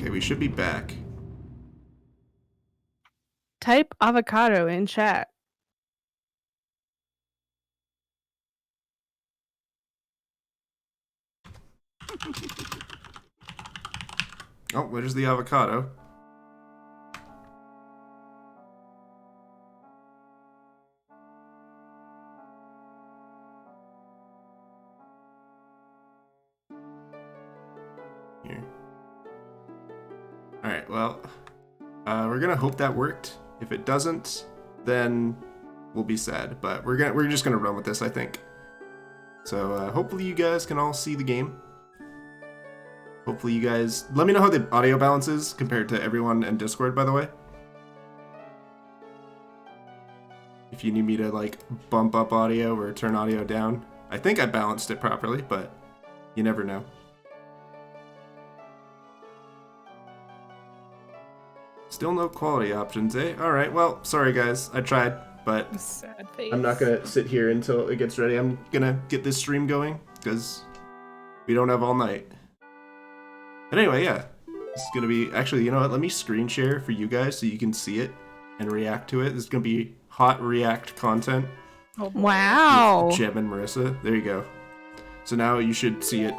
Okay, we should be back. Type avocado in chat. Oh, where's the avocado? Here. Alright, well, we're gonna hope that worked. If it doesn't, then we'll be sad. But we're just gonna run with this, I think. So hopefully you guys can all see the game. Hopefully you guys... Let me know how the audio balance is compared to everyone in Discord, by the way. If you need me to, like, bump up audio or turn audio down. I think I balanced it properly, but you never know. Still no quality options, eh? Alright, well, sorry guys. I tried, but Sad face. I'm not gonna sit here until it gets ready. I'm gonna get this stream going, because we don't have all night. But anyway, yeah. This is gonna be... Actually, you know what? Let me screen share for you guys so you can see it and react to it. This is gonna be hot react content. Oh, wow. With Jeb and Marissa. There you go. So now you should see it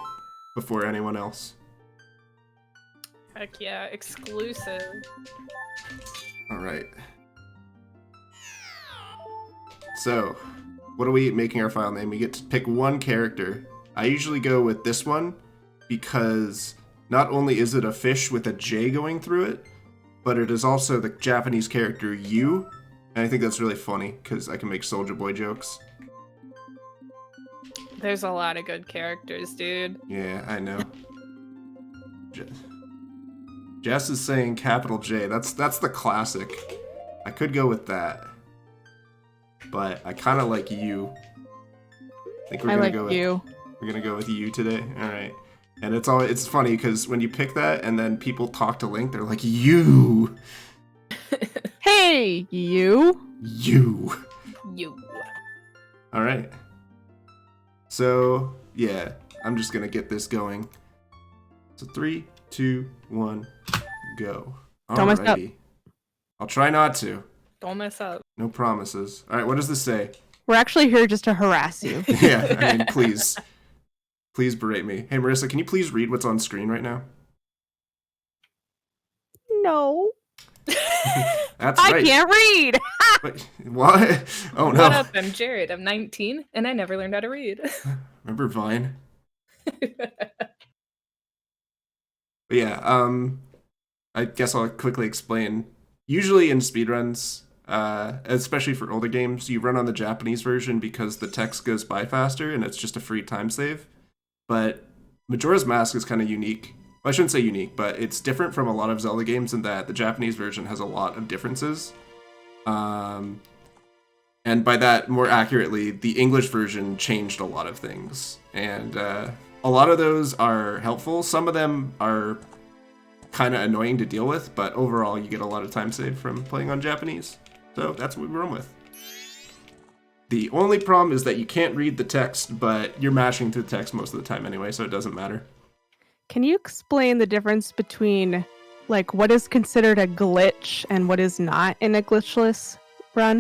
before anyone else. Heck yeah, exclusive. Alright. So, what are we making our file name? We get to pick one character. I usually go with this one because not only is it a fish with a J going through it, but it is also the Japanese character Yu. And I think that's really funny because I can make Soulja Boy jokes. There's a lot of good characters, dude. Yeah, I know. Jess is saying capital J. That's the classic. I could go with that. But I kind of like you. I think we're gonna go with you. We're gonna go with you today. All right. And it's funny because when you pick that and then people talk to Link, they're like you. Hey, you. You. You. All right. So yeah, I'm just gonna get this going. So 3, 2, 1, go. Don't mess up. I'll try not to. Don't mess up. No promises. All right, what does this say? We're actually here just to harass you. Yeah, I mean, please. Please berate me. Hey, Marissa, can you please read what's on screen right now? No. That's right. I can't read. Wait, what? Oh, no. What up? I'm Jared. I'm 19, and I never learned how to read. Remember Vine? But yeah, I guess I'll quickly explain. Usually in speedruns, especially for older games, you run on the Japanese version because the text goes by faster and it's just a free time save. But Majora's Mask is kind of unique. Well, I shouldn't say unique, but it's different from a lot of Zelda games in that the Japanese version has a lot of differences. And by that, more accurately, the English version changed a lot of things. And a lot of those are helpful. Some of them are kind of annoying to deal with, but overall you get a lot of time saved from playing on Japanese. So that's what we run with. The only problem is that you can't read the text, but you're mashing through the text most of the time anyway, so it doesn't matter. Can you explain the difference between, like, what is considered a glitch and what is not in a glitchless run?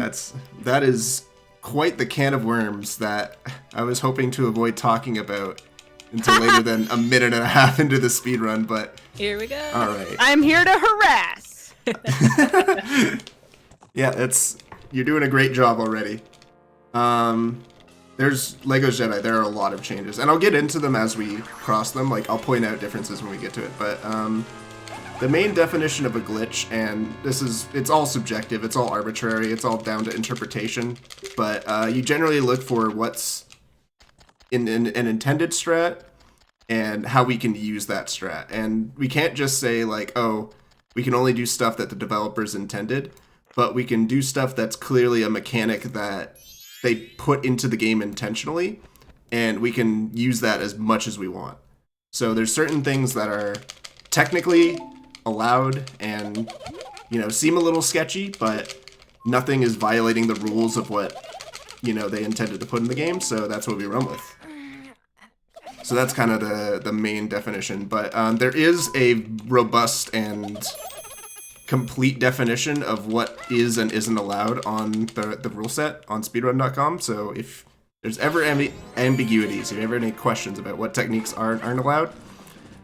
That is quite the can of worms that I was hoping to avoid talking about until later than a minute and a half into the speedrun, but... Here we go. All right. I'm here to harass! Yeah, you're doing a great job already. There's Lego Jedi. There are a lot of changes, and I'll get into them as we cross them. Like, I'll point out differences when we get to it, but the main definition of a glitch, and it's all subjective, it's all arbitrary, it's all down to interpretation, but you generally look for what's in an intended strat and how we can use that strat. And we can't just say, like, oh, we can only do stuff that the developers intended, but we can do stuff that's clearly a mechanic that they put into the game intentionally, and we can use that as much as we want. So there's certain things that are technically allowed and, seem a little sketchy, but nothing is violating the rules of what, they intended to put in the game, so that's what we run with. So that's kind of the main definition. But there is a robust and complete definition of what is and isn't allowed on the rule set on speedrun.com. So if there's ever ambiguities, if you ever have any questions about what techniques aren't allowed,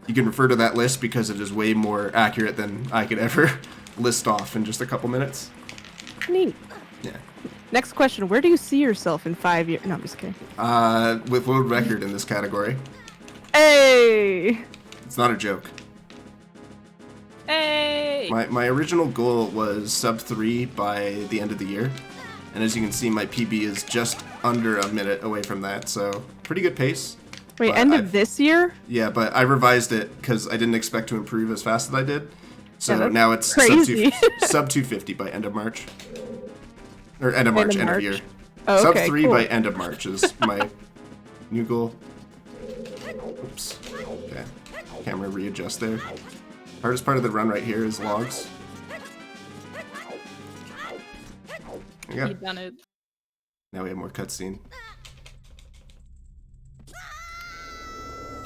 you can refer to that list because it is way more accurate than I could ever list off in just a couple minutes. Neat. Yeah. Next question. Where do you see yourself in 5 years? No, I'm just kidding. With world record in this category. Hey! It's not a joke. Hey! My original goal was sub 3 by the end of the year. And as you can see, my PB is just under a minute away from that, so pretty good pace. Wait, But end of this year? Yeah, but I revised it because I didn't expect to improve as fast as I did. So Yeah, that's now it's crazy. sub 250 by end of March. Or end of March, end of year. Oh, Sub okay, 3 cool. by end of March is my new goal. Oops. Okay. Camera readjust there. Hardest part of the run right here is logs. There you You go. done it. Now we have more cutscene.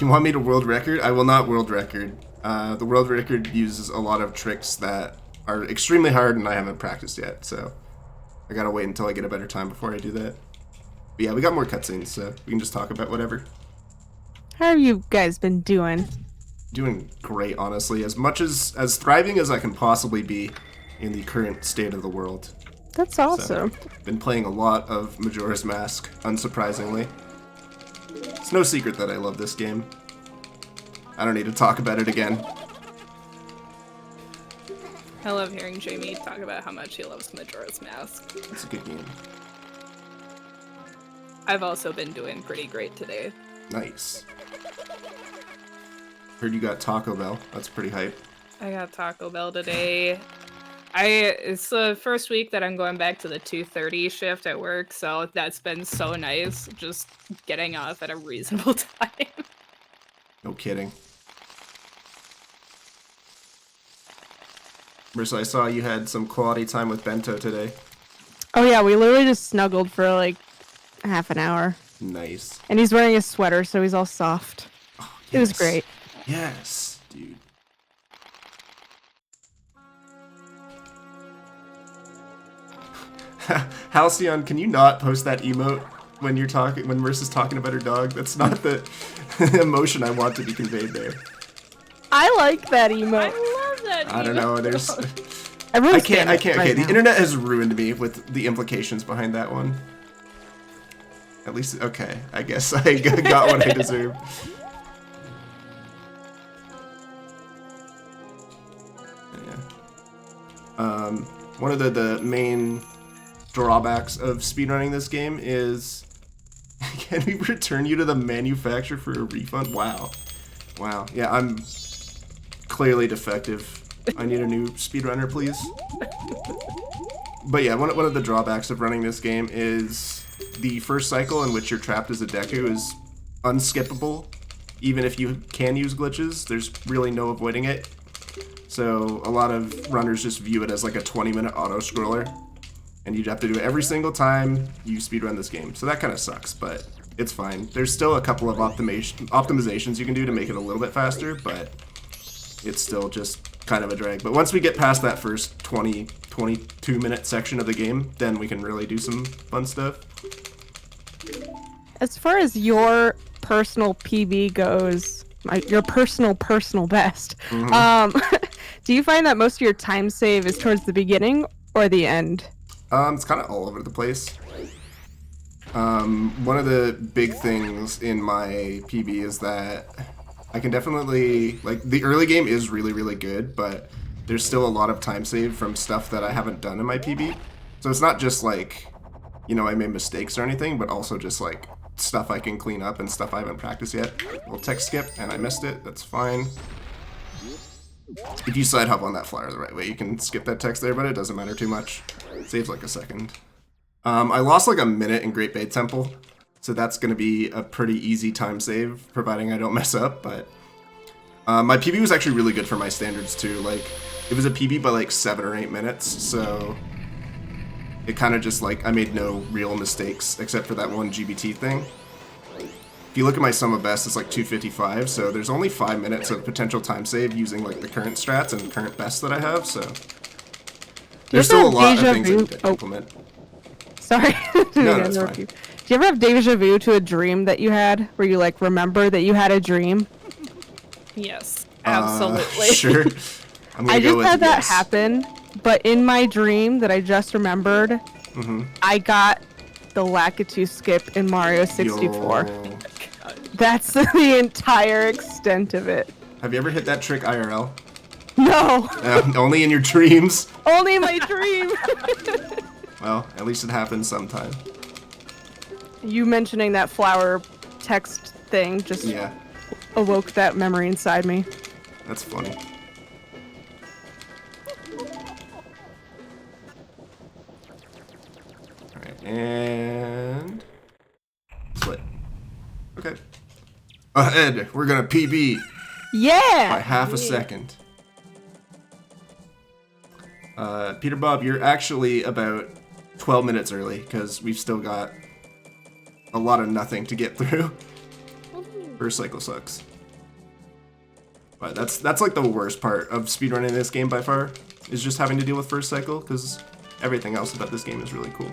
You want me to world record? I will not world record. The world record uses a lot of tricks that are extremely hard and I haven't practiced yet, so I gotta wait until I get a better time before I do that. But yeah, we got more cutscenes, so we can just talk about whatever. How have you guys been doing? Doing great, honestly. As much as thriving as I can possibly be in the current state of the world. That's So, awesome. been playing a lot of Majora's Mask, unsurprisingly. It's no secret that I love this game. I don't need to talk about it again. I love hearing Jamie talk about how much he loves Majora's Mask. It's a good game. I've also been doing pretty great today. Nice. Heard you got Taco Bell. That's pretty hype. I got Taco Bell today. It's the first week that I'm going back to the 2:30 shift at work, so that's been so nice, just getting off at a reasonable time. No kidding. Marissa, I saw you had some quality time with Bento today. Oh yeah, we literally just snuggled for like half an hour. Nice. And he's wearing a sweater, so he's all soft. Oh, It was yes. great. Yes, dude. Halcyon, can you not post that emote when Marissa's talking about her dog? That's not the emotion I want to be conveyed there. I like that I emote. love that. I don't know, there's... Everyone's I can't, saying it okay, right the now. internet has ruined me with the implications behind that one. At least, okay, I guess I got what I deserve. Yeah. One of the main drawbacks of speedrunning this game is, can we return you to the manufacturer for a refund? Wow. Wow, yeah, I'm clearly defective. I need a new speedrunner, please. But yeah, one of the drawbacks of running this game is the first cycle in which you're trapped as a Deku is unskippable. Even if you can use glitches, there's really no avoiding it. So a lot of runners just view it as like a 20-minute auto-scroller. And you'd have to do it every single time you speedrun this game. So that kind of sucks, but it's fine. There's still a couple of optimizations you can do to make it a little bit faster, but it's still just kind of a drag. But once we get past that first 22-minute section of the game, then we can really do some fun stuff. As far as your personal PB goes, your personal best, do you find that most of your time save is towards the beginning or the end? It's kind of all over the place. One of the big things in my PB is that I can definitely, like, the early game is really, really good, but there's still a lot of time saved from stuff that I haven't done in my PB. So it's not just like, you know, I made mistakes or anything, but also just like stuff I can clean up and stuff I haven't practiced yet. We'll text skip and I missed it, that's fine. If you side hop on that flyer the right way, you can skip that text there, but it doesn't matter too much. It saves like a second. I lost like a minute in Great Bay Temple, so that's going to be a pretty easy time save, providing I don't mess up, but my PB was actually really good for my standards too. Like, it was a PB by like 7 or 8 minutes, so it kind of just like, I made no real mistakes except for that one GBT thing. if you look at my sum of best, it's like 255, so there's only 5 minutes of potential time save using like the current strats and current best that I have, so there's still a lot of things I need to implement. Sorry. No, that's fine. Do you ever have deja vu to a dream that you had, where you like remember that you had a dream? Yes, absolutely. Sure. I just had that happen, but in my dream that I just remembered, I got the Lakitu skip in Mario 64. Yo. That's the entire extent of it. Have you ever hit that trick IRL? No. Only in your dreams? Only in my dream. Well, at least it happens sometime. You mentioning that flower text thing just awoke that memory inside me. That's funny. Alright, and... split. Okay. Ahead, we're gonna PB Yeah! by half a second. Peter Bob, you're actually about 12 minutes early, because we've still got a lot of nothing to get through. First cycle sucks. But that's like the worst part of speedrunning this game by far, is just having to deal with first cycle, because everything else about this game is really cool.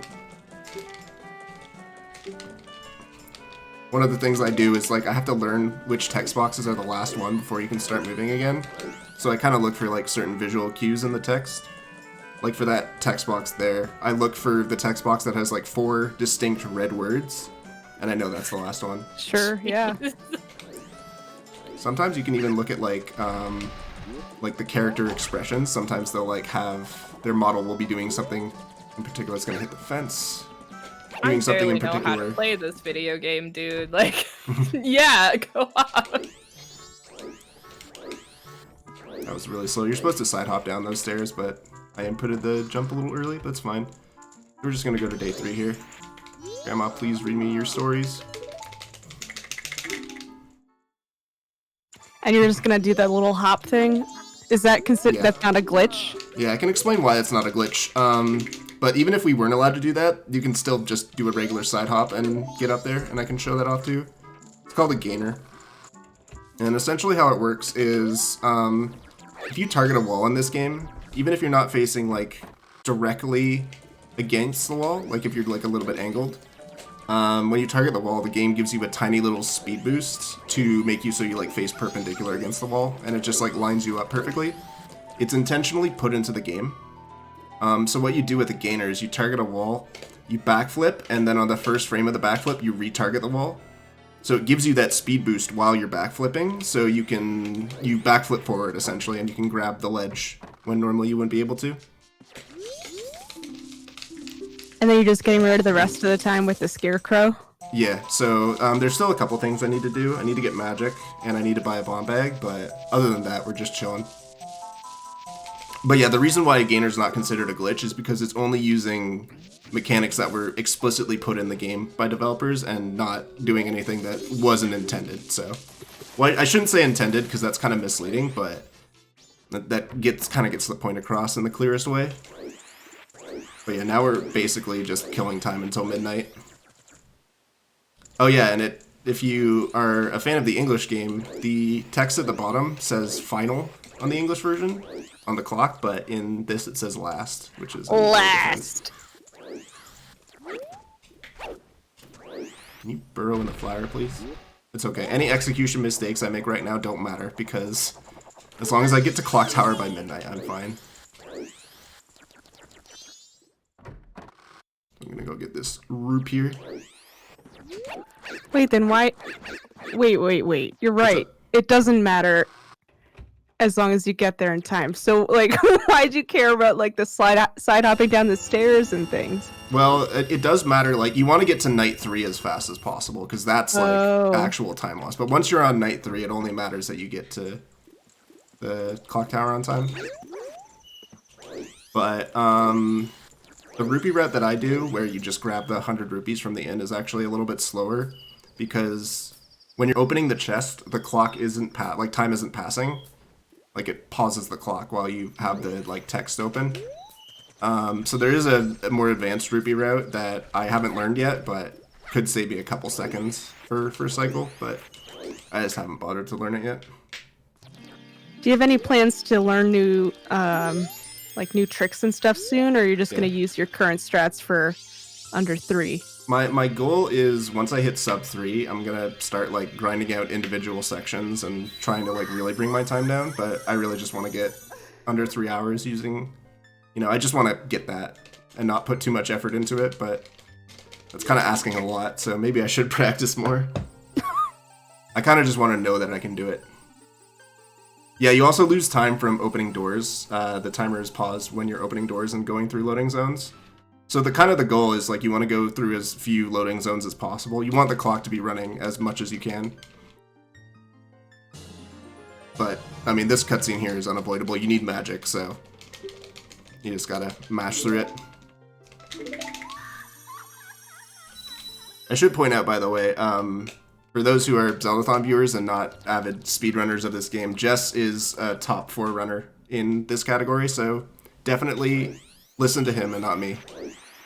One of the things I do is like I have to learn which text boxes are the last one before you can start moving again. So I kind of look for like certain visual cues in the text. Like for that text box there, I look for the text box that has like 4 distinct red words, and I know that's the last one. Sure, yeah. Sometimes you can even look at like the character expressions. Sometimes they'll like have their model will be doing something in particular. It's gonna hit the fence. Doing something in particular. I know how to play this video game, dude. Like, yeah, go on. That was really slow. You're supposed to side hop down those stairs, but I inputted the jump a little early. That's fine. We're just gonna go to day 3 here. Grandma, please read me your stories. And you're just gonna do that little hop thing? Is that that's not a glitch? Yeah, I can explain why it's not a glitch. But even if we weren't allowed to do that, you can still just do a regular side hop and get up there, and I can show that off too. It's called a gainer. And essentially how it works is, if you target a wall in this game, even if you're not facing like directly against the wall, like if you're like a little bit angled, when you target the wall, the game gives you a tiny little speed boost to make you so you like face perpendicular against the wall, and it just like lines you up perfectly. It's intentionally put into the game. So what you do with the gainer is you target a wall, you backflip, and then on the first frame of the backflip, you retarget the wall. So it gives you that speed boost while you're backflipping, so you backflip forward essentially, and you can grab the ledge when normally you wouldn't be able to. And then you're just getting rid of the rest of the time with the scarecrow? Yeah, so there's still a couple things I need to do. I need to get magic, and I need to buy a bomb bag, but other than that, we're just chilling. But yeah, the reason why a gainer's not considered a glitch is because it's only using mechanics that were explicitly put in the game by developers and not doing anything that wasn't intended. So, well, I shouldn't say intended because that's kind of misleading, but that kind of gets the point across in the clearest way. But yeah, now we're basically just killing time until midnight. Oh yeah, and if you are a fan of the English game, the text at the bottom says final on the English version on the clock, but in this it says last, which is last. Can you burrow in the flower, please? It's okay. Any execution mistakes I make right now don't matter, because as long as I get to clock tower by midnight, I'm fine. I'm gonna go get this roop here. Wait, then why? Wait. You're right. It doesn't matter as long as you get there in time. So, like, why'd you care about, like, the side hopping down the stairs and things? Well, it does matter. Like, you want to get to night 3 as fast as possible, because that's, like, actual time loss. But once you're on night 3, it only matters that you get to the clock tower on time. But, the rupee route that I do, where you just grab the 100 rupees from the inn, is actually a little bit slower, because when you're opening the chest, the clock isn't time isn't passing. Like, it pauses the clock while you have the, like, text open. So there is a more advanced rupee route that I haven't learned yet, but could save me a couple seconds for first cycle, but I just haven't bothered to learn it yet. Do you have any plans to learn new, like new tricks and stuff soon, or are you just gonna use your current strats for under 3? My goal is once I hit sub 3, I'm gonna start like grinding out individual sections and trying to like really bring my time down. But I really just want to get under 3 hours using, I just want to get that and not put too much effort into it. But that's kind of asking a lot, so maybe I should practice more. I kind of just want to know that I can do it. Yeah, you also lose time from opening doors. The timer is paused when you're opening doors and going through loading zones. So the goal is like you want to go through as few loading zones as possible. You want the clock to be running as much as you can. But, I mean, this cutscene here is unavoidable. You need magic, so you just gotta mash through it. I should point out, by the way, for those who are Zeldathon viewers and not avid speedrunners of this game, Jess is a top 4 runner in this category, so definitely listen to him and not me,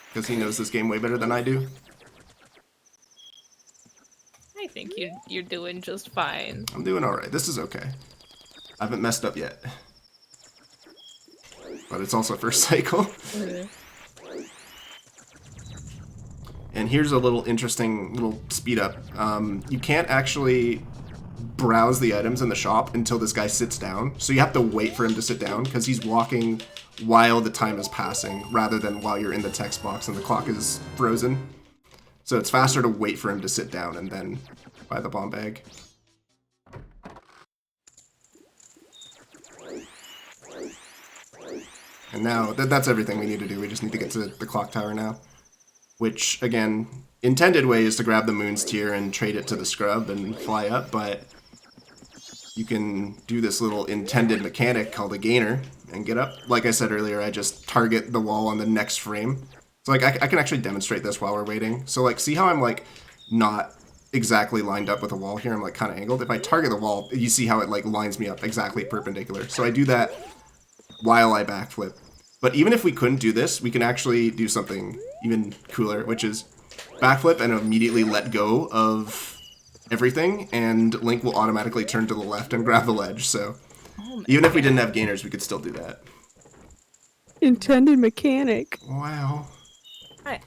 because he knows this game way better than I do. I think you're doing just fine. I'm doing alright. This is okay. I haven't messed up yet. But it's also first cycle. And here's a little interesting little speed up. You can't actually browse the items in the shop until this guy sits down. So you have to wait for him to sit down because he's walking while the time is passing rather than while you're in the text box and the clock is frozen. So it's faster to wait for him to sit down and then buy the bomb bag. And now, that's everything we need to do. We just need to get to the clock tower now. Which, again, intended way is to grab the Moon's Tear and trade it to the Scrub and fly up, but you can do this little intended mechanic called a gainer and get up. Like I said earlier, I just target the wall on the next frame. So, like, I can actually demonstrate this while we're waiting. So, like, see how I'm, like, not exactly lined up with a wall here? I'm, like, kind of angled. If I target the wall, you see how it, like, lines me up exactly perpendicular. So I do that while I backflip. But even if we couldn't do this, we can actually do something even cooler, which is backflip and immediately let go of everything, and Link will automatically turn to the left and grab the ledge. So even if we didn't have gainers, we could still do that. Intended mechanic. Wow. Right.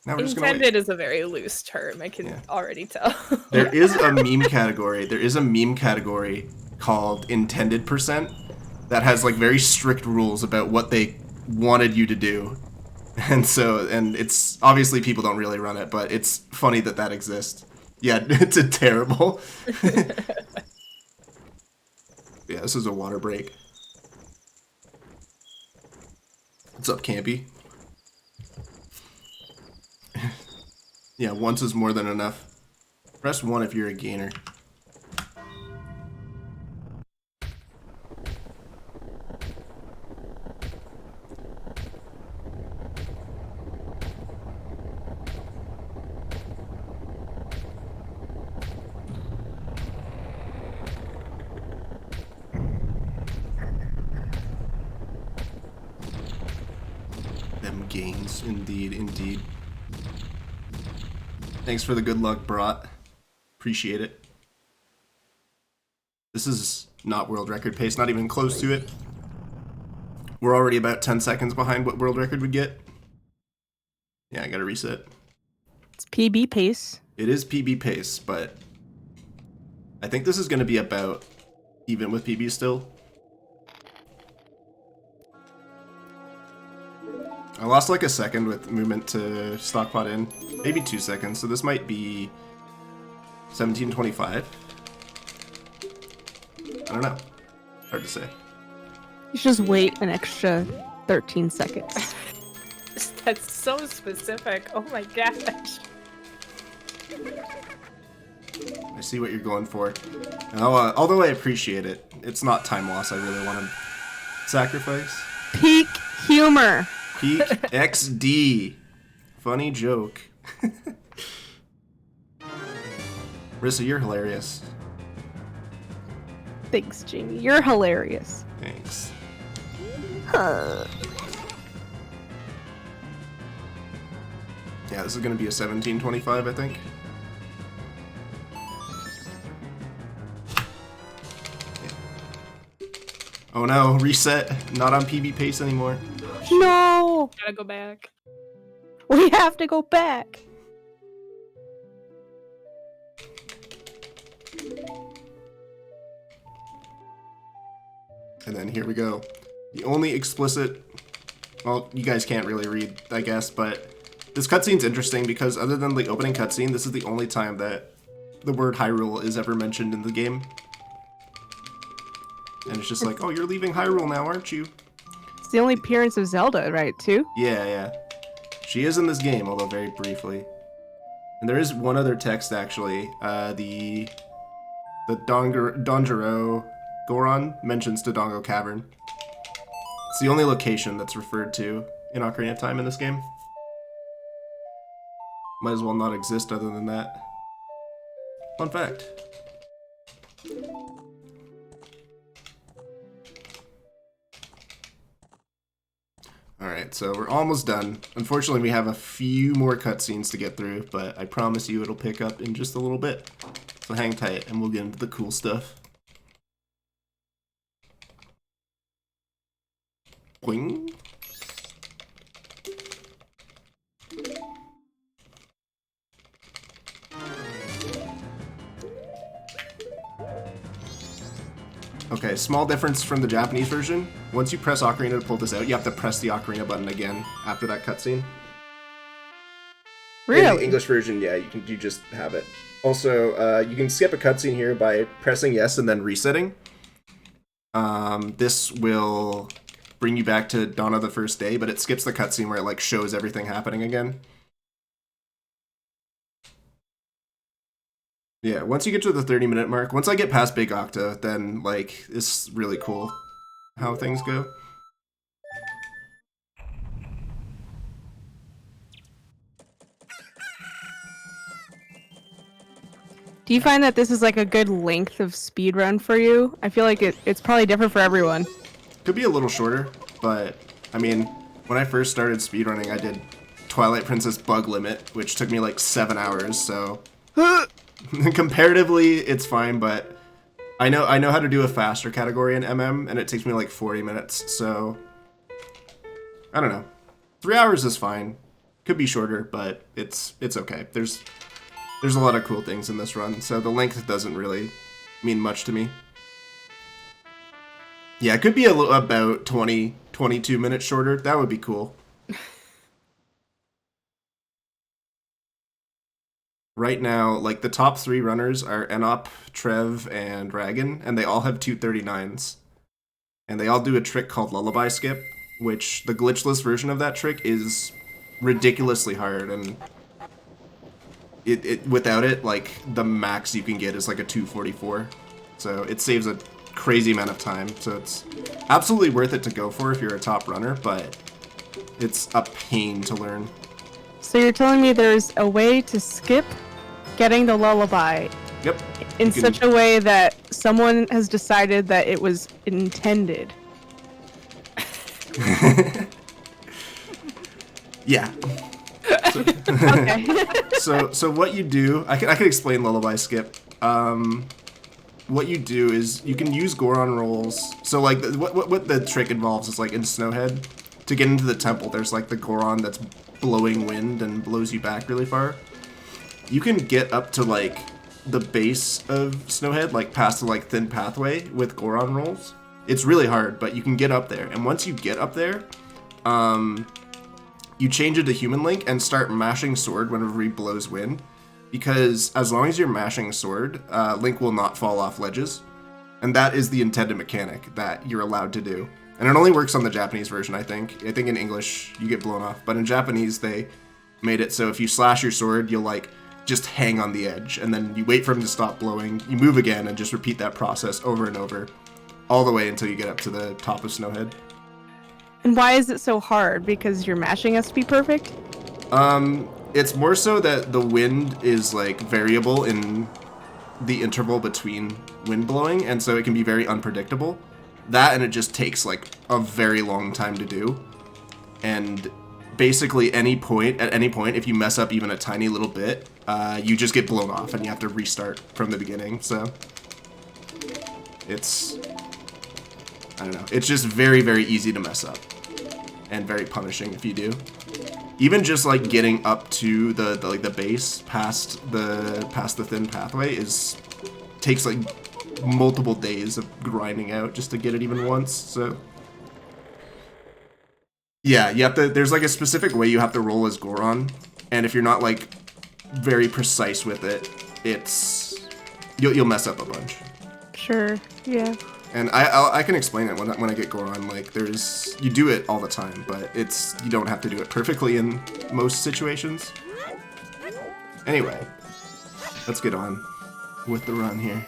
Now we're just gonna Intended wait. is a very loose term, I can already tell. There is a meme category. There is a meme category called intended percent that has like very strict rules about what they wanted you to do. And it's obviously people don't really run it, but it's funny that that exists. Yeah, it's a terrible. Yeah, this is a water break. What's up, Campy? Yeah, once is more than enough. Press 1 if you're a gainer. Them gains, indeed, indeed. Thanks for the good luck, Brat. Appreciate it. This is not world record pace, not even close to it. We're already about 10 seconds behind what world record would get. Yeah, I gotta reset. It's PB pace. It is PB pace, but I think this is gonna be about even with PB still. I lost like a second with movement to stockpot in. Maybe 2 seconds, so this might be 17:25. I don't know. Hard to say. You should just wait an extra 13 seconds. That's so specific. Oh my gosh. I see what you're going for. And although I appreciate it, it's not time loss I really want to sacrifice. Peak humor. Peak XD. Funny joke. Marissa, you're hilarious. Thanks, Jamie. You're hilarious. Thanks. Yeah, this is going to be a 1725, I think. Oh no, reset. Not on PB pace anymore. No! Gotta go back. We have to go back. And then here we go. The only explicit... Well, you guys can't really read, I guess, but this cutscene's interesting because other than the opening cutscene, this is the only time that the word Hyrule is ever mentioned in the game. And it's just like, oh, you're leaving Hyrule now, aren't you? It's the only appearance of Zelda, right, too? Yeah. She is in this game, although very briefly. And there is one other text, actually. The Donjuro Goron mentions Dodongo Cavern. It's the only location that's referred to in Ocarina of Time in this game. Might as well not exist other than that. Fun fact. Alright, so we're almost done. Unfortunately, we have a few more cutscenes to get through, but I promise you it'll pick up in just a little bit. So hang tight, and we'll get into the cool stuff. Boing. Okay, small difference from the Japanese version. Once you press Ocarina to pull this out, you have to press the Ocarina button again after that cutscene. Really? In the English version, yeah, you just have it. Also, you can skip a cutscene here by pressing yes and then resetting. This will bring you back to Dawn of the First Day, but it skips the cutscene where it like shows everything happening again. Yeah, once you get to the 30-minute mark, once I get past Big Octa, then like it's really cool how things go. Do you find that this is like a good length of speedrun for you? I feel like it's probably different for everyone. Could be a little shorter, but I mean, when I first started speedrunning, I did Twilight Princess Bug Limit, which took me like 7 hours, so comparatively it's fine, but I know how to do a faster category in MM, and it takes me like 40 minutes, so I don't know. 3 hours is fine. Could be shorter, but it's okay. There's a lot of cool things in this run, so the length doesn't really mean much to me. Yeah, it could be about 22 minutes shorter. That would be cool. Right now, like, the top 3 runners are Enop, Trev, and Dragon, and they all have 239s. And they all do a trick called Lullaby Skip, which the glitchless version of that trick is ridiculously hard, and without it, like, the max you can get is like a 244. So it saves a crazy amount of time, so it's absolutely worth it to go for if you're a top runner, but it's a pain to learn. So you're telling me there's a way to skip getting the lullaby Yep. in such a way that someone has decided that it was intended. Yeah. Okay. So what you do, I can explain Lullaby Skip. What you do is you can use Goron rolls. So like what the trick involves is like in Snowhead, to get into the temple, there's like the Goron that's blowing wind and blows you back really far. You can get up to like the base of Snowhead, like past the like thin pathway with Goron rolls. It's really hard, but you can get up there. And once you get up there, you change it to Human Link and start mashing sword whenever he blows wind. Because as long as you're mashing sword, Link will not fall off ledges. And that is the intended mechanic that you're allowed to do. And it only works on the Japanese version, I think. I think in English, you get blown off. But in Japanese, they made it so if you slash your sword, you'll like just hang on the edge. And then you wait for him to stop blowing, you move again, and just repeat that process over and over. All the way until you get up to the top of Snowhead. And why is it so hard? Because your mashing has to be perfect? It's more so that the wind is like variable in the interval between wind blowing, and so it can be very unpredictable. That, and it just takes like a very long time to do. And basically at any point, if you mess up even a tiny little bit, you just get blown off and you have to restart from the beginning. So it's, I don't know, it's just very, very easy to mess up and very punishing if you do. Even just like getting up to the base past the thin pathway takes like multiple days of grinding out just to get it even once. So yeah, you have to, there's like a specific way you have to roll as Goron, and if you're not like very precise with it, you'll mess up a bunch. Sure. Yeah. And I can explain it when I get Goron. Like you do it all the time, but you don't have to do it perfectly in most situations. Anyway, let's get on with the run here.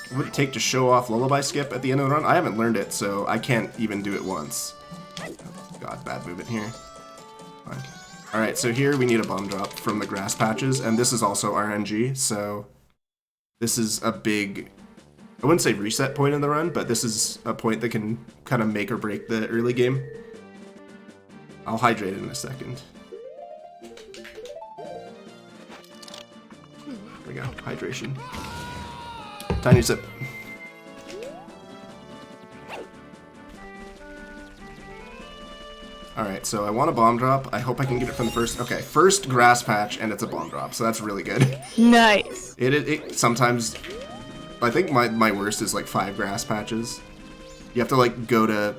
What would it take to show off Lullaby Skip at the end of the run? I haven't learned it, so I can't even do it once. Oh, God, bad movement here. Fine. Alright, so here we need a bomb drop from the grass patches, and this is also RNG, so this is a big, I wouldn't say reset point in the run, but this is a point that can kind of make or break the early game. I'll hydrate in a second. There we go, hydration. Tiny sip. Alright, so I want a bomb drop. I hope I can get it from the first... Okay, first grass patch, and it's a bomb drop, so that's really good. Nice. It sometimes... I think my worst is like 5 grass patches. You have to like go to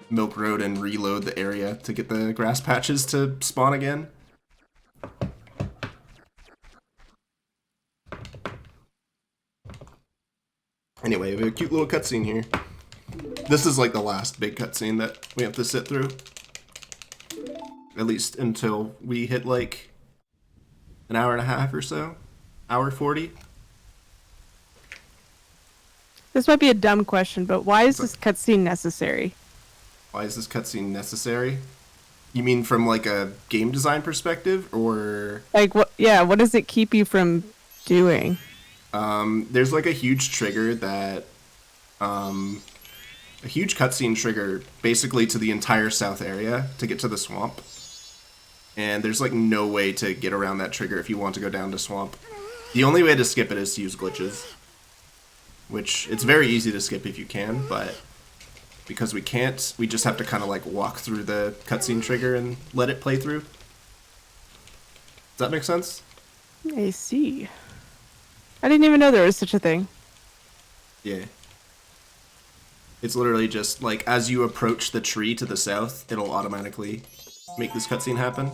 Milk Road and reload the area to get the grass patches to spawn again. Anyway, we have a cute little cutscene here. This is like the last big cutscene that we have to sit through. At least until we hit like an hour and a half or so. Hour 40. This might be a dumb question, but why is this cutscene necessary? Why is this cutscene necessary? You mean from like a game design perspective, or... Like, what? Yeah, what does it keep you from doing? There's like a huge trigger that... a huge cutscene trigger basically to the entire south area to get to the swamp. And there's like no way to get around that trigger if you want to go down to swamp. The only way to skip it is to use glitches. Which, it's very easy to skip if you can, but because we can't, we just have to kind of like walk through the cutscene trigger and let it play through. Does that make sense? I see. I didn't even know there was such a thing. Yeah. It's literally just like as you approach the tree to the south, it'll automatically make this cutscene happen.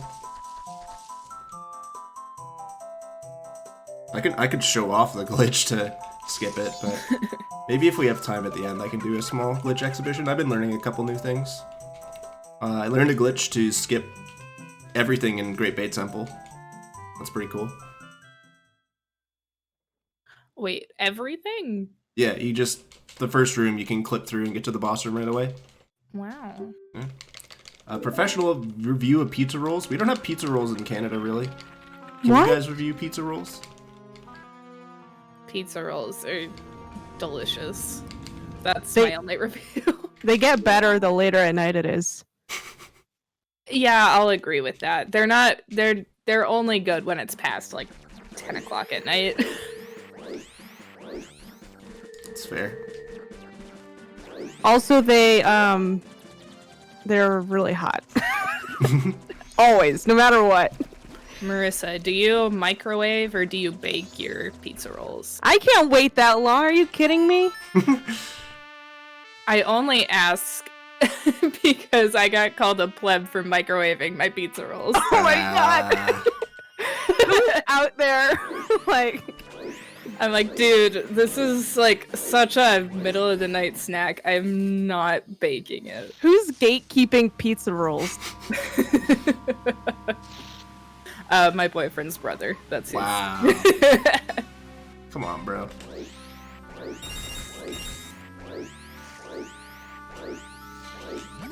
I could show off the glitch to skip it, but maybe if we have time at the end, I can do a small glitch exhibition. I've been learning a couple new things. I learned a glitch to skip everything in Great Bay Temple. That's pretty cool. Wait, everything? Yeah, the first room you can clip through and get to the boss room right away. Wow. Yeah. Professional review of pizza rolls. We don't have pizza rolls in Canada, really. Can What? you guys review pizza rolls? Pizza rolls are delicious. That's They- my only review. They get better the later at night it is. Yeah, I'll agree with that. They're only good when it's past like 10 o'clock at night. It's fair. Also, they're really hot. Always, no matter what. Marissa, do you microwave or do you bake your pizza rolls? I can't wait that long. Are you kidding me? I only ask because I got called a pleb for microwaving my pizza rolls. Oh my god. Who's out there? Like, I'm like, dude, this is like such a middle of the night snack. I'm not baking it. who's gatekeeping pizza rolls? My boyfriend's brother. That's his. Wow. Come on, bro.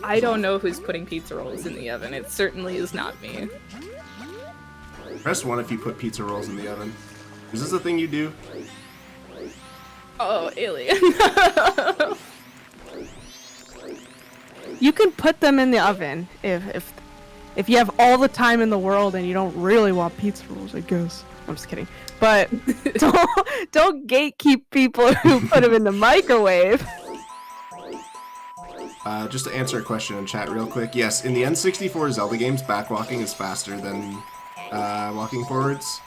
I don't know who's putting pizza rolls in the oven. It certainly is not me. Press 1 if you put pizza rolls in the oven. Is this a thing you do? Oh, alien. You can put them in the oven if you have all the time in the world and you don't really want pizza rolls, I guess. I'm just kidding. But don't gatekeep people who put them in the microwave. Just to answer a question in chat real quick. Yes, in the N64 Zelda games, backwalking is faster than walking forwards.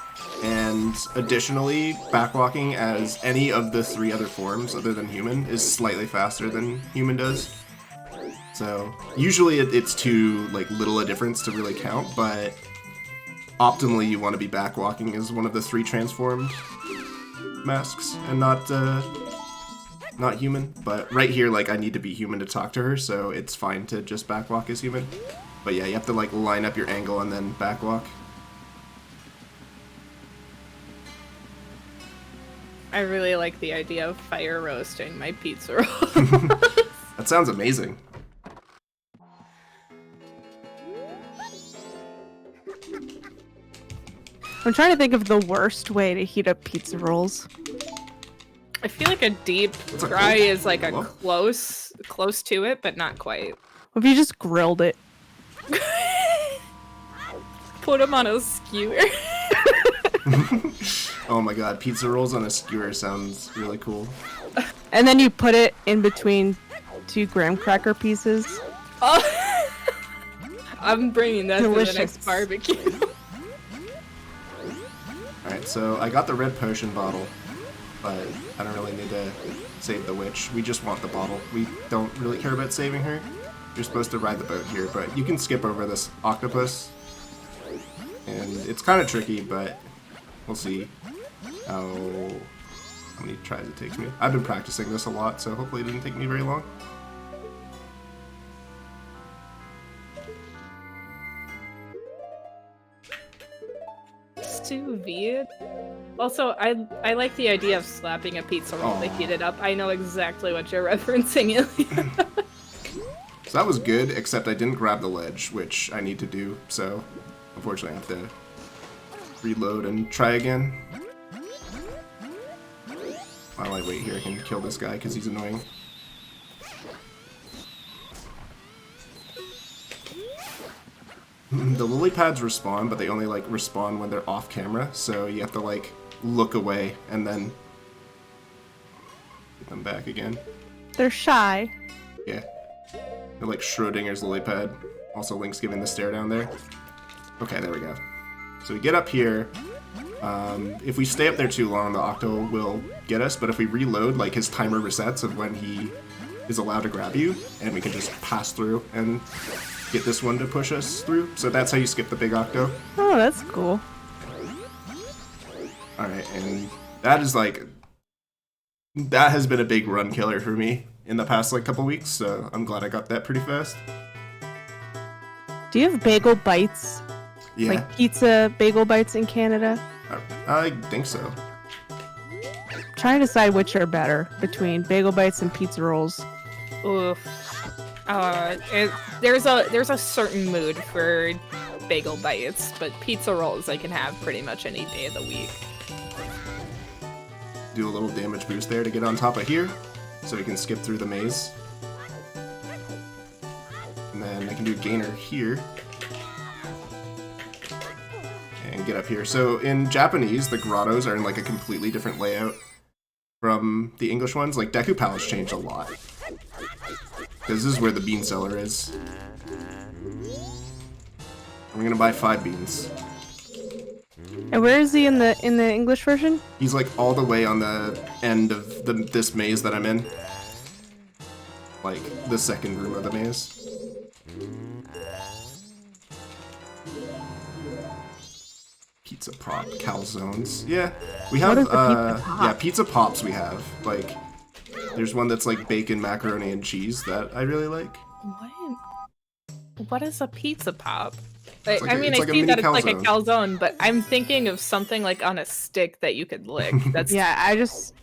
And additionally, backwalking as any of the 3 other forms other than human is slightly faster than human does. So usually it's too like little a difference to really count, but optimally you want to be backwalking as one of the 3 transformed masks and not human. But right here, like, I need to be human to talk to her, so it's fine to just backwalk as human. But yeah, you have to like line up your angle and then backwalk. I really like the idea of fire roasting my pizza roll. That sounds amazing. I'm trying to think of the worst way to heat up pizza rolls. I feel like a deep fry is like a close to it, but not quite. What if you just grilled it? Put them on a skewer. Oh my god, pizza rolls on a skewer sounds really cool. And then you put it in between 2 graham cracker pieces. Oh. I'm bringing that Delicious. to the next barbecue. Alright, so I got the red potion bottle, but I don't really need to save the witch. We just want the bottle. We don't really care about saving her. You're supposed to ride the boat here, but you can skip over this octopus. And it's kind of tricky, but we'll see how many tries it takes me. I've been practicing this a lot, so hopefully it didn't take me very long. Sous vide. Also, I like the idea of slapping a pizza roll to heat it up. I know exactly what you're referencing, Ilya. So that was good, except I didn't grab the ledge, which I need to do, so unfortunately I have to reload and try again. While I wait here, I can kill this guy because he's annoying. The lily pads respawn, but they only like respawn when they're off camera, so you have to like look away and then get them back again. They're shy. Yeah. They're like Schrodinger's lily pad. Also Link's giving the stare down there. Okay, there we go. So we get up here. If we stay up there too long, the Octo will get us, but if we reload, like his timer resets of when he is allowed to grab you, and we can just pass through and get this one to push us through. So that's how you skip the big Octo. Oh, that's cool. Alright, and that is like... that has been a big run killer for me in the past like couple weeks, so I'm glad I got that pretty fast. Do you have bagel bites? Yeah. Like pizza bagel bites in Canada? I think so. Trying to decide which are better between bagel bites and pizza rolls. Oof. There's a certain mood for bagel bites, but pizza rolls I can have pretty much any day of the week. Do a little damage boost there to get on top of here, so we can skip through the maze. And then I can do gainer here. And get up here. So in Japanese, the grottos are in like a completely different layout from the English ones. Like Deku Palace changed a lot. Because this is where the bean cellar is. I'm gonna buy 5 beans. And where is he in the English version? He's like all the way on the end of this maze that I'm in. Like the second room of the maze. Pizza pop, calzones. Yeah, we have yeah, pizza pops we have. Like there's one that's like bacon, macaroni, and cheese that I really like. What is a pizza pop? Like I mean, I see that it's like a calzone, but I'm thinking of something like on a stick that you could lick. That's yeah, I just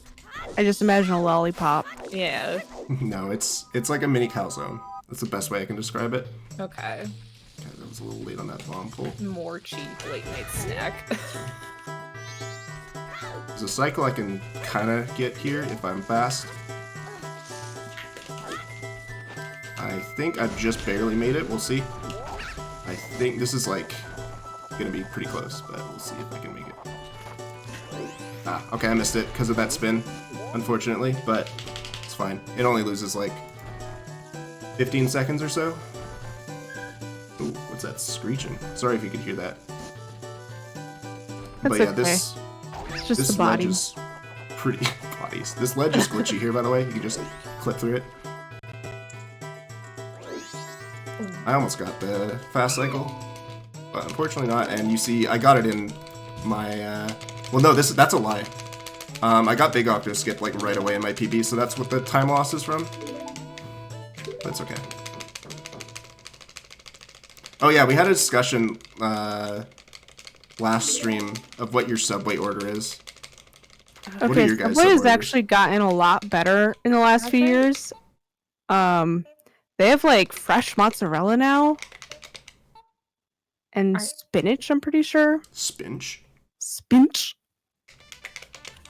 imagine a lollipop. Yeah. No, it's like a mini calzone. That's the best way I can describe it. Okay. Okay, that was a little late on that bomb pull. More cheap late night snack. There's a cycle I can kind of get here if I'm fast. I think I've just barely made it. We'll see. I think this is like gonna be pretty close, but we'll see if I can make it. Ah, okay, I missed it because of that spin, unfortunately, but it's fine. It only loses like 15 seconds or so. Ooh, what's that screeching? Sorry if you could hear that. That's But yeah, okay. this It's just this the body. ledge is pretty bodies. This ledge is glitchy here, by the way. You can just clip through it. I almost got the fast cycle, but unfortunately not. And you see, I got it in my. Well, no, that's a lie. I got Big Octo skip like right away in my PB, so that's what the time loss is from. That's okay. Oh yeah, we had a discussion last stream of what your Subway order is. What are Okay, your guys' Subway has sub-orders? actually gotten a lot better in the last few years. They have like fresh mozzarella now. And spinach, I'm pretty sure. Spinach? Spinach?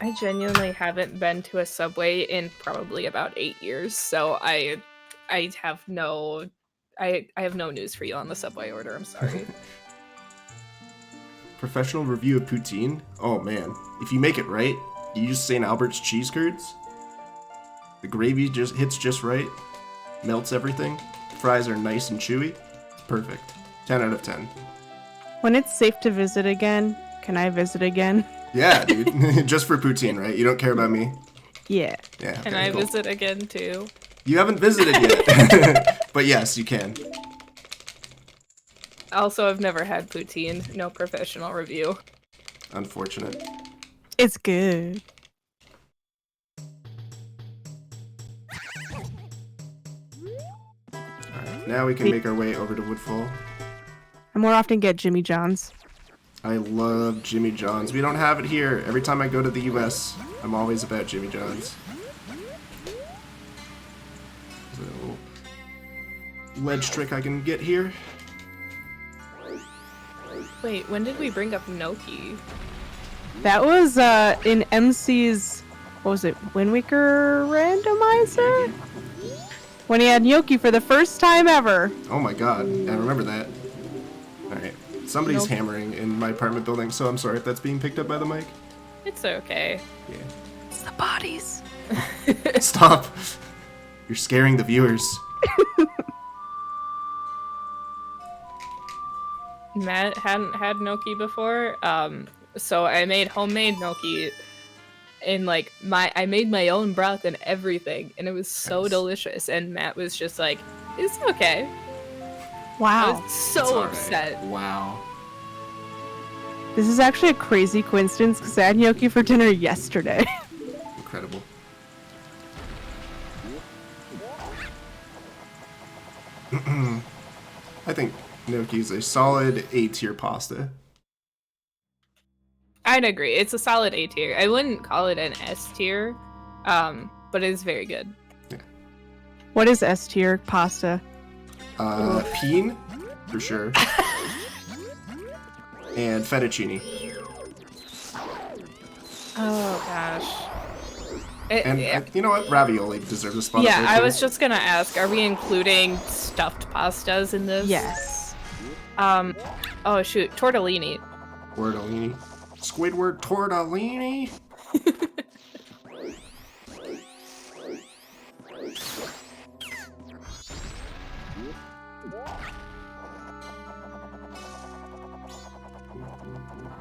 I genuinely haven't been to a Subway in probably about 8 years, so I have no news for you on the Subway order. I'm sorry. Professional review of poutine? Oh man, if you make it right, you use St. Albert's cheese curds. The gravy just hits just right, melts everything. Fries are nice and chewy. It's perfect. 10 out of 10. When it's safe to visit again, can I visit again? Yeah, dude. Just for poutine, right? You don't care about me? Yeah. Yeah. Can okay, I cool. visit again too? You haven't visited yet. But yes, you can. Also, I've never had poutine. No professional review. Unfortunate. It's good. Alright, now we can make our way over to Woodfall. I more often get Jimmy John's. I love Jimmy John's. We don't have it here. Every time I go to the US, I'm always about Jimmy John's. There's a little ledge trick I can get here. Wait, when did we bring up Gnocchi? That was in MC's, what was it, Wind Waker randomizer? When he had gnocchi for the first time ever. Oh my god, I remember that. Alright, somebody's Nope. hammering in my apartment building, so I'm sorry if that's being picked up by the mic. It's okay. Yeah. It's the bodies. Stop! You're scaring the viewers. Matt hadn't had gnocchi before, so I made homemade gnocchi. And like I made my own broth and everything, and it was so Nice. delicious. And Matt was just like, "It's okay." I Wow. was It's so alright. upset. Wow. This is actually a crazy coincidence because I had gnocchi for dinner yesterday. Incredible. I think gnocchi is a solid A-tier pasta. I'd agree. It's a solid A tier. I wouldn't call it an S tier, but it is very good. What is S tier pasta? Peen, for sure. And fettuccine. Oh gosh. And you know what? Ravioli deserves a spot. Yeah, up there, I too. was just gonna ask, are we including stuffed pastas in this? Yes. Oh shoot, tortellini. Tortellini. Squidward tortellini.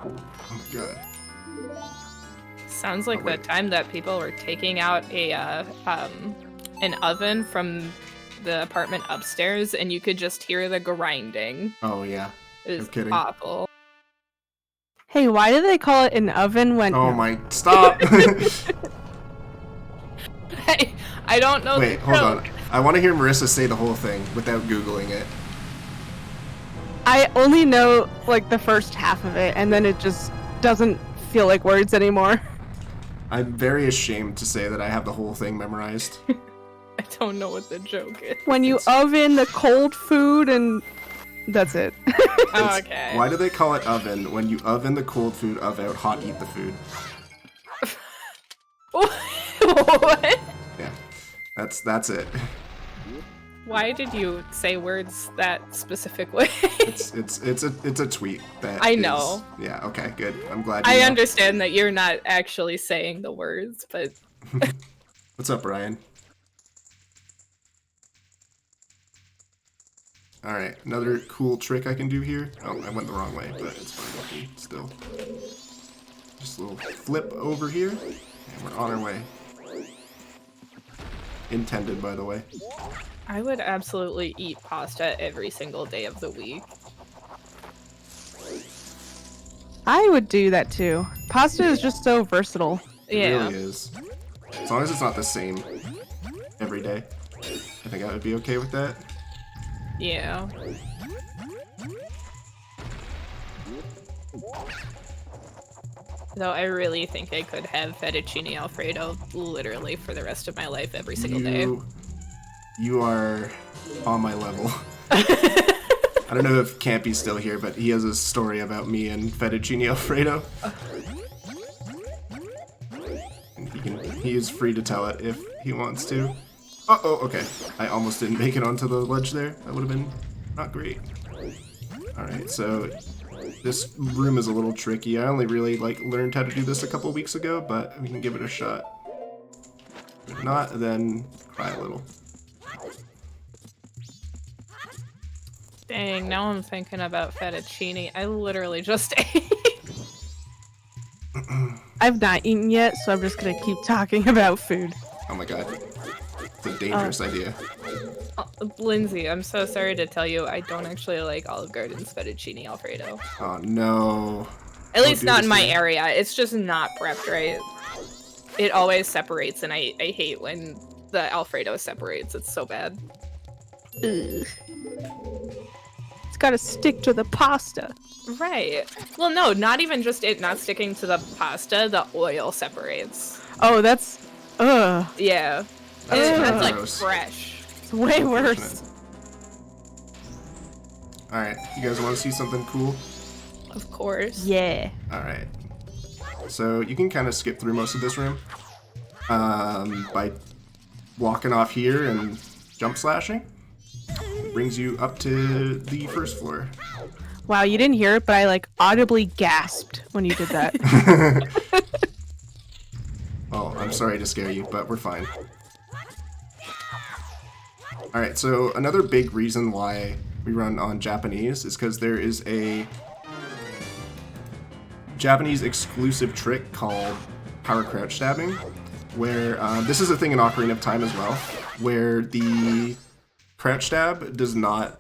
Oh my god. Sounds like Oh, the wait. time that people were taking out a an oven from the apartment upstairs, and you could just hear the grinding. Oh yeah. It was kidding. awful. Hey, why do they call it an oven when... Oh my. Stop. I don't know. Wait, the hold on. joke. I want to hear Marissa say the whole thing without Googling it. I only know, like, the first half of it, and then it just doesn't feel like words anymore. I'm very ashamed to say that I have the whole thing memorized. I don't know what the joke is. When you It's- oven the cold food and... That's it. Oh, okay. Why do they call it oven when you oven the cold food of out hot eat the food? What? Yeah, that's it. Why did you say words that specific way? It's a tweet that I know. Yeah, okay, good. I'm glad you I know. understand that you're not actually saying the words, but What's up, Ryan? Alright, another cool trick I can do here. Oh, I went the wrong way, but it's fine. I can still. Just a little flip over here, and we're on our way. Intended, by the way. I would absolutely eat pasta every single day of the week. I would do that too. Pasta is just so versatile. It Yeah. really is. As long as it's not the same every day, I think I would be okay with that. Yeah. Though I really think I could have fettuccine alfredo literally for the rest of my life every single day. You are on my level. I don't know if Campy's still here, but he has a story about me and fettuccine alfredo. And he is free to tell it if he wants to. Uh-oh, okay. I almost didn't make it onto the ledge there. That would have been not great. Alright, so this room is a little tricky. I only really learned how to do this a couple weeks ago, but we can give it a shot. If not, then cry a little. Dang, now I'm thinking about fettuccine. I literally just ate. I've not eaten yet, so I'm just gonna keep talking about food. Oh my god. It's a dangerous idea. Lindsay, I'm so sorry to tell you, I don't actually like Olive Garden's fettuccine alfredo. Oh no. At least do not this in my to me. area. It's just not prepped right. It always separates, and I hate when the alfredo separates. It's so bad. Ugh. It's gotta stick to the pasta. Right. Well, no, not even just it not sticking to the pasta. The oil separates. Oh, that's... Ugh. Yeah. Ugh. That's like Gross. fresh. It's way worse. Alright, you guys want to see something cool? Of course. Yeah. Alright. So you can kind of skip through most of this room by walking off here and jump slashing. It brings you up to the first floor. Wow, you didn't hear it, but I audibly gasped when you did that. Oh, I'm sorry to scare you, but we're fine. Alright, so another big reason why we run on Japanese is because there is a Japanese exclusive trick called power crouch stabbing, where this is a thing in Ocarina of Time as well, where the crouch stab does not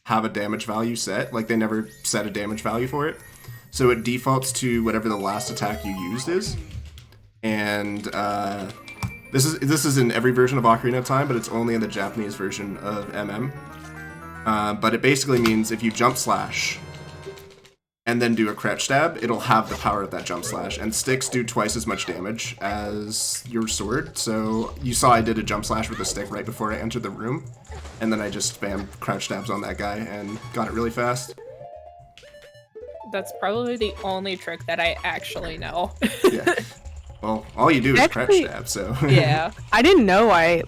have a damage value set. Like, they never set a damage value for it, so it defaults to whatever the last attack you used is. And this is in every version of Ocarina of Time, but it's only in the Japanese version of MM. But it basically means if you jump slash and then do a crouch stab, it'll have the power of that jump slash. And sticks do twice as much damage as your sword. So you saw I did a jump slash with a stick right before I entered the room, and then I just spammed crouch stabs on that guy and got it really fast. That's probably the only trick that I actually know. Yeah. Well, all you do is crouch Actually- stab, so... Yeah. I didn't know I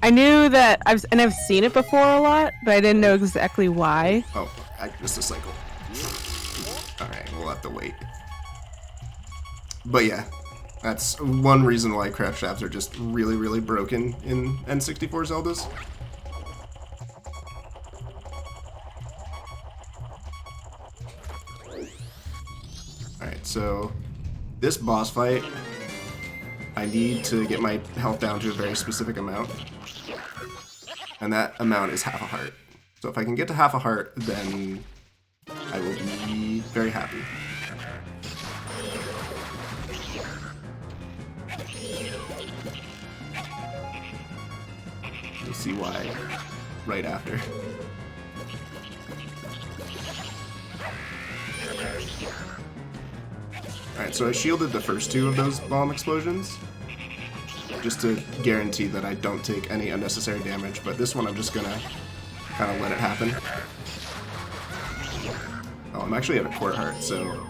knew that I've seen it before a lot, but I didn't know exactly why. Oh, I missed a cycle. Alright, we'll have to wait. But yeah, that's one reason why crouch stabs are just really, really broken in N64 Zeldas. Alright, so this boss fight, I need to get my health down to a very specific amount. And that amount is half a heart. So if I can get to half a heart, then I will be very happy. You'll see why right after. Alright, so I shielded the first two of those bomb explosions, just to guarantee that I don't take any unnecessary damage, but this one I'm just gonna kind of let it happen. Oh, I'm actually at a quarter heart, so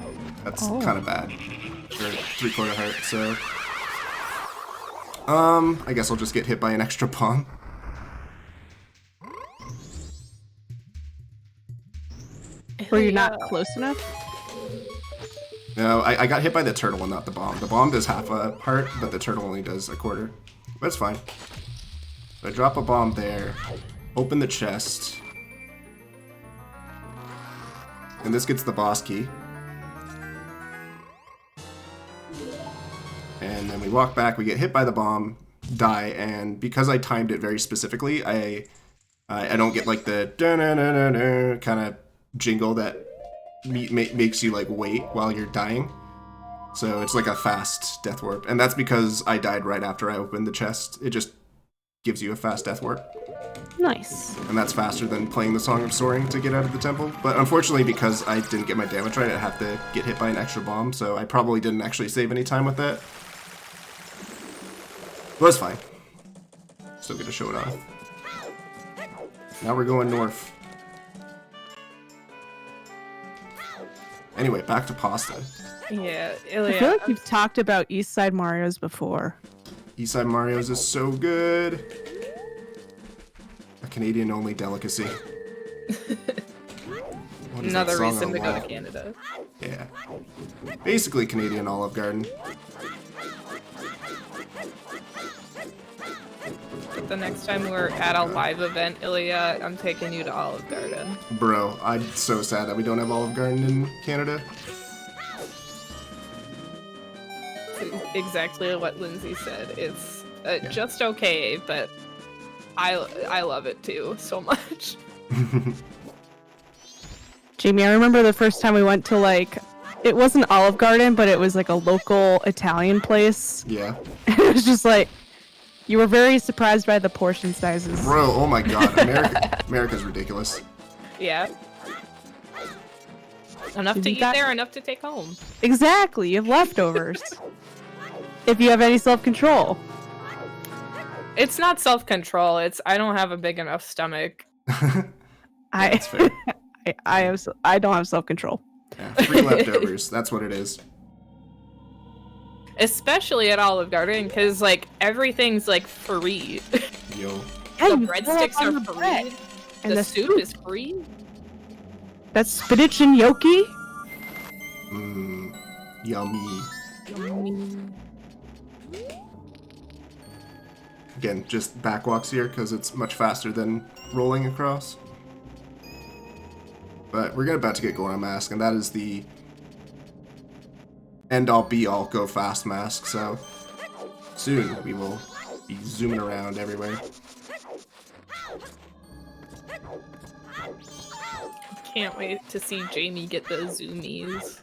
that's kind of bad. Or 3/4 heart, so... I guess I'll just get hit by an extra bomb. Were you not close enough? No, I got hit by the turtle and not the bomb. The bomb does half a heart, but the turtle only does a quarter. But it's fine. So I drop a bomb there, open the chest, and this gets the boss key. And then we walk back, we get hit by the bomb, die, and because I timed it very specifically, I don't get like the da-na-na-na-na kind of jingle that makes you like wait while you're dying. So it's like a fast death warp, and that's because I died right after I opened the chest. It just gives you a fast death warp. Nice. And that's faster than playing the Song of Soaring to get out of the temple. But unfortunately, because I didn't get my damage right, I have to get hit by an extra bomb, so I probably didn't actually save any time with that. But it's fine. Still get to show it off. Now we're going north. Anyway, back to pasta. Yeah, I Ilya. feel like you've talked about East Side Mario's before. Eastside Mario's is so good. A Canadian-only delicacy. What is that Another song on reason the to go wall? to Canada. Yeah. Basically Canadian Olive Garden. But the next time we're at a live event, Ilya, I'm taking you to Olive Garden. Bro, I'm so sad that we don't have Olive Garden in Canada. Exactly what Lindsay said. It's just okay, but I love it too so much. Jamie, I remember the first time we went to like, it wasn't Olive Garden, but it was like a local Italian place. Yeah. It was just like, you were very surprised by the portion sizes. Bro, oh my god, America's ridiculous. Yeah. Enough Did to you eat got- there, enough to take home. Exactly, you have leftovers. If you have any self-control. It's not self-control. It's I don't have a big enough stomach. That's fair. I don't have self-control. Yeah, free leftovers, that's what it is. Especially at Olive Garden, because like everything's like free. Yo. Yeah, The you fill up breadsticks on are the free. bread. And The the soup is free. That's spinach and gnocchi. Mmm. Yummy. Again, just backwalks here because it's much faster than rolling across. But we're about to get Goron Mask, and that is the end-all be-all go fast mask, so soon we will be zooming around everywhere. Can't wait to see Jamie get the zoomies.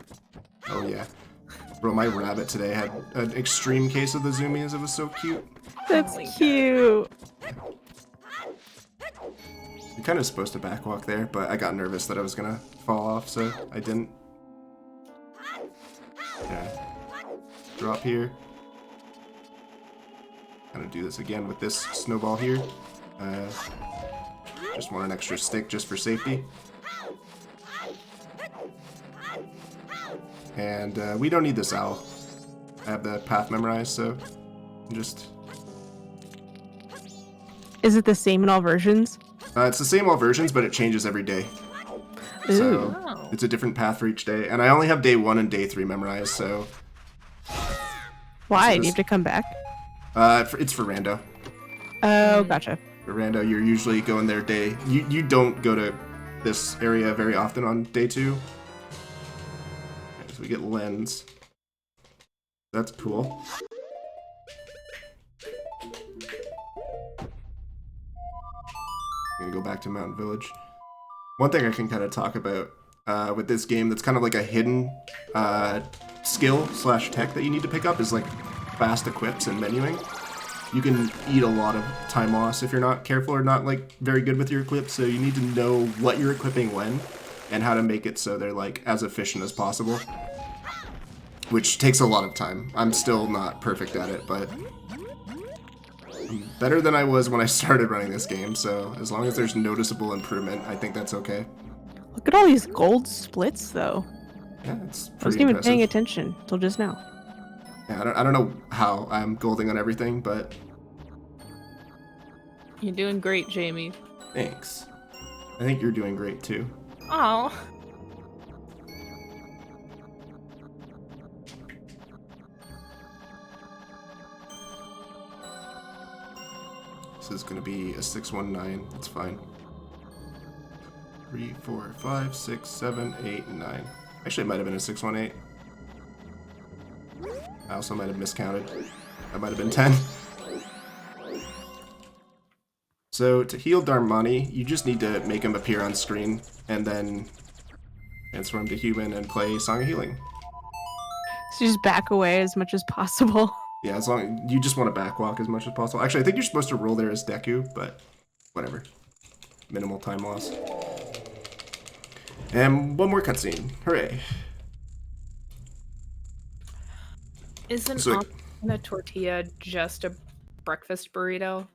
Oh yeah. Bro, my rabbit today had an extreme case of the zoomies. It was so cute. That's Oh my God. cute. You're kind of supposed to backwalk there, but I got nervous that I was gonna fall off, so I didn't. Yeah. Drop here. Gonna do this again with this snowball here. Just want an extra stick just for safety. And we don't need this owl. I have the path memorized, so just... Is it the same in all versions? it's the same all versions, but it changes every day. Ooh. So Wow. it's a different path for each day. And I only have day 1 and day 3 memorized, so... Why? So Do you this- have to come back? it's for rando. Oh, gotcha. For rando, you're usually going there day... You don't go to this area very often on day 2. So we get lens. That's cool. I'm gonna go back to Mountain Village. One thing I can kind of talk about with this game that's kind of like a hidden skill slash tech that you need to pick up is like fast equips and menuing. You can eat a lot of time loss if you're not careful or not like very good with your equips, so you need to know what you're equipping when and how to make it so they're like as efficient as possible. Which takes a lot of time. I'm still not perfect at it, but I'm better than I was when I started running this game, so as long as there's noticeable improvement, I think that's okay. Look at all these gold splits, though. Yeah, it's I wasn't pretty even impressive. paying attention till just now. Yeah, I don't know how I'm golding on everything, but You're doing great, Jamie. thanks. I think you're doing great too. Oh. This is going to be a 619. That's fine. 3, 4, 5, 6, 7, 8, 9. Actually, it might have been a 618. I also might have miscounted. That might have been 10. So to heal Darmani, you just need to make him appear on screen and then transform to human and play Song of Healing. So just back away as much as possible. Yeah, as long you just want to backwalk as much as possible. Actually, I think you're supposed to roll there as Deku, but whatever. Minimal time loss. And one more cutscene. Hooray. Isn't a tortilla just a breakfast burrito?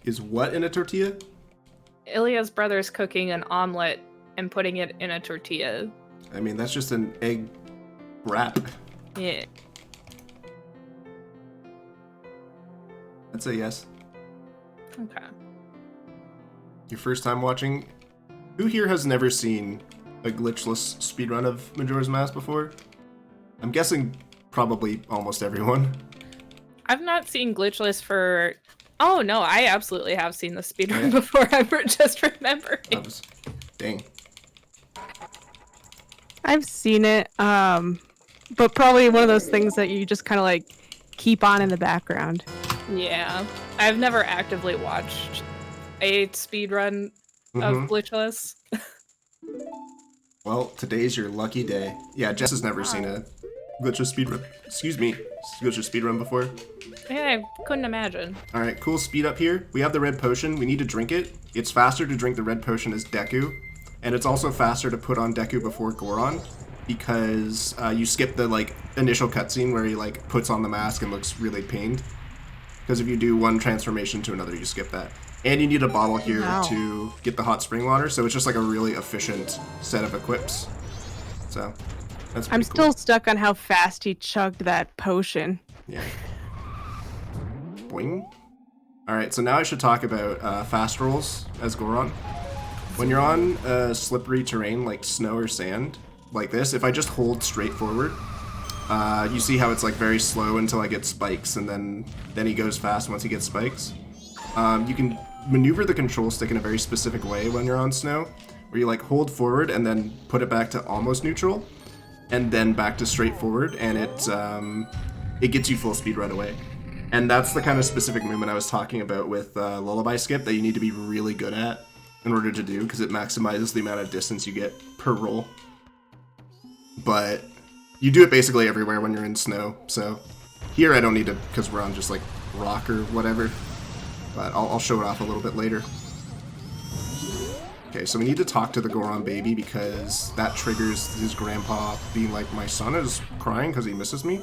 Is what in a tortilla? Ilya's brother's cooking an omelet and putting it in a tortilla. I mean, that's just an egg wrap. Yeah. I'd say yes. Okay. Your first time watching? Who here has never seen a glitchless speedrun of Majora's Mask before? I'm guessing probably almost everyone. I've not seen Glitchless for... Oh, no, I absolutely have seen the speedrun before. I'm just remembering. Dang. I've seen it, but probably one of those things that you just kind of like keep on in the background. Yeah. I've never actively watched a speedrun of Glitchless. Well, today's your lucky day. Yeah, Jess has never seen a glitchless speedrun. Excuse me. Glitchless speedrun before. Yeah, I couldn't imagine. Alright, cool speed up here. We have the red potion. We need to drink it. It's faster to drink the red potion as Deku. And it's also faster to put on Deku before Goron. Because you skip the initial cutscene where he puts on the mask and looks really pained. Because if you do one transformation to another, you skip that. And you need a bottle here to get the hot spring water, so it's just a really efficient set of equips. So, that's pretty I'm cool. still stuck on how fast he chugged that potion. Yeah. Boing. Alright, so now I should talk about fast rolls as Goron. When you're on slippery terrain like snow or sand, like this, if I just hold straight forward, you see how it's very slow until I get spikes, and then he goes fast once he gets spikes. You can maneuver the control stick in a very specific way when you're on snow, where you hold forward and then put it back to almost neutral, and then back to straight forward, and it gets you full speed right away. And that's the kind of specific movement I was talking about with Lullaby Skip that you need to be really good at in order to do, because it maximizes the amount of distance you get per roll. But you do it basically everywhere when you're in snow, so here I don't need to, because we're on just rock or whatever. But I'll show it off a little bit later. Okay, so we need to talk to the Goron baby because that triggers his grandpa being like, my son is crying because he misses me.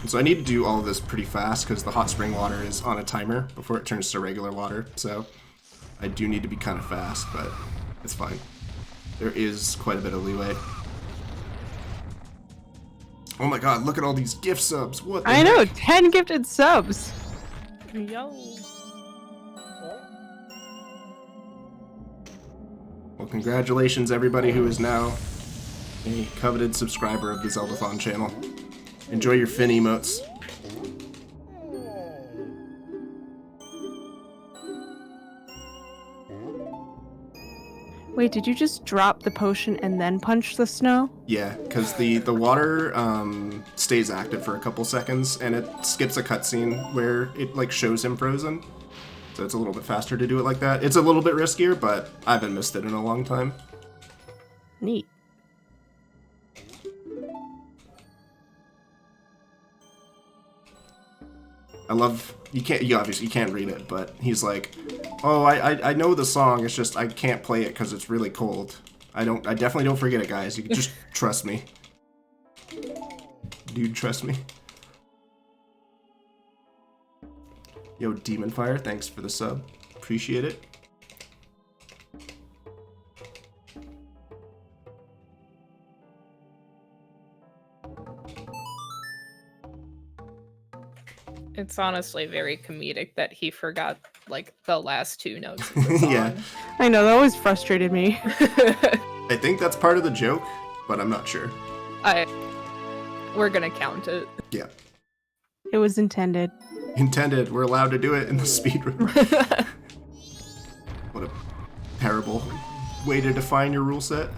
And so I need to do all of this pretty fast because the hot spring water is on a timer before it turns to regular water. So I do need to be kind of fast, but it's fine. There is quite a bit of leeway. Oh my god, look at all these gift subs. What the I heck? know, 10 gifted subs. Yo. Well, congratulations everybody who is now a coveted subscriber of the Zeldathon channel. Enjoy your Fin emotes. Wait, did you just drop the potion and then punch the snow? Yeah, because the water stays active for a couple seconds, and it skips a cutscene where it shows him frozen. So it's a little bit faster to do it like that. It's a little bit riskier, but I haven't missed it in a long time. Neat. I love, you obviously can't read it, but he's like, oh, I know the song, it's just I can't play it because it's really cold. I definitely don't forget it, guys. You can just trust me. Dude, trust me. Yo, Demon Fire, thanks for the sub. Appreciate it. It's honestly very comedic that he forgot the last two notes of the song. Yeah. I know, that always frustrated me. I think that's part of the joke, but I'm not sure. We're gonna count it. Yeah. It was intended. Intended. We're allowed to do it in the speedrun. terrible way to define your rule set.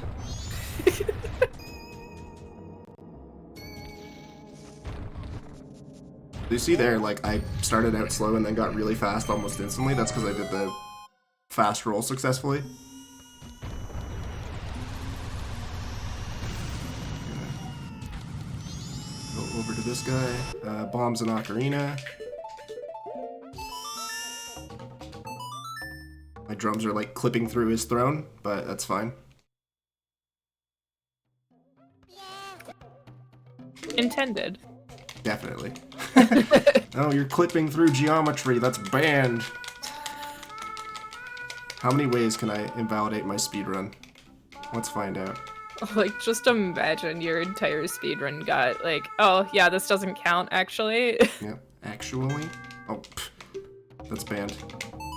You see there, like, I started out slow and then got really fast almost instantly. That's because I did the fast roll successfully. Go over to this guy. Bombs an ocarina. My drums are like clipping through his throne, but that's fine. Intended. Definitely. Oh, you're clipping through geometry. That's banned. How many ways can I invalidate my speedrun? Let's find out. Like, just imagine your entire speedrun got, like, oh, yeah, this doesn't count, actually. Yep, actually? Oh, that's banned.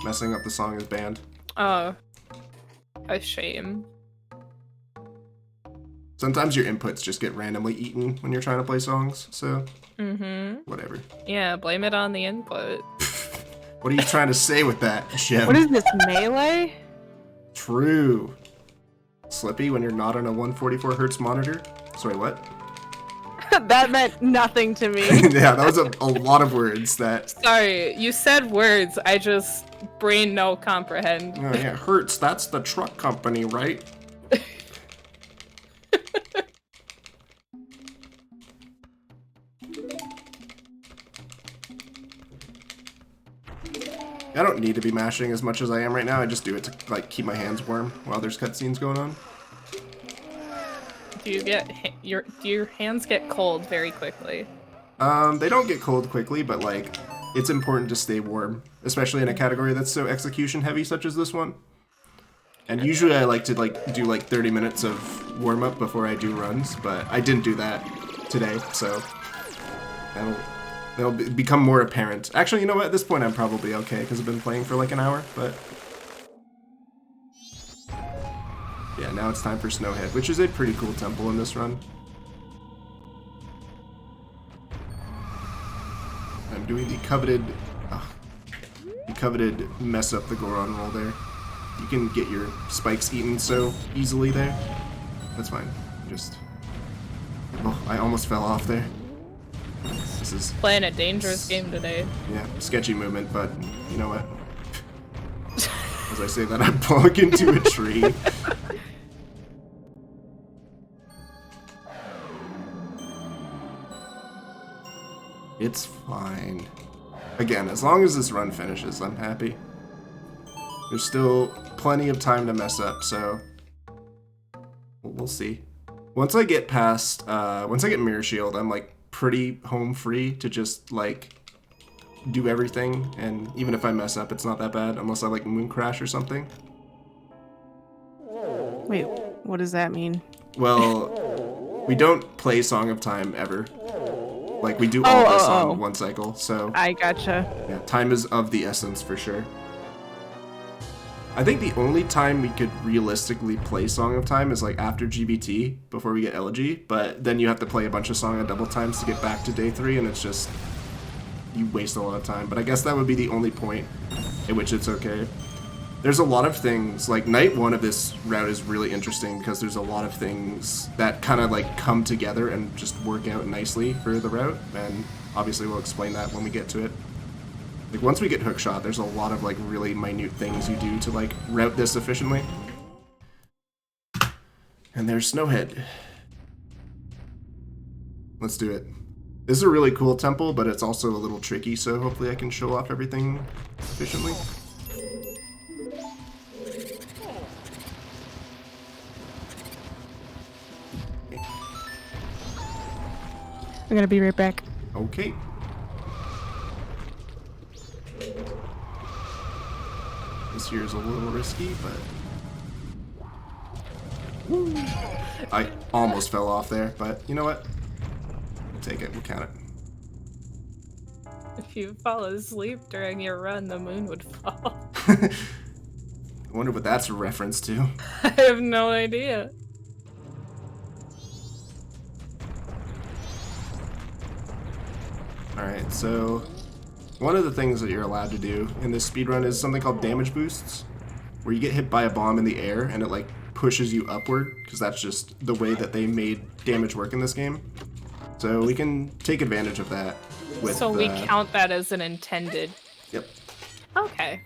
Messing up the song is banned. Oh. A shame. Sometimes your inputs just get randomly eaten when you're trying to play songs, so... Whatever. Yeah, blame it on the input. What are you trying to say with that, Shem? What is this, Melee? True. Slippy when you're not on a 144 hertz monitor? Sorry, what? That meant nothing to me. Yeah, that was a lot of words that... Sorry, you said words, I just brain no comprehend. Oh yeah, Hertz, that's the truck company, right? I don't need to be mashing as much as I am right now. I just do it to like keep my hands warm while there's cutscenes going on. Do you get do your hands get cold very quickly? They don't get cold quickly, but like it's important to stay warm, especially in a category that's so execution heavy such as this one. And usually I like to like do like 30 minutes of warm up before I do runs, but I didn't do that today, so that'll become more apparent. Actually, you know what? At this point, I'm probably okay because I've been playing for like an hour, but... Yeah, now it's time for Snowhead, which is a pretty cool temple in this run. I'm doing the coveted mess up the Goron roll there. You can get your spikes eaten so easily there. That's fine. Just... Oh, I almost fell off there. This is playing a dangerous game today. Yeah, sketchy movement, but you know what? As I say that, I plug into a tree. It's fine. Again, as long as this run finishes, I'm happy. There's still plenty of time to mess up, so we'll see. Once I get past, once I get Mirror Shield, I'm like pretty home free to just like do everything, and even if I mess up, it's not that bad unless I like moon crash or something. Wait, what does that mean? Well, we don't play Song of Time ever. Like we do all this on one cycle, so I gotcha. Yeah, time is of the essence for sure. I think the only time we could realistically play Song of Time is like after GBT, before we get Elegy, but then you have to play a bunch of Song of Double Times to get back to day 3, and it's just, you waste a lot of time. But I guess that would be the only point at which it's okay. There's a lot of things, like night 1 of this route is really interesting because there's a lot of things that kind of like come together and just work out nicely for the route, and obviously we'll explain that when we get to it. Like once we get hookshot, there's a lot of like really minute things you do to like route this efficiently. And there's Snowhead. Let's do it. This is a really cool temple, but it's also a little tricky, so hopefully I can show off everything efficiently. I'm gonna be right back. Okay. This here is a little risky, but... I almost fell off there, but you know what? We'll take it, we'll count it. If you fall asleep during your run, the moon would fall. I wonder what that's a reference to. I have no idea. Alright, so one of the things that you're allowed to do in this speedrun is something called damage boosts. where you get hit by a bomb in the air and it like pushes you upward, because that's just the way that they made damage work in this game. So we can take advantage of that. So we count that as an intended. Yep. Okay.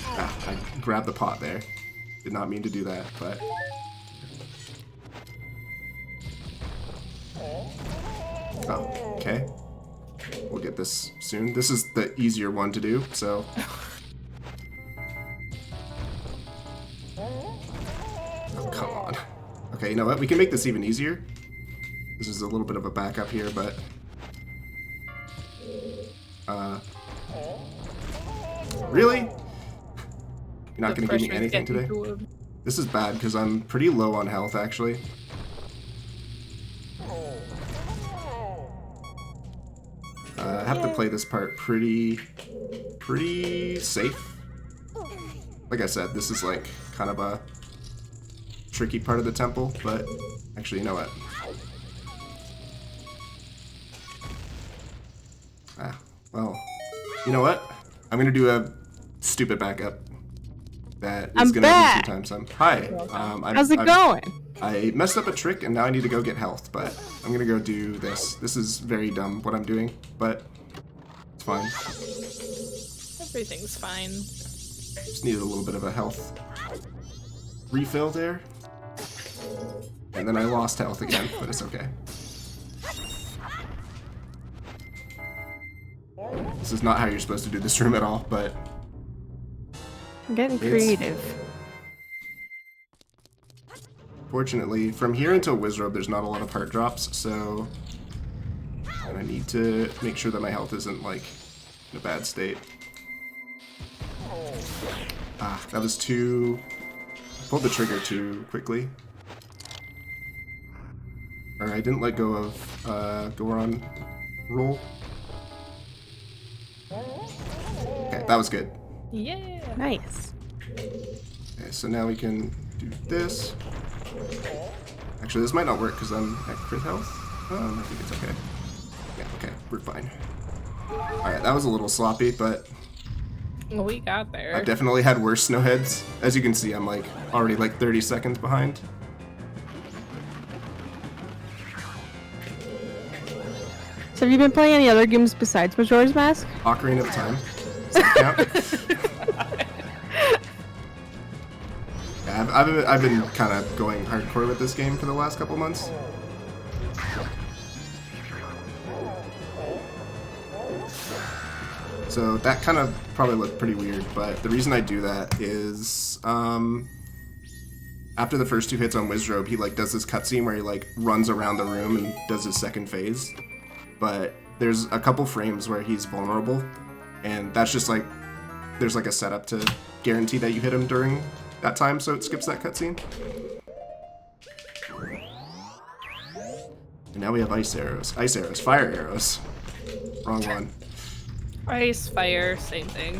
Ah, I grabbed the pot there. Did not mean to do that, but... Oh, okay. We'll get this soon. This is the easier one to do, so... Oh, come on. Okay, you know what? We can make this even easier. This is a little bit of a backup here, but... Really? You're not going to give me anything today? This is bad, because I'm pretty low on health, actually. I have to play this part pretty safe. Like I said, this is like kind of a tricky part of the temple, but actually, you know what? Ah, well, you know what? I'm gonna do a stupid backup. That is gonna be 2 times some. Hi. How's it going? I messed up a trick and now I need to go get health, but I'm gonna go do this. This is very dumb what I'm doing, but it's fine. Everything's fine. Just needed a little bit of a health refill there. And then I lost health again, but it's okay. This is not how you're supposed to do this room at all, but... I'm getting creative. Fortunately, from here until Wizrobe, there's not a lot of heart drops, so... And I need to make sure that my health isn't, like, in a bad state. Ah, that was too... Pulled the trigger too quickly. Or I didn't let go of Goron roll. Okay, that was good. Yeah. Nice. Okay, so now we can do this. Actually, this might not work because I'm at crit health. I think it's okay. Yeah, okay, we're fine. Alright, that was a little sloppy, but... We got there. I've definitely had worse snowheads. As you can see, I'm like already like 30 seconds behind. So have you been playing any other games besides Majora's Mask? Ocarina of Time. Does that count? Yeah, I've been kind of going hardcore with this game for the last couple months. So that kind of probably looked pretty weird, but the reason I do that is after the first 2 hits on Wizrobe, he like does this cutscene where he like runs around the room and does his second phase. But there's a couple frames where he's vulnerable, and that's just like there's like a setup to guarantee that you hit him during that time, so it skips that cutscene. And now we have ice arrows, fire arrows. Wrong one. Ice, fire, same thing.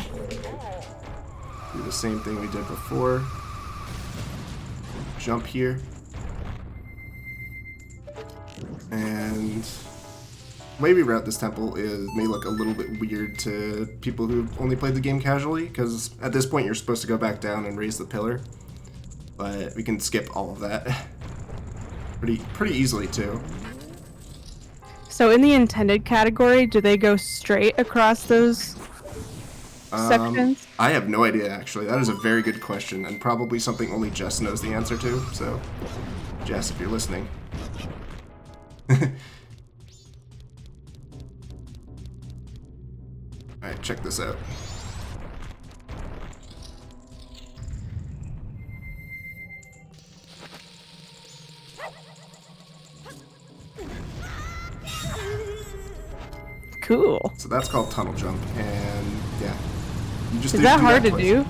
Do the same thing we did before. Jump here. And the way we route this temple may look a little bit weird to people who've only played the game casually, because at this point you're supposed to go back down and raise the pillar. But we can skip all of that pretty easily too. So in the intended category, do they go straight across those sections? I have no idea, actually. That is a very good question, and probably something only Jess knows the answer to. So, Jess, if you're listening. Alright, check this out. Cool. So that's called tunnel jump, and yeah. You just Is that hard to do?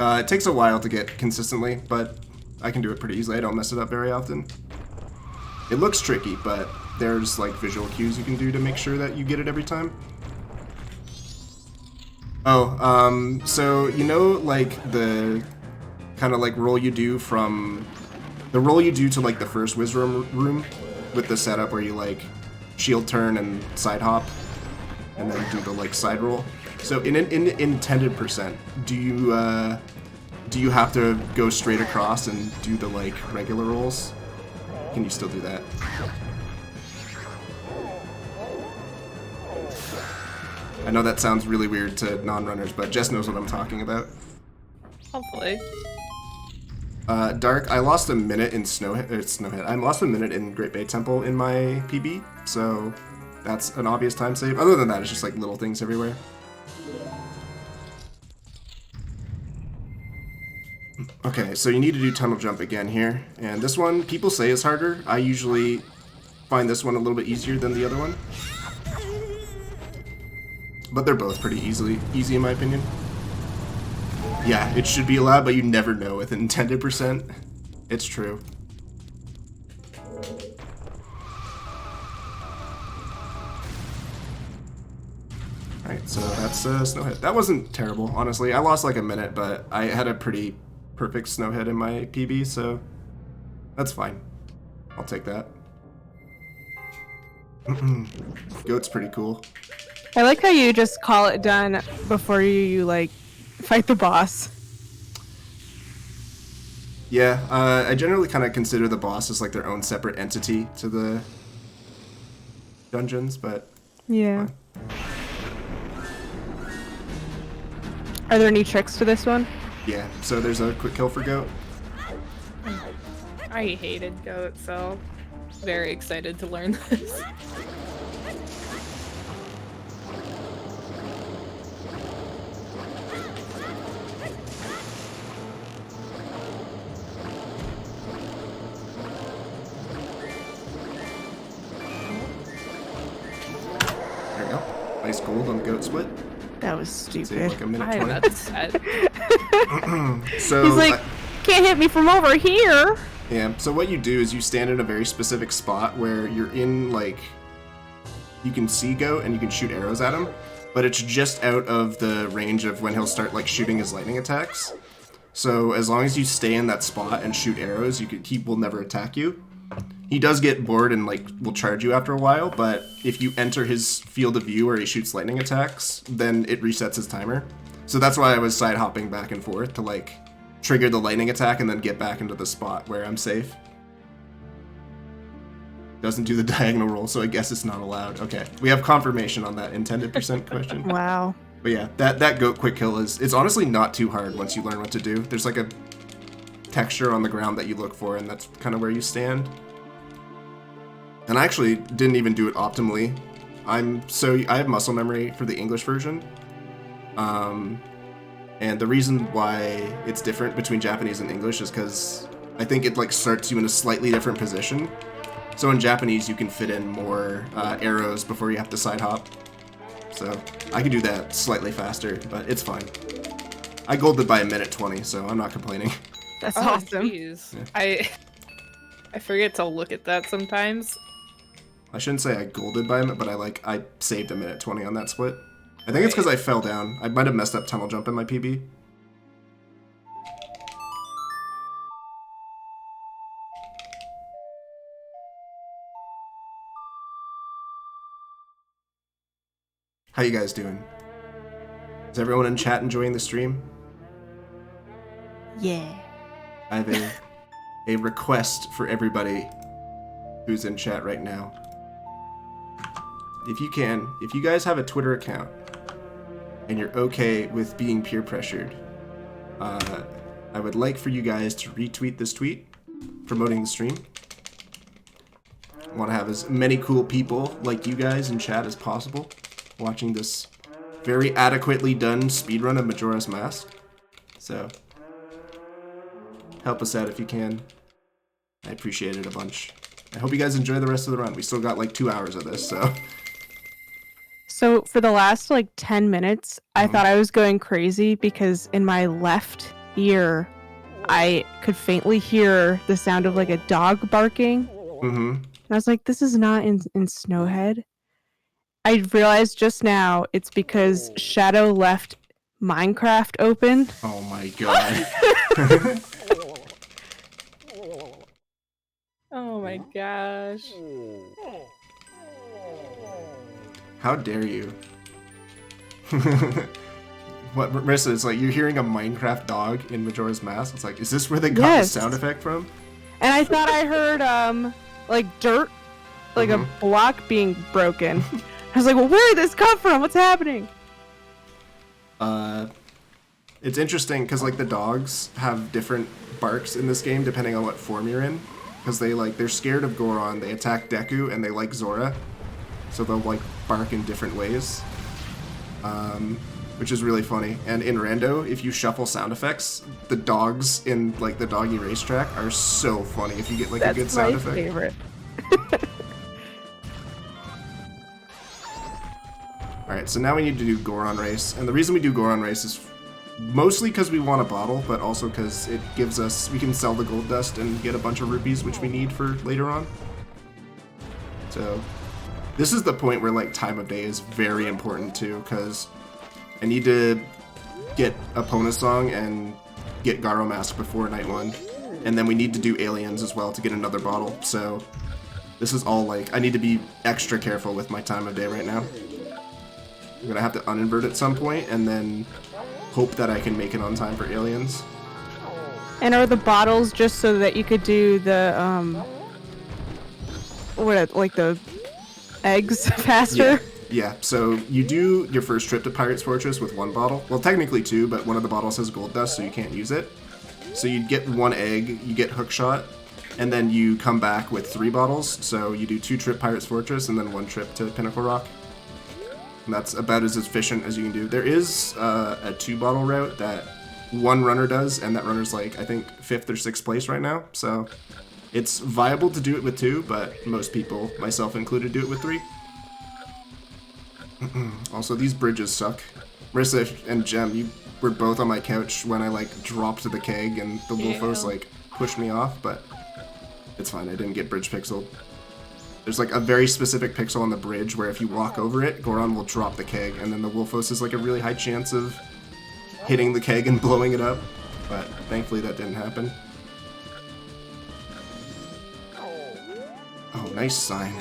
It takes a while to get consistently, but I can do it pretty easily. I don't mess it up very often. It looks tricky, but there's like visual cues you can do to make sure that you get it every time. Oh, so you know like the kind of like roll you do from the roll you do to like the first Wizroom room with the setup where you like shield turn and side hop and then do the like side roll. So in intended percent, do you do you have to go straight across and do the like regular rolls? Can you still do that? I know that sounds really weird to non-runners, but Jess knows what I'm talking about. Hopefully. Dark, I lost a minute in Snowhead. I lost a minute in Great Bay Temple in my PB, so that's an obvious time save. Other than that, it's just like little things everywhere. Okay, so you need to do tunnel jump again here, and this one people say is harder. I usually find this one a little bit easier than the other one, but they're both pretty easy in my opinion. Yeah, it should be allowed, but you never know with intended percent. It's true. Alright, so that's Snowhead. That wasn't terrible, honestly. I lost like a minute, but I had a pretty perfect Snowhead in my PB, so that's fine. I'll take that. Goat's pretty cool. I like how you just call it done before you like fight the boss. Yeah, I generally kind of consider the boss as like their own separate entity to the dungeons, but Yeah. fine. Are there any tricks to this one? Yeah, so there's a quick kill for Goat. I hated Goat, so very excited to learn this. There we go. Nice gold on the Goat split. That was Save stupid. like a minute I'm 20. upset. So He's like, can't hit me from over here. yeah, so what you do is you stand in a very specific spot where you're in like you can see Goat and you can shoot arrows at him, but it's just out of the range of when he'll start like shooting his lightning attacks. So as long as you stay in that spot and shoot arrows, he will never attack you. He does get bored and like will charge you after a while, but if you enter his field of view where he shoots lightning attacks, then it resets his timer. So that's why I was side hopping back and forth to like trigger the lightning attack and then get back into the spot where I'm safe. Doesn't do the diagonal roll, so I guess it's not allowed. Okay, we have confirmation on that intended percent question. Wow. But yeah, that Goat quick kill it's honestly not too hard once you learn what to do. There's like a texture on the ground that you look for, and that's kind of where you stand. And I actually didn't even do it optimally. I have muscle memory for the English version. And the reason why it's different between Japanese and English is because I think it like starts you in a slightly different position. So in Japanese you can fit in more arrows before you have to side hop. So I can do that slightly faster, but it's fine. I golded by a minute 20, so I'm not complaining. That's Oh, awesome. jeez. I forget to look at that sometimes. I shouldn't say I golded by a minute, but I saved a minute 20 on that split. I think it's because I fell down. I might have messed up tunnel jump in my PB. How you guys doing? Is everyone in chat enjoying the stream? Yeah. I have a request for everybody who's in chat right now. If you guys have a Twitter account and you're okay with being peer pressured, I would like for you guys to retweet this tweet promoting the stream. I want to have as many cool people like you guys in chat as possible watching this very adequately done speedrun of Majora's Mask. So, help us out if you can. I appreciate it a bunch. I hope you guys enjoy the rest of the run. We still got like 2 hours of this, so. So for the last like 10 minutes, I thought I was going crazy because in my left ear, I could faintly hear the sound of like a dog barking. Mm-hmm. And I was like, this is not in Snowhead. I realized just now it's because Shadow left Minecraft open. Oh my god. Oh my gosh. How dare you? what Marissa, it's like you're hearing a Minecraft dog in Majora's Mask. It's like, is this where they got the sound effect from? And I thought I heard like dirt, like a block being broken. I was like, well, where did this come from? What's happening? It's interesting because like the dogs have different barks in this game depending on what form you're in. Because they're scared of Goron, they attack Deku, and they like Zora. So they'll like bark in different ways. Which is really funny. And in Rando, if you shuffle sound effects, the dogs in like the doggy racetrack are so funny if you get like a good sound effect. That's my favorite. Alright, so now we need to do Goron Race. And the reason we do Goron Race is mostly because we want a bottle, but also because it gives us, we can sell the gold dust and get a bunch of rupees, which we need for later on. So this is the point where like time of day is very important too, because I need to get Epona Song and get Garo Mask before night 1. And then we need to do aliens as well to get another bottle. So this is all like, I need to be extra careful with my time of day right now. I'm gonna have to uninvert at some point and then hope that I can make it on time for aliens. And are the bottles just so that you could do the like the eggs faster? Yeah, so you do your first trip to Pirate's Fortress with 1 bottle. Well, technically 2, but one of the bottles has gold dust, so you can't use it. So you get 1 egg, you get hookshot, and then you come back with 3 bottles. So you do 2 trip Pirate's Fortress and then 1 trip to Pinnacle Rock. And that's about as efficient as you can do. There is a 2-bottle route that 1 runner does, and that runner's like, I think, 5th or 6th place right now. So it's viable to do it with 2, but most people, myself included, do it with 3. Also, these bridges suck. Marissa and Jem, you were both on my couch when I like dropped the keg and the Wolfos like pushed me off, but it's fine, I didn't get bridge pixeled. There's like a very specific pixel on the bridge where if you walk over it, Goron will drop the keg, and then the Wolfos is like a really high chance of hitting the keg and blowing it up, but thankfully that didn't happen. Oh, nice sign.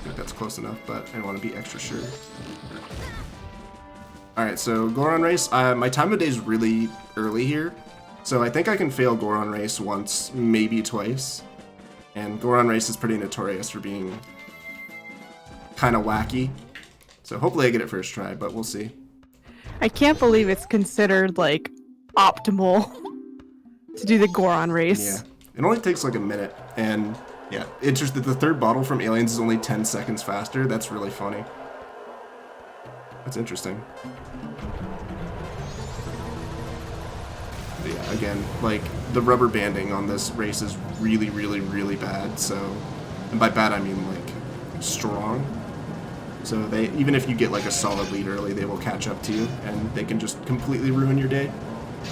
I think that's close enough, but I want to be extra sure. Alright, so Goron Race. My time of day is really early here, so I think I can fail Goron Race once, maybe twice. And Goron Race is pretty notorious for being kind of wacky. So hopefully I get it first try, but we'll see. I can't believe it's considered like optimal to do the Goron Race. Yeah, it only takes like a minute, and yeah, it's just that the 3rd bottle from Aliens is only 10 seconds faster. That's really funny. That's interesting. But yeah, again, like, the rubber banding on this race is really, really, really bad, so... And by bad, I mean, like, strong. So they, even if you get, like, a solid lead early, they will catch up to you, and they can just completely ruin your day.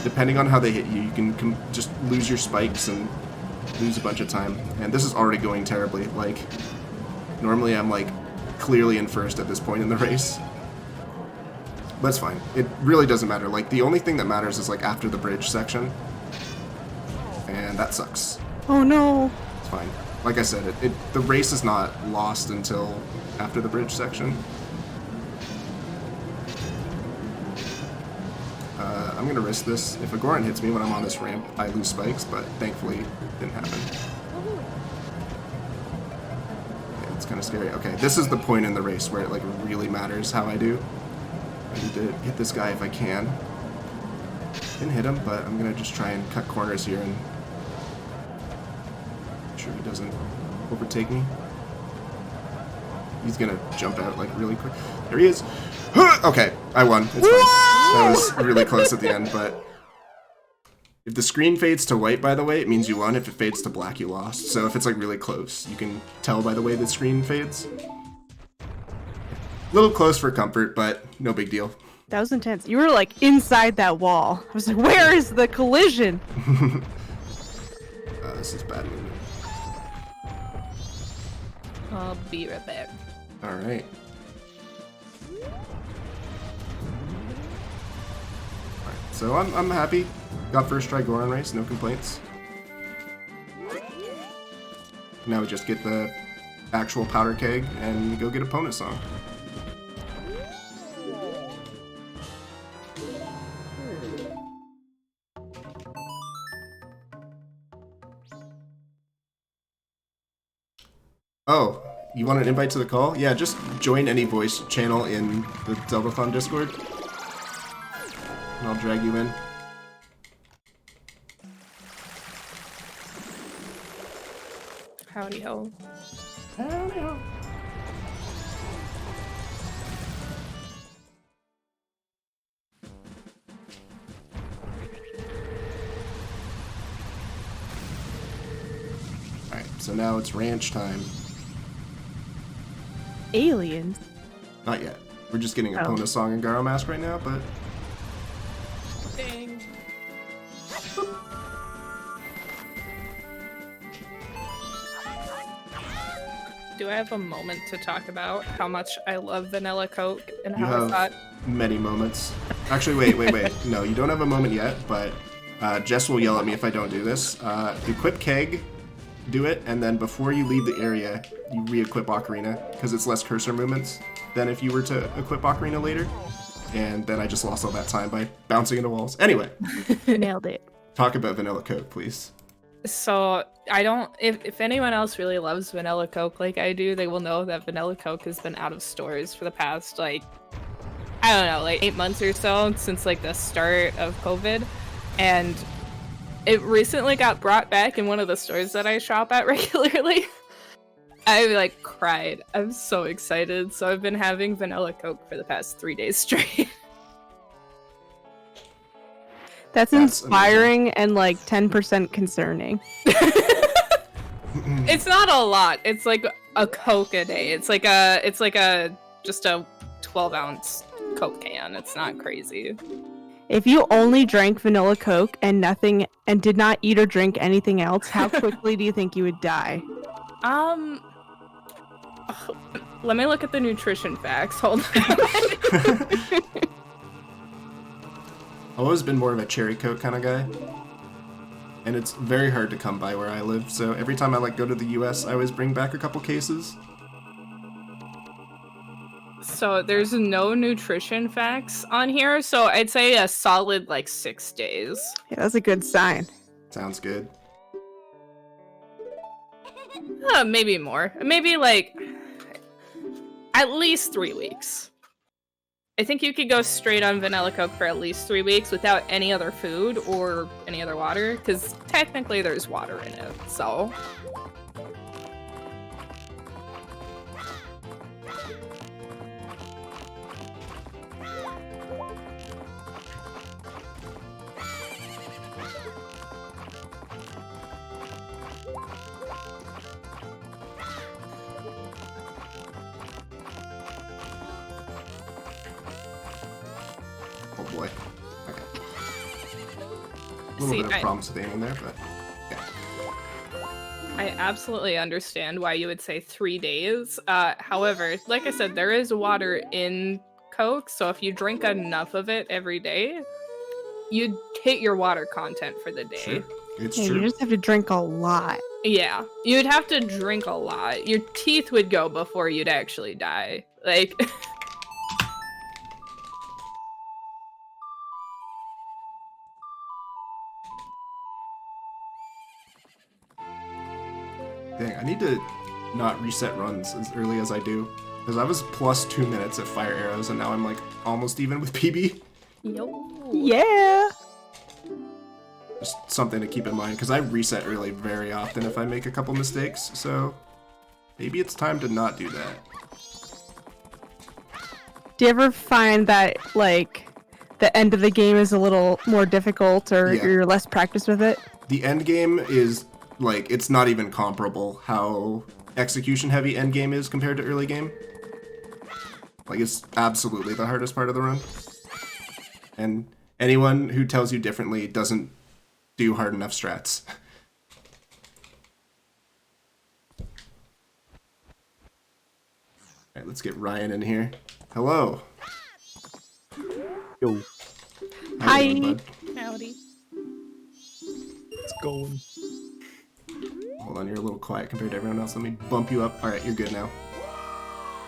Depending on how they hit you, you can just lose your spikes and lose a bunch of time. And this is already going terribly. Like, normally I'm, like, clearly in first at this point in the race. But it's fine. It really doesn't matter. Like, the only thing that matters is, like, after the bridge section. And that sucks. Oh no. It's fine. Like I said, the race is not lost until after the bridge section. I'm gonna risk this. If a Goron hits me when I'm on this ramp, I lose spikes, but thankfully it didn't happen. Yeah, it's kind of scary. Okay, this is the point in the race where it, like, really matters how I do. I need to hit this guy if I can. Didn't hit him, but I'm gonna just try and cut corners here and make sure he doesn't overtake me. He's gonna jump out like really quick. There he is. Okay, I won. It's fine. That was really close at the end, but if the screen fades to white, by the way, it means you won. If it fades to black, you lost. So if it's like really close, you can tell by the way the screen fades. A little close for comfort, but no big deal. That was intense. You were like inside that wall. I was like, where is the collision? This is bad movement. I'll be right back. Alright. So I'm happy. Got first try Goron Race, no complaints. Now we just get the actual powder keg and go get Epona Song. Oh, you want an invite to the call? Yeah, just join any voice channel in the Zeldathon Discord. And I'll drag you in. Howdy ho. Howdy ho. Alright, so now it's ranch time. Aliens. Not yet. We're just getting Oh. Epona Song and Garo Mask right now, but Dang. Do I have a moment to talk about how much I love vanilla Coke and you how I have thought many moments. Actually, wait. No, you don't have a moment yet, but Jess will yell at me if I don't do this. Equip Keg, do it, and then before you leave the area, you re-equip Ocarina, because it's less cursor movements than if you were to equip Ocarina later. And then I just lost all that time by bouncing into walls. Anyway, Nailed it. talk about Vanilla Coke, please. so I don't if anyone else really loves vanilla Coke like I do, they will know that vanilla Coke has been out of stores for the past like I don't know, like 8 months or so since like the start of COVID. And it recently got brought back in one of the stores that I shop at regularly. I like cried. I'm so excited. So I've been having vanilla Coke for the past 3 days straight. That's inspiring and like 10% concerning. It's not a lot. It's like a Coke a day. It's like a just a 12-ounce Coke can. It's not crazy. If you only drank vanilla Coke and nothing and did not eat or drink anything else, how quickly do you think you would die? Let me look at the nutrition facts. Hold on. I've always been more of a cherry Coke kind of guy. And it's very hard to come by where I live, so every time I go to the US, I always bring back a couple cases. So there's no nutrition facts on here, so I'd say a solid like 6 days. Yeah, that's a good sign. Sounds good. Maybe more. Maybe like at least 3 weeks. I think you could go straight on vanilla Coke for at least 3 weeks without any other food or any other water, because technically there's water in it, so. Oh boy. Okay. A little See, bit of problems with aiming there, but yeah. I absolutely understand why you would say 3 days. However, like I said, there is water in Coke, so if you drink enough of it every day, you'd hit your water content for the day. Sure. It's Yeah, true. you just have to drink a lot. Yeah, you'd have to drink a lot. Your teeth would go before you'd actually die. Like, Dang, I need to not reset runs as early as I do. Because I was plus 2 minutes at fire arrows, and now I'm like almost even with PB. yo. Yeah. Just something to keep in mind, because I reset early very often if I make a couple mistakes, so maybe it's time to not do that. Do you ever find that like the end of the game is a little more difficult or Yeah. you're less practiced with it? The end game is, like, it's not even comparable how execution heavy end game is compared to early game. Like, it's absolutely the hardest part of the run. And anyone who tells you differently doesn't do hard enough strats. Alright, let's get Ryan in here. Hello. Yo, How you doing, Hi. bud? Howdy. it's going. Hold on, you're a little quiet compared to everyone else. Let me bump you up. Alright, you're good now.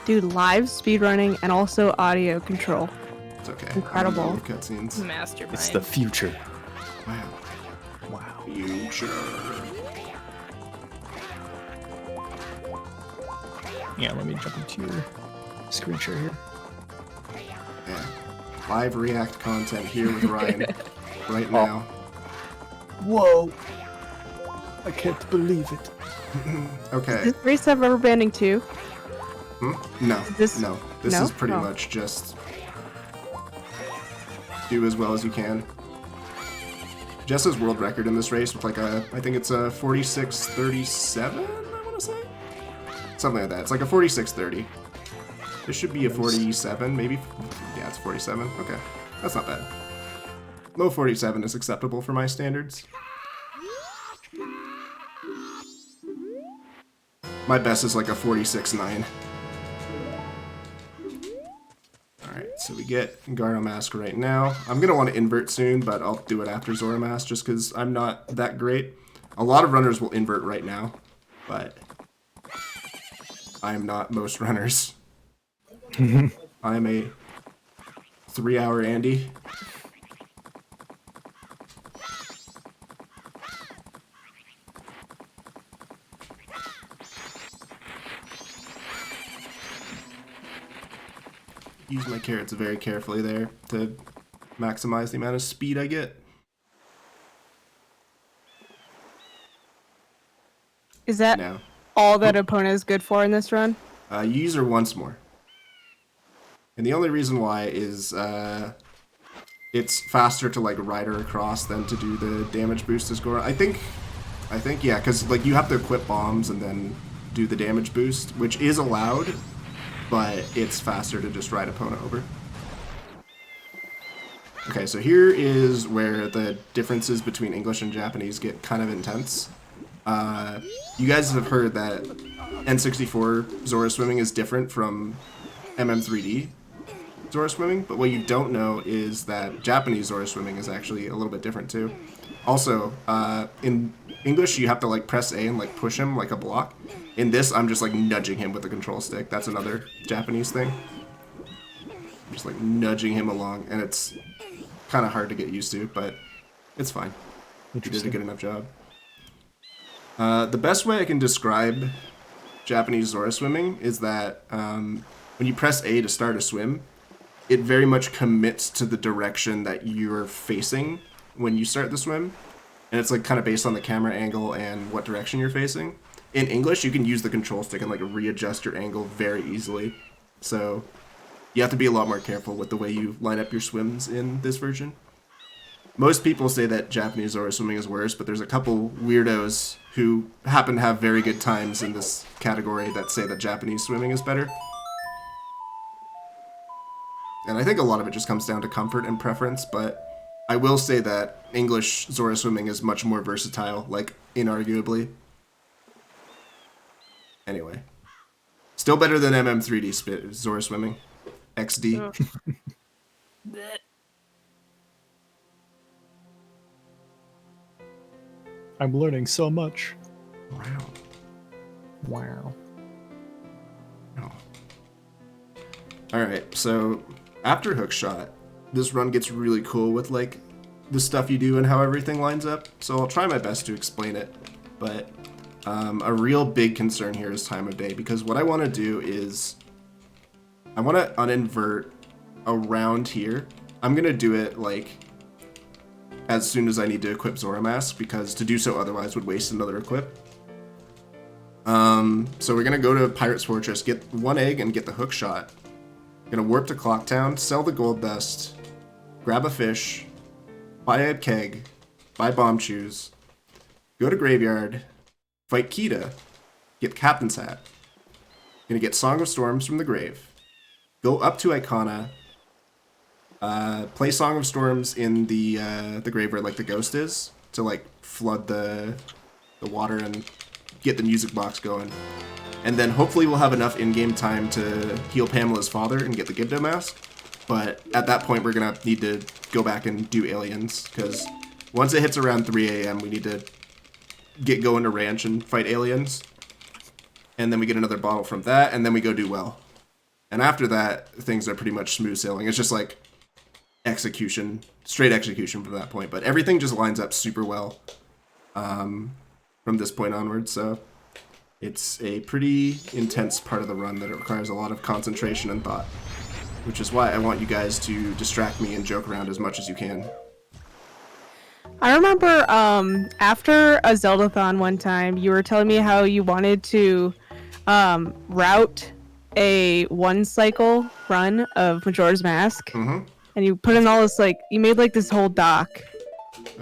Dude, live speedrunning and also audio control. It's okay. Incredible. I'm gonna do cutscenes. Mastermind. It's the future. Wow. Wow. Future. Yeah, let me jump into your screen share here. Yeah. Live React content here with Ryan right now. Whoa! I can't believe it. Okay. Does this race have rubber banding too? No. This- No. This no? is pretty Oh. much just do as well as you can. Jessa's world record in this race with like I think it's a 46:37, I want to say? Something like that. It's like a 46:30. This should be a 47, maybe? Yeah, it's 47. Okay. That's not bad. Low 47 is acceptable for my standards. My best is like a 46.9. Alright, so we get Gyro Mask right now. I'm going to want to invert soon, but I'll do it after Zora Mask just because I'm not that great. A lot of runners will invert right now, but I am not most runners. I am a 3-hour Andy. Use my carrots very carefully there to maximize the amount of speed I get. Is that Now, all that opponent is good for in this run? you use her once more. And the only reason why is it's faster to like ride her across than to do the damage boost to score. I think yeah, because like you have to equip bombs and then do the damage boost, which is allowed, but it's faster to just ride opponent over. Okay, so here is where the differences between English and Japanese get kind of intense. You guys have heard that N64 Zora Swimming is different from MM3D Zora Swimming, but what you don't know is that Japanese Zora Swimming is actually a little bit different too. Also, in English you have to like press A and like push him like a block. In this, I'm just like nudging him with the control stick. That's another Japanese thing. Just like nudging him along, and it's kind of hard to get used to, but it's fine. You did a good enough job. The best way I can describe Japanese Zora Swimming is that when you press A to start a swim, it very much commits to the direction that you're facing when you start the swim. And it's like kind of based on the camera angle and what direction you're facing. In English, you can use the control stick and like readjust your angle very easily. So you have to be a lot more careful with the way you line up your swims in this version. Most people say that Japanese Zora Swimming is worse, but there's a couple weirdos who happen to have very good times in this category that say that Japanese swimming is better. And I think a lot of it just comes down to comfort and preference, but I will say that English Zora Swimming is much more versatile, like, inarguably. Anyway. Still better than MM3D Zora Swimming. XD. I'm learning so much. Wow. Wow. Oh. Alright, so after Hookshot, this run gets really cool with like the stuff you do and how everything lines up. So I'll try my best to explain it. But a real big concern here is time of day, because what I want to do is I want to uninvert around here. I'm going to do it like as soon as I need to equip Zora Mask, because to do so otherwise would waste another equip. So we're going to go to Pirate's Fortress, get one egg and get the hook shot. Gonna warp to Clocktown, sell the gold dust, grab a fish, buy a keg, buy bomb shoes, go to Graveyard, fight Kita, get Captain's Hat. Gonna get Song of Storms from the grave, go up to Icona, play Song of Storms in the grave where like the ghost is, to like flood the water and get the music box going. And then hopefully we'll have enough in-game time to heal Pamela's father and get the Gibdo mask. But at that point, we're going to need to go back and do aliens, because once it hits around 3 a.m., we need to get going to Ranch and fight aliens. And then we get another bottle from that, and then we go do well. And after that, things are pretty much smooth sailing. It's just like execution, straight execution from that point. But everything just lines up super well from this point onwards, so It's a pretty intense part of the run that it requires a lot of concentration and thought, which is why I want you guys to distract me and joke around as much as you can. I remember after a Zeldathon one time, you were telling me how you wanted to route a one cycle run of Majora's Mask, Mm-hmm. and you put in all this you made this whole doc.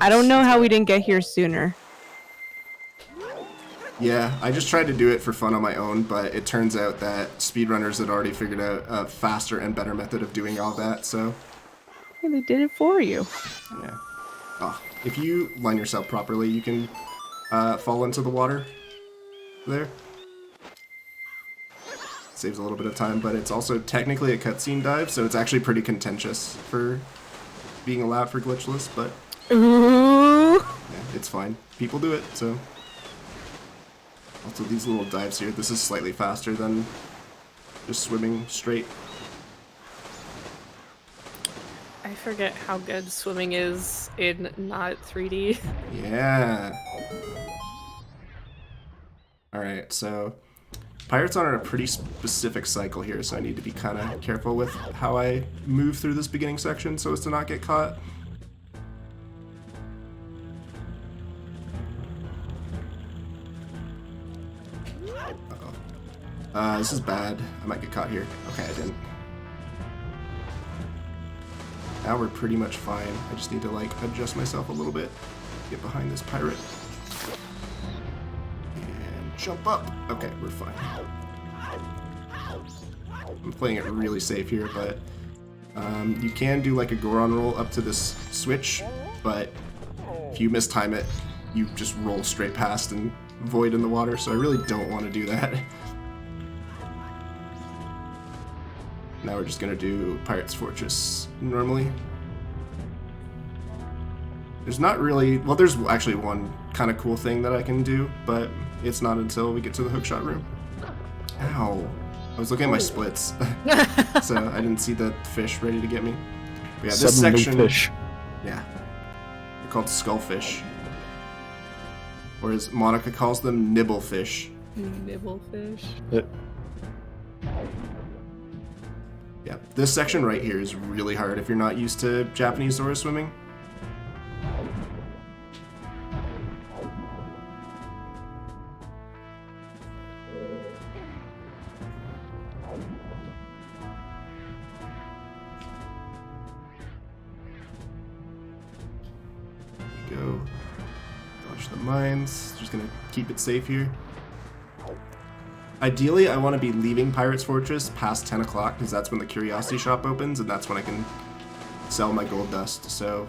I don't know how we didn't get here sooner. Yeah, I just tried to do it for fun on my own, but it turns out that speedrunners had already figured out a faster and better method of doing all that, so... Yeah, they did it for you. Yeah. Oh, if you line yourself properly, you can fall into the water there. Saves a little bit of time, but it's also technically a cutscene dive, so it's actually pretty contentious for being allowed for glitchless, but Ooh. yeah, it's fine. People do it, so... Also, these little dives here, this is slightly faster than just swimming straight. I forget how good swimming is in not 3D. Yeah. Alright, so Pirates are on a pretty specific cycle here, so I need to be kind of careful with how I move through this beginning section so as to not get caught. This is bad. I might get caught here. Okay, I didn't. Now we're pretty much fine. I just need to adjust myself a little bit. Get behind this pirate. And jump up. Okay, we're fine. I'm playing it really safe here, but you can do a Goron roll up to this switch, but if you mistime it, you just roll straight past and void in the water, so I really don't want to do that. Now we're just gonna do Pirate's Fortress normally. There's not really, well, there's actually one kind of cool thing that I can do, but it's not until we get to the hookshot room. Ow. I was looking at my splits, so I didn't see the fish ready to get me. But yeah, this Suddenly section, fish. yeah, they're called skullfish, or as Monica calls them, nibblefish. Nibblefish. Yeah, this section right here is really hard if you're not used to Japanese Zora swimming. There we go. Dodge the mines. Just gonna keep it safe here. Ideally, I want to be leaving Pirate's Fortress past 10 o'clock, because that's when the Curiosity Shop opens, and that's when I can sell my gold dust, so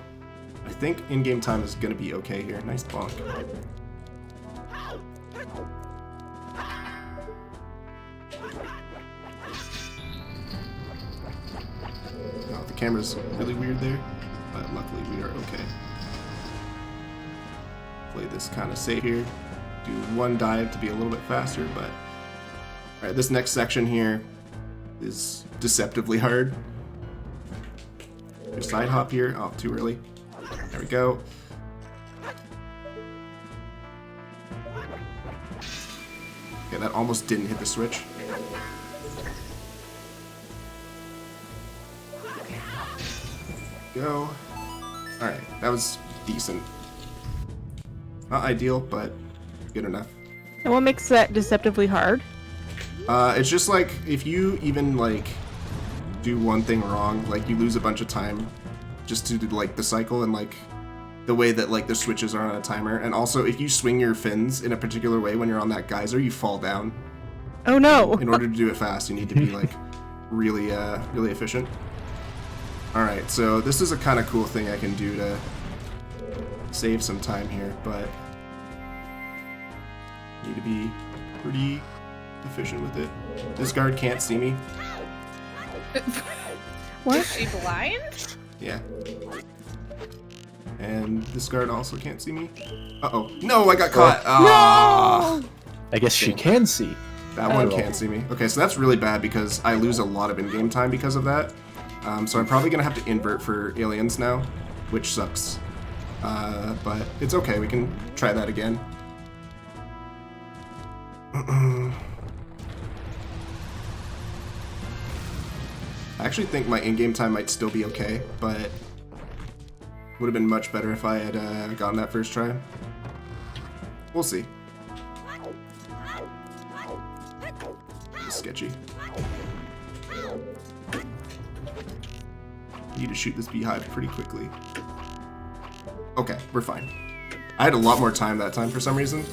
I think in-game time is going to be okay here. Nice bonk. Oh, the camera's really weird there, but luckily we are okay. Play this kind of safe here. Do one dive to be a little bit faster, but... Alright, this next section here is deceptively hard. There's side hop here. Oh, too early. There we go. Okay, that almost didn't hit the switch. Go. Alright, that was decent. Not ideal, but good enough. And what makes that deceptively hard? It's just if you even do one thing wrong, you lose a bunch of time just to do the cycle and the way that the switches are on a timer. And also if you swing your fins in a particular way when you're on that geyser, you fall down. Oh no! In order to do it fast, you need to be really really efficient. Alright, so this is a kind of cool thing I can do to save some time here, but need to be pretty efficient with it. This guard can't see me. What? Is she blind? Yeah. And this guard also can't see me. Uh-oh. No, I got caught! Ah! I guess she can see. That one can't see me. Okay, so that's really bad because I lose a lot of in-game time because of that. So I'm probably gonna have to invert for aliens now, which sucks. But it's okay, we can try that again. I actually think my in-game time might still be okay, but would have been much better if I had gotten that first try. We'll see. It's sketchy. Need to shoot this beehive pretty quickly. Okay, we're fine. I had a lot more time that time for some reason.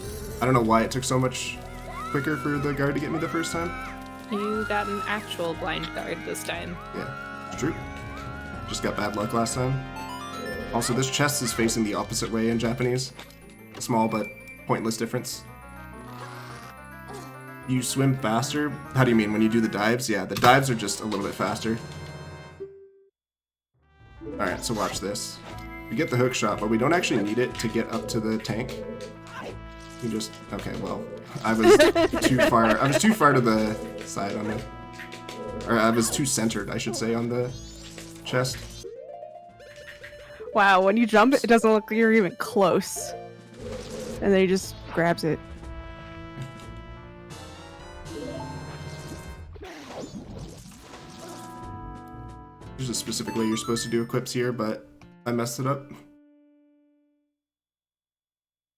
I don't know why it took so much quicker for the guard to get me the first time. You got an actual blind guard this time. Yeah, it's true. Just got bad luck last time. Also, this chest is facing the opposite way in Japanese. A small but pointless difference. You swim faster? How do you mean, when you do the dives? Yeah, the dives are just a little bit faster. Alright, so watch this. We get the hook shot, but we don't actually need it to get up to the tank. You just... Okay, well, I was too far. I was too far to the side on the... Or I was too centered, I should say, on the chest. Wow, when you jump, it doesn't look like you're even close. And then he just grabs it. There's a specific way you're supposed to do equips here, but I messed it up.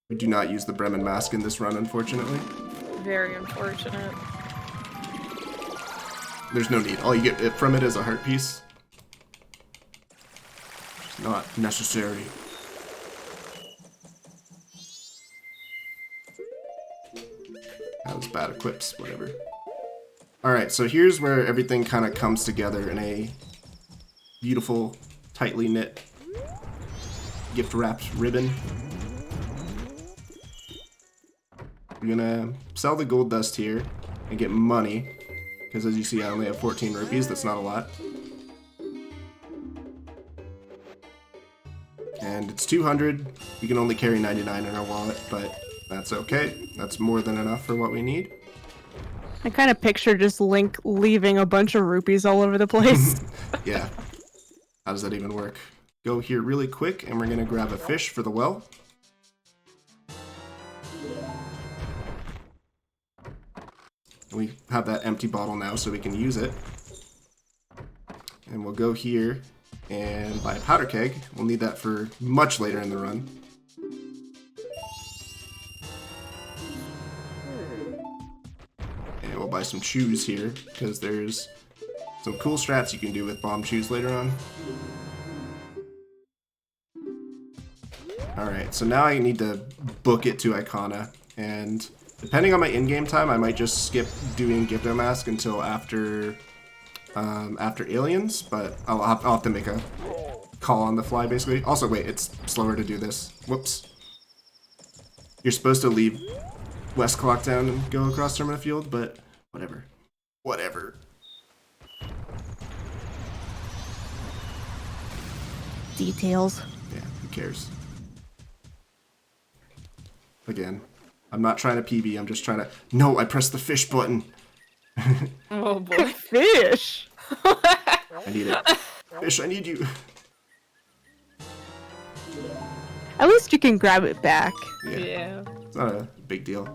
We do not use the Bremen mask in this run, unfortunately. Very unfortunate. There's no need. All you get from it is a heart piece. It's not necessary. That was bad equips, whatever. Alright, so here's where everything kind of comes together in a beautiful, tightly knit, gift-wrapped ribbon. We're gonna sell the gold dust here and get money, because as you see I only have 14 rupees, that's not a lot. And it's 200, we can only carry 99 in our wallet, but that's okay. That's more than enough for what we need. I kind of picture just Link leaving a bunch of rupees all over the place. Yeah. How does that even work? Go here really quick, and we're gonna grab a fish for the well. We have that empty bottle now, so we can use it. And we'll go here and buy a powder keg. We'll need that for much later in the run. And we'll buy some shoes here, because there's some cool strats you can do with bomb shoes later on. Alright, so now I need to book it to Icona, and depending on my in-game time, I might just skip doing Gibdo Mask until after Aliens, but I'll have to make a call on the fly, basically. Also, wait, it's slower to do this. Whoops. You're supposed to leave West Clock Town and go across Termina Field, but whatever. Whatever. Details. Yeah, who cares? Again, I'm not trying to PB, I'm just trying to... No, I pressed the fish button! Oh boy. Fish! I need it. Fish, I need you! At least you can grab it back. Yeah. It's not a big deal.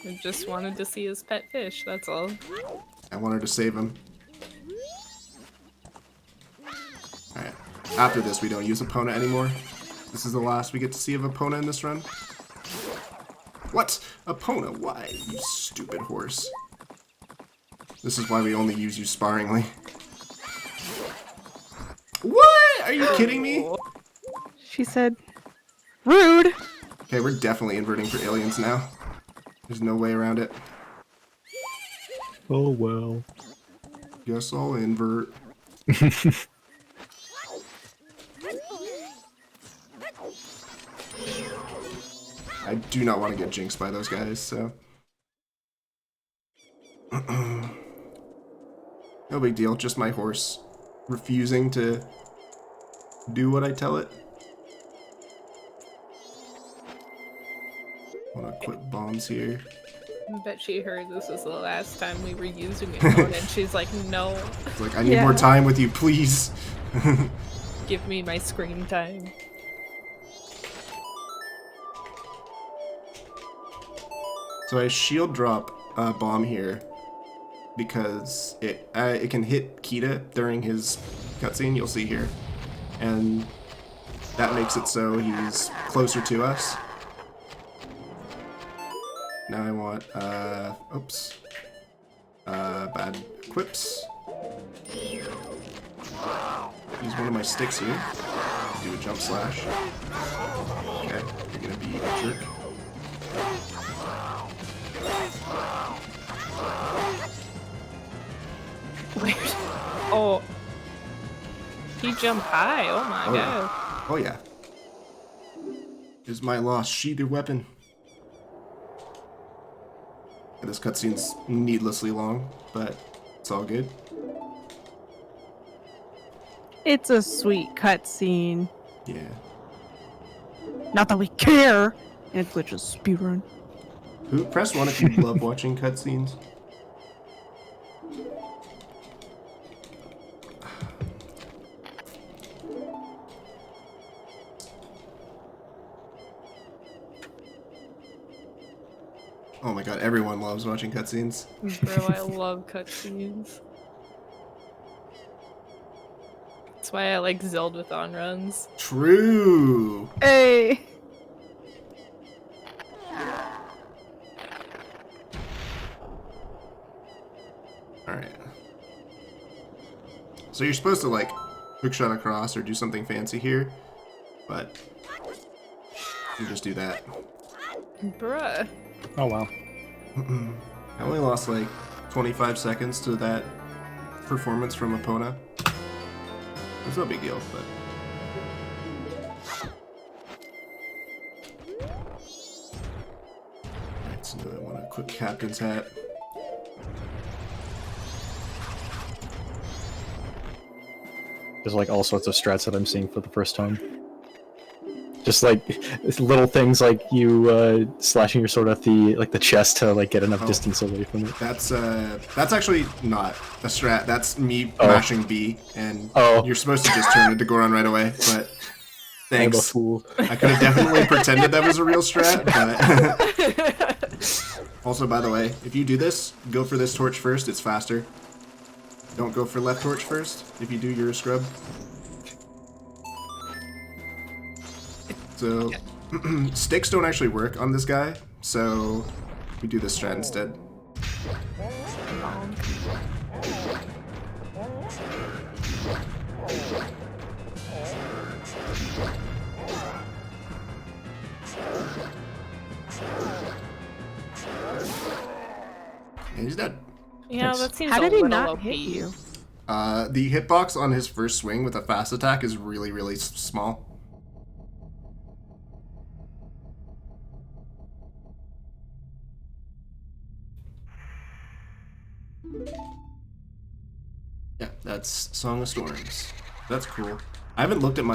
I just wanted to see his pet fish, that's all. I wanted to save him. Alright. After this, we don't use Epona anymore. This is the last we get to see of Epona in this run. What? Epona? Why, you stupid horse? This is why we only use you sparingly. What? Are you kidding me? She said, rude. Okay, we're definitely inverting for aliens now. There's no way around it. Oh well. Guess I'll invert. I do not want to get jinxed by those guys, so... No big deal, just my horse refusing to do what I tell it. Want to equip bombs here. I bet she heard this was the last time we were using it, and she's like, no. It's like, I need more time with you, please. Give me my screen time. So I shield drop a bomb here because it can hit Kita during his cutscene, you'll see here. And that makes it so he's closer to us. Now I want, oops. Bad equips. Use one of my sticks here. Do a jump slash. Okay, you're gonna be a jerk. Weird. Oh. He jumped high. Oh my god. Yeah. Oh yeah. Here's my lost sheathed weapon. This cutscene's needlessly long, but it's all good. It's a sweet cutscene. Yeah. Not that we care. And it's Glitchless speedrun. Press 1 if you love watching cutscenes. Oh my god, everyone loves watching cutscenes. Bro, I love cutscenes. That's why I like Zelda-thon runs. True! Hey! Alright. So you're supposed to, like, hookshot across or do something fancy here, but you just do that. Bruh. Oh wow. I only lost, like, 25 seconds to that performance from Epona. It's no big deal, but... Alright, so now I want to equip Captain's Hat. There's like all sorts of strats that I'm seeing for the first time. Just like little things like you slashing your sword at the chest to like get enough distance away from it. That's actually not a strat. That's me mashing B, and you're supposed to just turn into Goron right away. But thanks. I'm a fool. I could have definitely pretended that was a real strat. But also, by the way, if you do this, go for this torch first. It's faster. Don't go for left torch first. If you do, you're a scrub. So sticks don't actually work on this guy, so we do this strat instead. And he's dead. Yeah, that seems How a did he little not OP. hit you? The hitbox on his first swing with a fast attack is really, really small. Yeah, that's Song of Storms. That's cool. I haven't looked at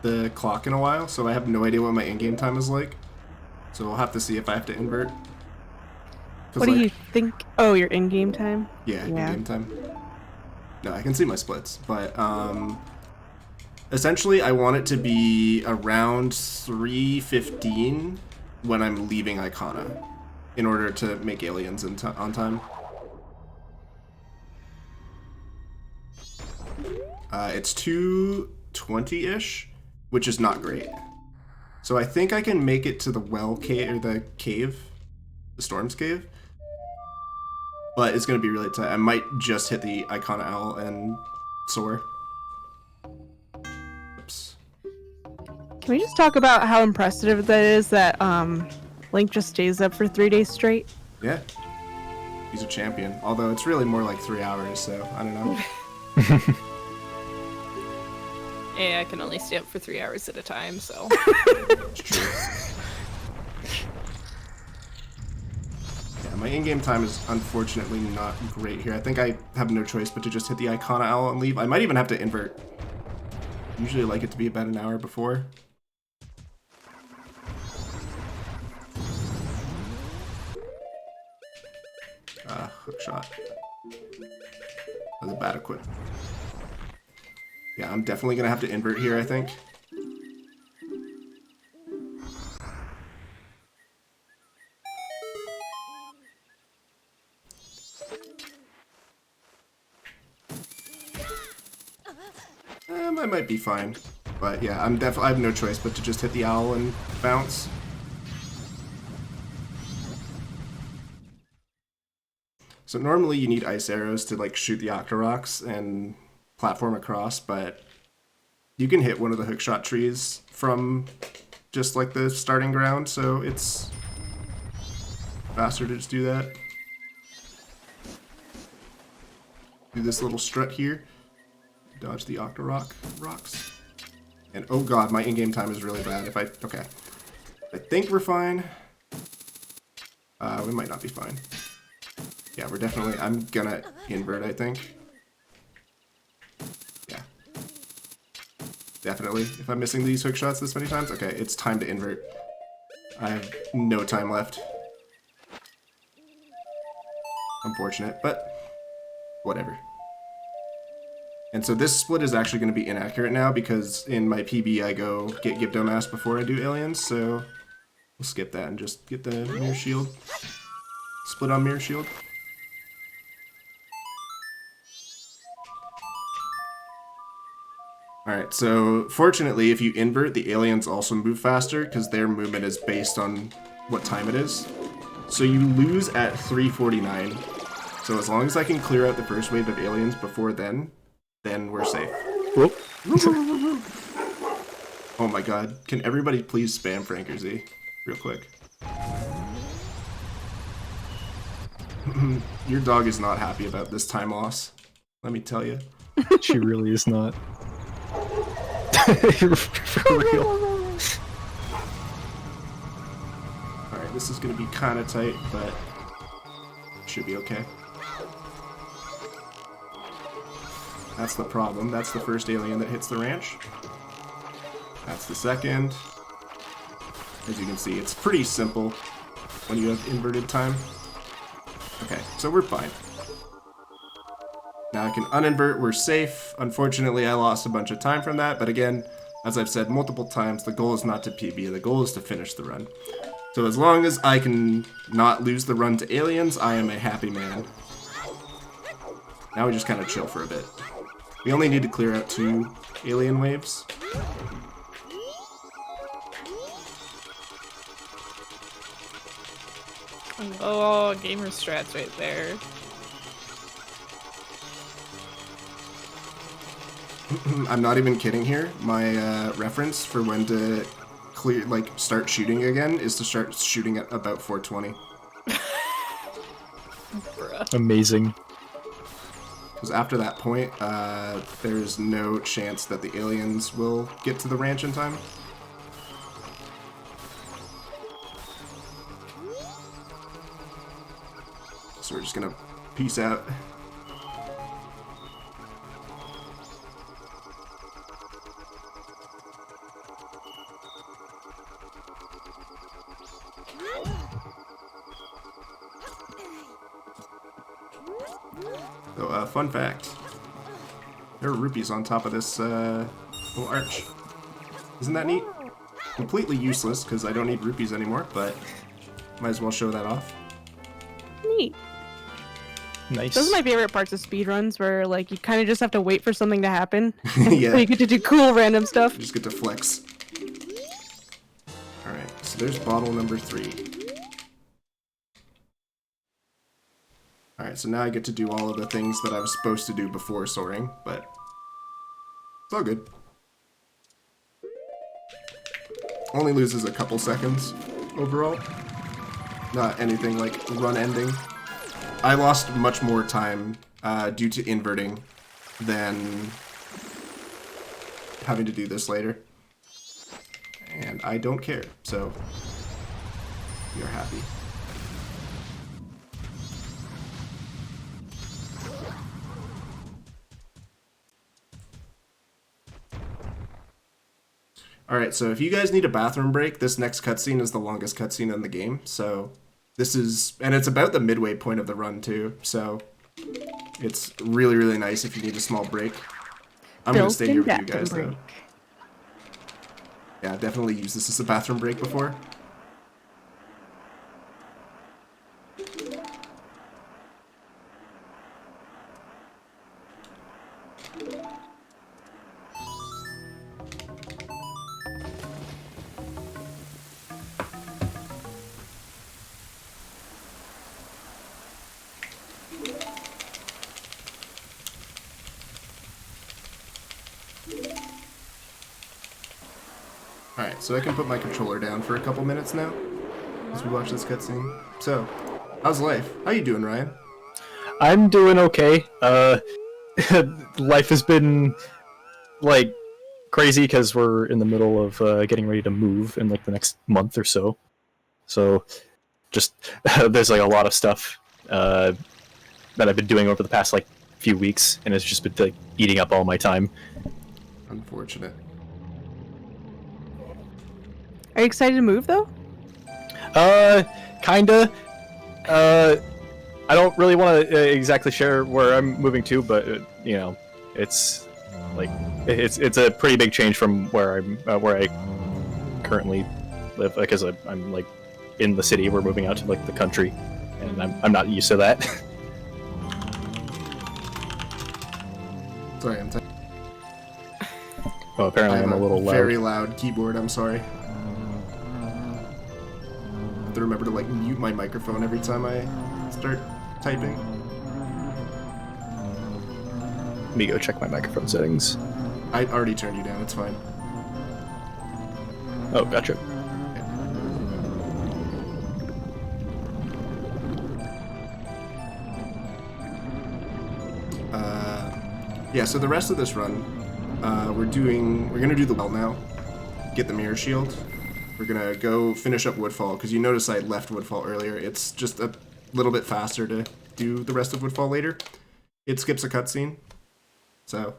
the clock in a while, so I have no idea what my in-game time is like. So we'll have to see if I have to invert. What do you think? Oh, your in-game time? Yeah, in-game time. No, I can see my splits, but essentially I want it to be around 3:15 when I'm leaving Icona in order to make aliens on time. It's 2:20-ish, which is not great. So I think I can make it to the well cave, or the cave, the Storm's Cave. But it's gonna be really tight. I might just hit the Icona Owl and soar. Oops. Can we just talk about how impressive that is that Link just stays up for 3 days straight? Yeah. He's a champion. Although it's really more like 3 hours, so I don't know. Yeah, I can only stay up for 3 hours at a time, so. It's true. Yeah, my in-game time is unfortunately not great here. I think I have no choice but to just hit the Icona Owl and leave. I might even have to invert. Usually I like it to be about an hour before. Hook shot. That was a bad equip. Yeah, I'm definitely gonna have to invert here, I think. I might be fine. But yeah, I have no choice but to just hit the owl and bounce. So normally you need ice arrows to like shoot the Octoroks and platform across, but you can hit one of the hookshot trees from just like the starting ground, so it's faster to just do that. Do this little strut here. Dodge the Octorok rocks. And oh god, my in-game time is really bad. Okay. I think we're fine. We might not be fine. Yeah, we're definitely, I'm gonna invert, I think. Yeah. Definitely. If I'm missing these hook shots this many times, okay, it's time to invert. I have no time left. Unfortunate, but whatever. And so this split is actually going to be inaccurate now because in my PB I go get Gibdomask before I do aliens, so we'll skip that and just get the mirror shield. Split on mirror shield. Alright, so fortunately if you invert, the aliens also move faster because their movement is based on what time it is. So you lose at 3:49. So as long as I can clear out the first wave of aliens before then we're safe. Whoop. Oh my god, can everybody please spam Franker Z real quick? Your dog is not happy about this time loss, let me tell you. She really is not. For real. Alright, this is gonna be kinda tight, but should be okay. That's the problem. That's the first alien that hits the ranch. That's the second. As you can see, it's pretty simple when you have inverted time. Okay, so we're fine. Now I can uninvert, we're safe. Unfortunately, I lost a bunch of time from that, but again, as I've said multiple times, the goal is not to PB, the goal is to finish the run. So as long as I can not lose the run to aliens, I am a happy man. Now we just kind of chill for a bit. We only need to clear out 2 alien waves. Oh, gamer strats right there. I'm not even kidding here. My reference for when to start shooting again is to start shooting at about 420. Amazing. Because after that point, there's no chance that the aliens will get to the ranch in time. So we're just gonna peace out. So, fun fact. There are rupees on top of this little arch. Isn't that neat? Completely useless, because I don't need rupees anymore, but might as well show that off. Neat. Nice. Those are my favorite parts of speedruns, where like you kind of just have to wait for something to happen. Yeah. So you get to do cool random stuff. You just get to flex. Alright, so there's bottle number 3. Alright, so now I get to do all of the things that I was supposed to do before soaring, but it's all good. Only loses a couple seconds overall. Not anything like run ending. I lost much more time due to inverting than having to do this later. And I don't care, so you're happy. Alright, so if you guys need a bathroom break, this next cutscene is the longest cutscene in the game, so this is, and it's about the midway point of the run too, so it's really, really nice if you need a small break. I'm going to stay here with you guys though. Yeah, definitely use this as a bathroom break before. Alright, so I can put my controller down for a couple minutes now as we watch this cutscene. So, how's life? How you doing, Ryan? I'm doing okay. Life has been like crazy because we're in the middle of getting ready to move in like the next month or so. So, just there's like a lot of stuff that I've been doing over the past like few weeks, and it's just been like eating up all my time. Unfortunate. Are you excited to move though? Kinda. I don't really want to exactly share where I'm moving to, but you know, it's like it's a pretty big change from where I currently live, because I'm like in the city. We're moving out to like the country, and I'm not used to that. Sorry, I'm Oh, apparently I'm a little loud. very loud keyboard, I'm sorry. I have to remember to like mute my microphone every time I start typing. Let me go check my microphone settings. I already turned you down, it's fine. Oh, gotcha. Yeah, so the rest of this run, we're gonna do the well now. Get the mirror shield. We're gonna go finish up Woodfall, because you notice I left Woodfall earlier. It's just a little bit faster to do the rest of Woodfall later. It skips a cutscene, so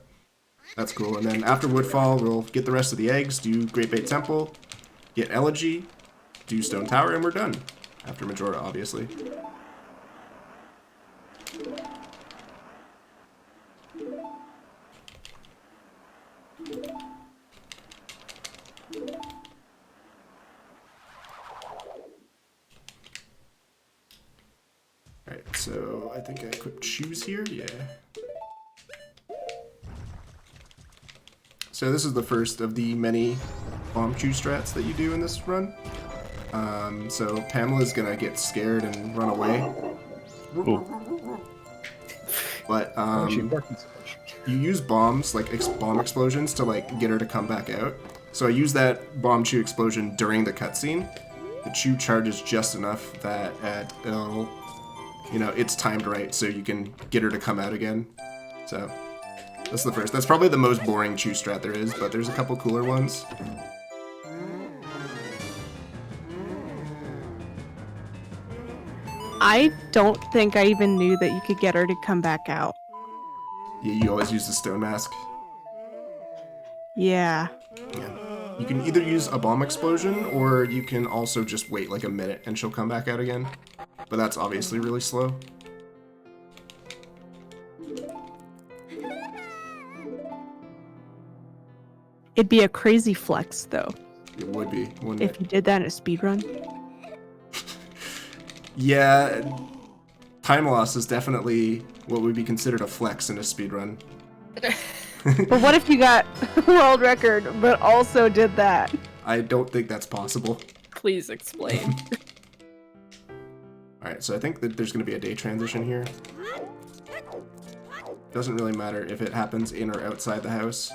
that's cool. And then after Woodfall, we'll get the rest of the eggs, do Great Bay Temple, get Elegy, do Stone Tower, and we're done. After Majora, obviously. Alright, so I think I equipped shoes here, yeah. So this is the first of the many bomb shoe strats that you do in this run. So Pamela's gonna get scared and run away. Ooh. But you use bombs, like bomb explosions, to like get her to come back out. So I use that bomb chew explosion during the cutscene. The chew charges just enough that it'll, you know, it's timed right, so you can get her to come out again. So that's the first. That's probably the most boring chew strat there is, but there's a couple cooler ones. I don't think I even knew that you could get her to come back out. Yeah, you always use the stone mask. Yeah. Yeah. You can either use a bomb explosion, or you can also just wait like a minute and she'll come back out again. But that's obviously really slow. It'd be a crazy flex though. It would be, wouldn't If it? you did that in a speedrun. Yeah, time loss is definitely what would be considered a flex in a speedrun. But what if you got world record, but also did that? I don't think that's possible. Please explain. Alright, so I think that there's going to be a day transition here. Doesn't really matter if it happens in or outside the house.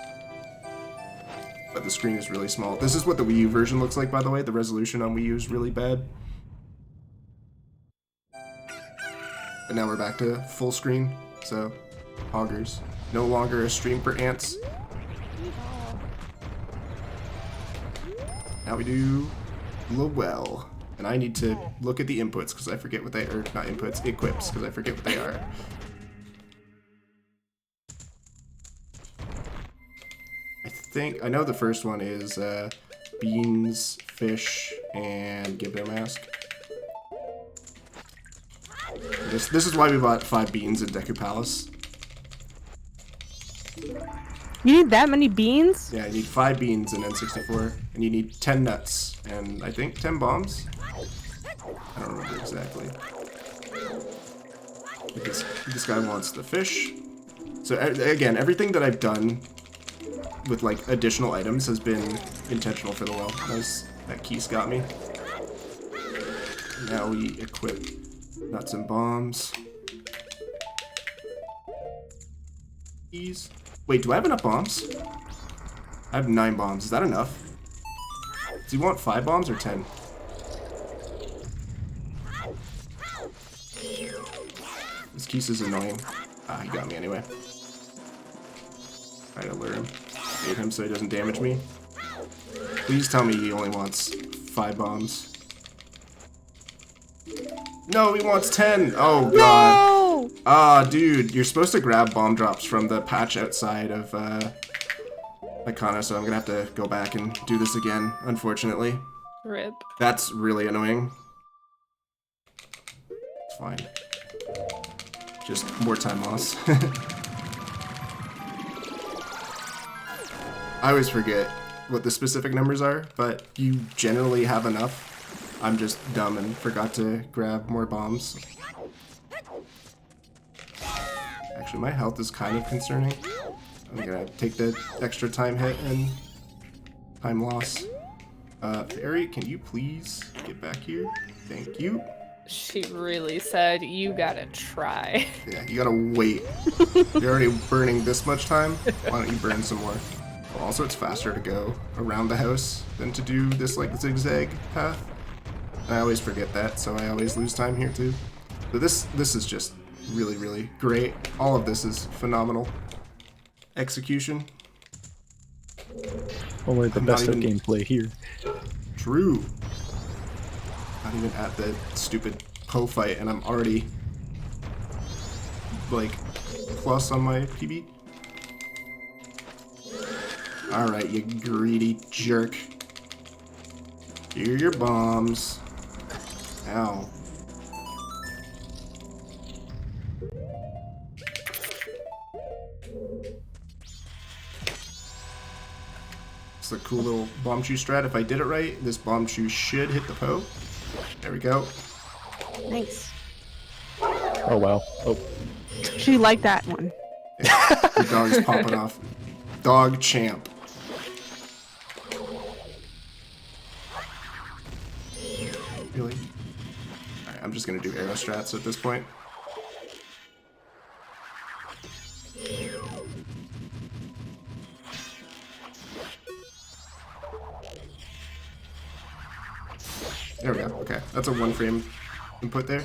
But the screen is really small. This is what the Wii U version looks like, by the way. The resolution on Wii U is really bad. But now we're back to full screen, so hoggers. No longer a stream for ants. Now we do Lowell. And I need to look at the inputs because I forget what they are. Not inputs, equips, because I forget what they are. I know the first one is beans, fish, and give their mask. This is why we bought 5 beans in Deku Palace. You need that many beans? Yeah, you need 5 beans in N64, and you need 10 nuts, and I think 10 bombs? I don't remember exactly. This guy wants the fish. So again, everything that I've done with like additional items has been intentional for the well. Nice, that Keys got me. Now we equip nuts and bombs. Keys. Wait, do I have enough bombs? I have 9 bombs. Is that enough? Do you want 5 bombs or 10? This Keese is annoying. Ah, he got me anyway. Try to lure him. Bait him so he doesn't damage me. Please tell me he only wants 5 bombs. No, he wants 10! Oh god. No! Ah, dude, you're supposed to grab bomb drops from the patch outside of Icona, so I'm gonna have to go back and do this again, unfortunately. Rip. That's really annoying. It's fine. Just more time loss. I always forget what the specific numbers are, but you generally have enough. I'm just dumb and forgot to grab more bombs. Actually, my health is kind of concerning. I'm gonna take the extra time hit and time loss. Fairy, can you please get back here? Thank you. She really said, you gotta try. Yeah, you gotta wait. You're already burning this much time. Why don't you burn some more? Well, also, it's faster to go around the house than to do this like zigzag path. I always forget that, so I always lose time here too. So this is just really, really great. All of this is phenomenal. Execution. Only the I'm best not of even- gameplay here. True. Not even at the stupid Poe fight, and I'm already like plus on my PB. Alright, you greedy jerk. Here are your bombs. Ow. It's a cool little bomb shoe strat. If I did it right, this bomb shoe should hit the Poe. There we go. Nice. Oh wow. Oh, She liked that one. The dog is popping off. Dog champ. Really? Alright, I'm just gonna do arrow strats at this point. There we go. Okay, that's a 1 frame input there.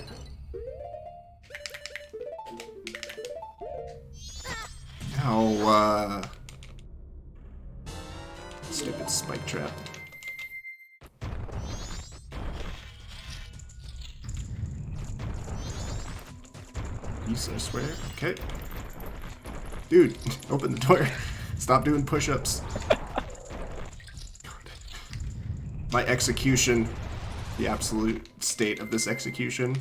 Ow, stupid spike trap. Peace, I swear. Okay. Dude, open the door. Stop doing push-ups. My execution. The absolute state of this execution.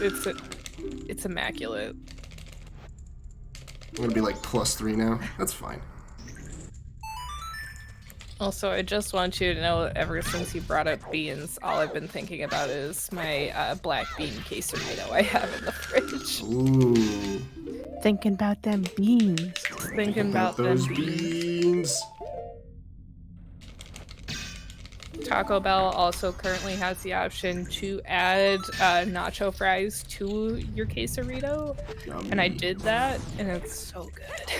It's immaculate. I'm gonna be like +3 now. That's fine. Also, I just want you to know, ever since you brought up beans, all I've been thinking about is my black bean quesarito I have in the fridge. Ooh. Thinking about them beans. Thinking about them those beans. beans. Taco Bell also currently has the option to add nacho fries to your quesarito, and I did that, and it's so good.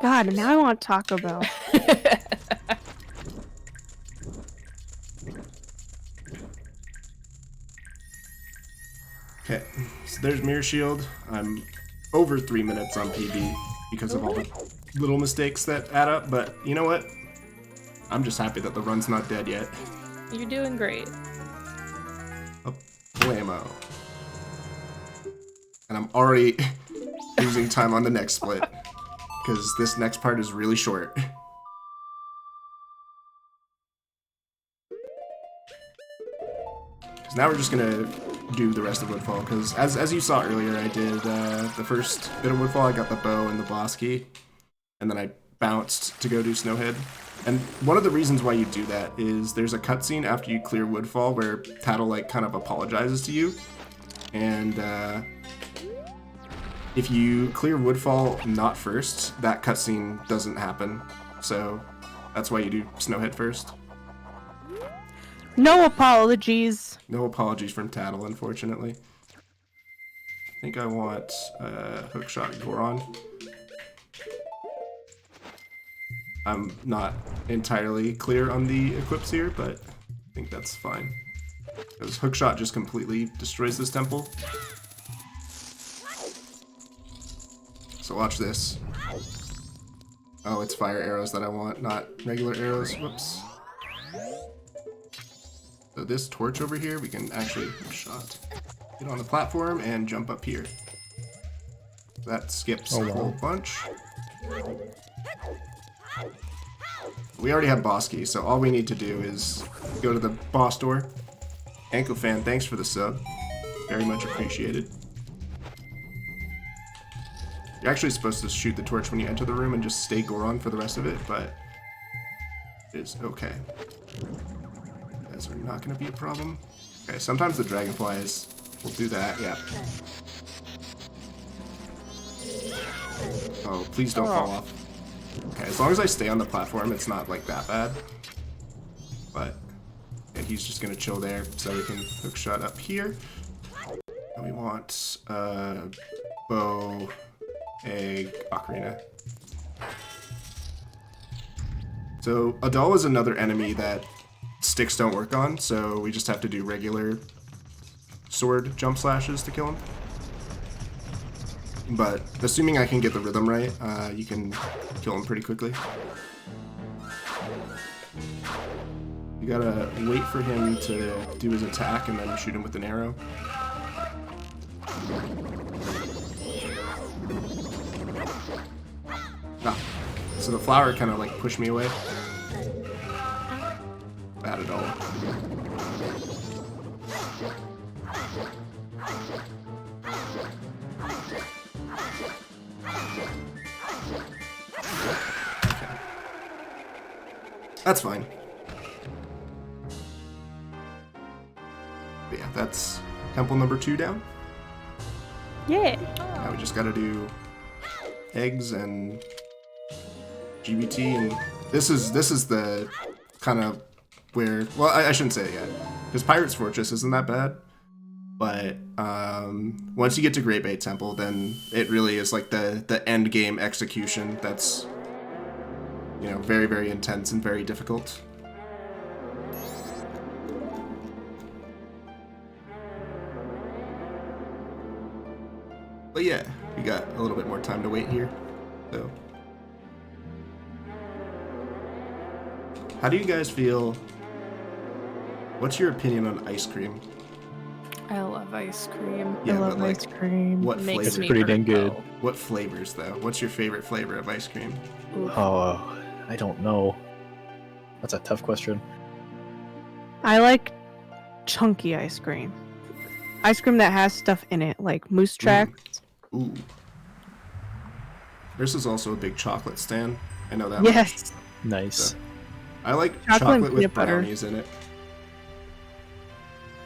God, now I want Taco Bell. Okay, so there's Mirror Shield. I'm over 3 minutes on PB because of all the little mistakes that add up, but you know what? I'm just happy that the run's not dead yet. You're doing great. Blammo. And I'm already losing time on the next split, because this next part is really short. Because now we're just gonna do the rest of Woodfall, because as you saw earlier, I did the first bit of Woodfall. I got the bow and the boss key, and then I bounced to go do Snowhead. And one of the reasons why you do that is there's a cutscene after you clear Woodfall where Tattle like kind of apologizes to you, and if you clear Woodfall not first, that cutscene doesn't happen. So that's why you do Snowhead first. No apologies. No apologies from Tattle, unfortunately. I think I want Hookshot Goron. I'm not entirely clear on the equips here, but I think that's fine. Because Hookshot just completely destroys this temple. So watch this. Oh, it's fire arrows that I want, not regular arrows. Whoops. So this torch over here, we can actually hookshot. Get on the platform and jump up here. That skips a whole bunch. We already have boss key, so all we need to do is go to the boss door. Ankle Fan, thanks for the sub. Very much appreciated. You're actually supposed to shoot the torch when you enter the room and just stay Goron for the rest of it, but it's okay. Those are not going to be a problem. Okay, sometimes the dragonflies will do that, yeah. Oh, please don't fall off. Okay, as long as I stay on the platform, it's not like that bad. But yeah, he's just gonna chill there, so we can hookshot up here. And we want bow, egg, ocarina. So Adal is another enemy that sticks don't work on, so we just have to do regular sword jump slashes to kill him. But assuming I can get the rhythm right, you can kill him pretty quickly. You gotta wait for him to do his attack and then shoot him with an arrow. Ah, so the flower kind of like pushed me away. Bad at all. That's fine. But yeah, that's temple number 2 down. Yeah. Now we just gotta do eggs and GBT, and this is the kind of where, well, I shouldn't say it yet, because Pirate's Fortress isn't that bad, but once you get to Great Bay Temple, then it really is like the end game execution that's, you know, very, very intense and very difficult. But yeah, we got a little bit more time to wait here, so. How do you guys feel? What's your opinion on ice cream? I love ice cream. Yeah, I love but like, ice cream. what Makes flavor? me pretty dang good. purple. What flavors though? What's your favorite flavor of ice cream? Oh, I don't know. That's a tough question. I like chunky ice cream. Ice cream that has stuff in it, like moose tracks. Ooh. This is also a big chocolate stand. I know that much. Yes. Nice. So, I like Chocolate and chocolate with peanut butter. brownies in it.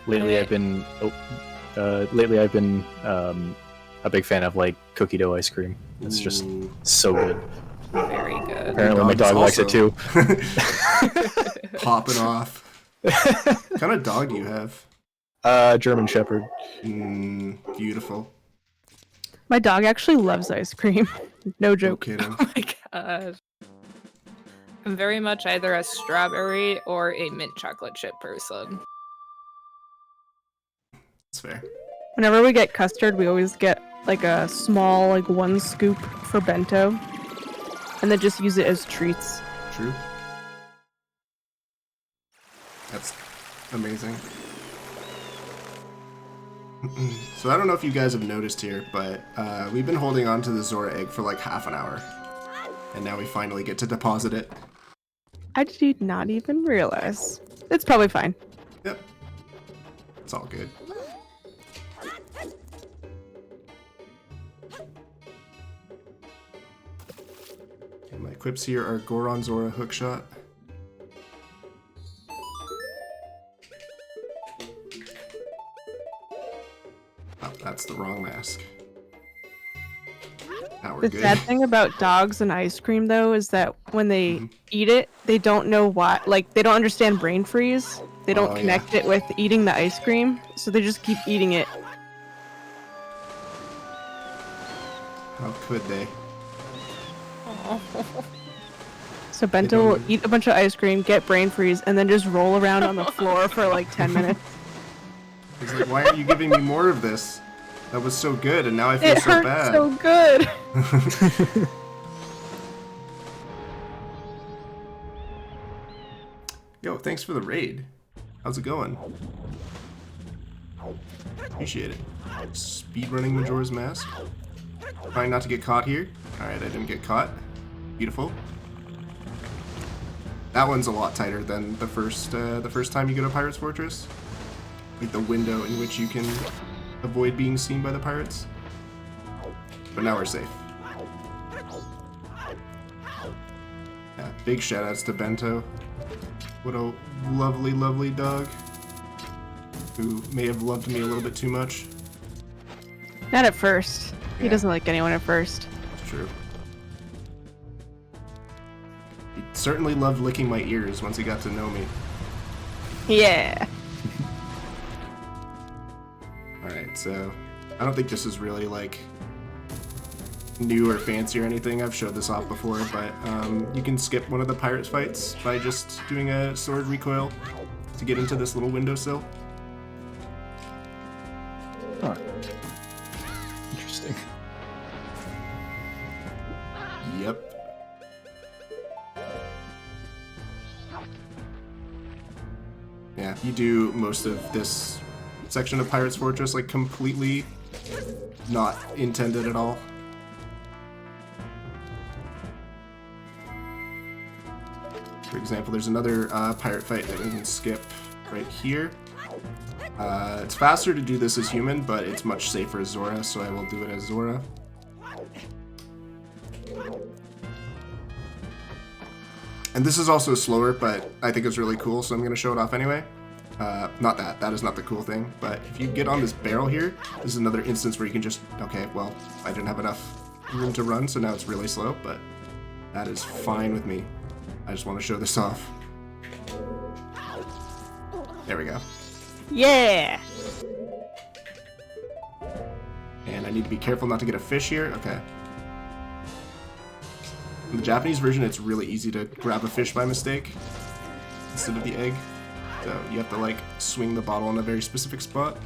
Lately, I've been a big fan of like cookie dough ice cream. It's just Ooh. so good. Very good. Apparently, my dog likes it too. Popping off. What kind of dog do you have? German Shepherd. Beautiful. My dog actually loves ice cream. No No joke. kidding. Oh my god. I'm very much either a strawberry or a mint chocolate chip person. That's fair. Whenever we get custard, we always get like a small, like 1 scoop for bento, and then just use it as treats. True. That's amazing. So I don't know if you guys have noticed here, but we've been holding on to the Zora egg for like half an hour. And now we finally get to deposit it. I did not even realize. It's probably fine. Yep. It's all good. And my equips here are Goron, Zora, Hookshot. Oh, that's the wrong mask. Now we're The good. sad thing about dogs and ice cream, though, is that when they eat it, they don't know why. Like, they don't understand brain freeze. They don't Oh, yeah. connect it with eating the ice cream, so they just keep eating it. How could they? So Bento will eat a bunch of ice cream, get brain freeze, and then just roll around on the floor for like 10 minutes. He's like, why aren't you giving me more of this? That was so good, and now I feel It so hurt bad. so good. Yo, thanks for the raid. How's it going? Appreciate it. Speedrunning Majora's Mask. Trying not to get caught here. Alright, I didn't get caught. Beautiful. That one's a lot tighter than the first time you go to Pirate's Fortress. Like the window in which you can avoid being seen by the pirates. But now we're safe. Yeah, big shoutouts to Bento. What a lovely, lovely dog. Who may have loved me a little bit too much. Not at first. He Yeah. doesn't like anyone at first. True. He certainly loved licking my ears once he got to know me. Yeah. Alright, so I don't think this is really like new or fancy or anything. I've showed this off before, but you can skip one of the pirates fights by just doing a sword recoil to get into this little windowsill. Huh. Interesting. Yep. Yeah, you do most of this section of Pirate's Fortress like completely not intended at all. For example, there's another pirate fight that we can skip right here. It's faster to do this as human, but it's much safer as Zora, so I will do it as Zora. And this is also slower, but I think it's really cool, so I'm going to show it off anyway. Not that. That is not the cool thing. But if you get on this barrel here, this is another instance where you can just... Okay, well, I didn't have enough room to run, so now it's really slow, but that is fine with me. I just want to show this off. There we go. Yeah. And I need to be careful not to get a fish here. Okay. In the Japanese version, it's really easy to grab a fish by mistake instead of the egg. So you have to like swing the bottle in a very specific spot.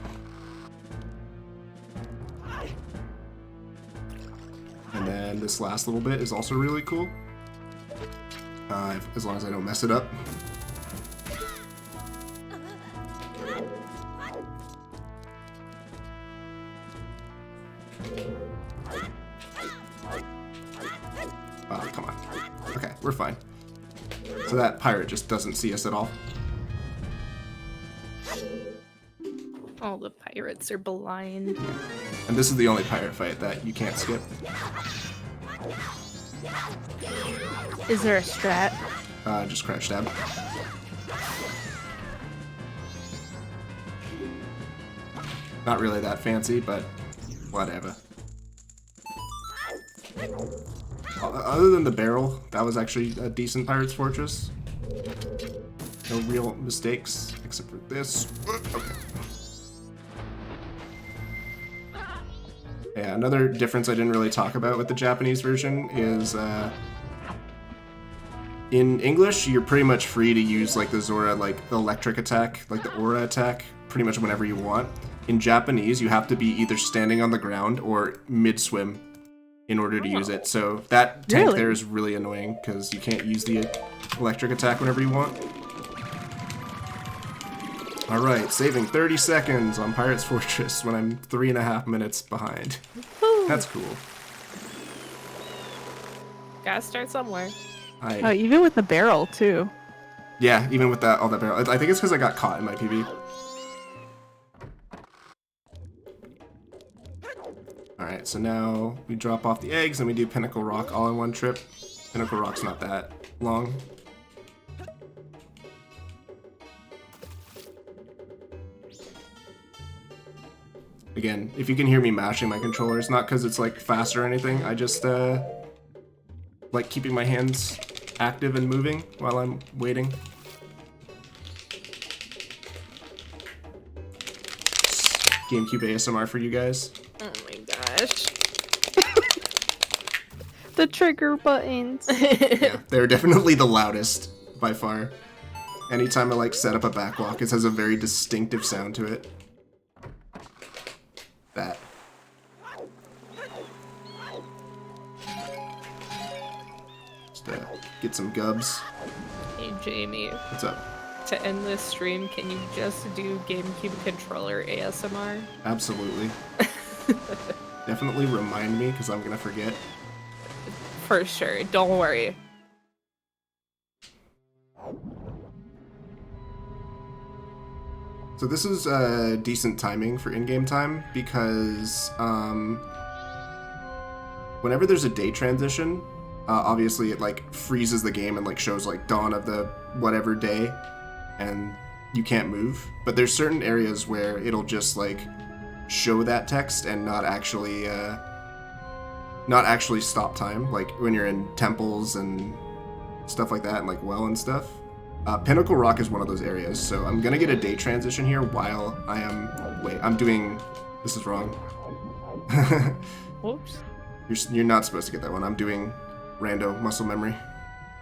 And then this last little bit is also really cool. As long as I don't mess it up. Oh, come on. Okay, we're fine. So that pirate just doesn't see us at all. All the pirates are blind. And this is the only pirate fight that you can't skip. Is there a strat? Just crouch stab. Not really that fancy, but whatever. Other than the barrel, that was actually a decent Pirate's Fortress. No real mistakes, except for this. Okay. Yeah, another difference I didn't really talk about with the Japanese version is in English, you're pretty much free to use like the Zora like electric attack, like the aura attack, pretty much whenever you want. In Japanese, you have to be either standing on the ground or mid-swim in order to use it. So that tank Really? there is really annoying because you can't use the electric attack whenever you want. Alright, saving 30 seconds on Pirate's Fortress when I'm 3.5 minutes behind. That's cool. Gotta start somewhere. Oh, even with the barrel too. Yeah, even with that, all that barrel. I think it's because I got caught in my PB. Alright, so now we drop off the eggs and we do Pinnacle Rock all in one trip. Pinnacle Rock's not that long. Again, if you can hear me mashing my controller, it's not because it's like fast or anything. I just like keeping my hands active and moving while I'm waiting. GameCube ASMR for you guys. Oh my gosh. The trigger buttons. Yeah, they're definitely the loudest by far. Anytime I like set up a backwalk, it has a very distinctive sound to it. That. Just get some gubs. Hey Jamie, What's up? to end this stream, can you just do GameCube controller ASMR? Absolutely. Definitely remind me, because I'm gonna forget. For sure, don't worry. So this is decent timing for in-game time, because whenever there's a day transition, obviously it like freezes the game and like shows like dawn of the whatever day, and you can't move. But there's certain areas where it'll just like show that text and not actually stop time, like when you're in temples and stuff like that, and like well and stuff. Pinnacle Rock is one of those areas, so I'm gonna get a day transition here while I am. Wait, I'm doing. This is wrong. Whoops. You're not supposed to get that one. I'm doing rando muscle memory.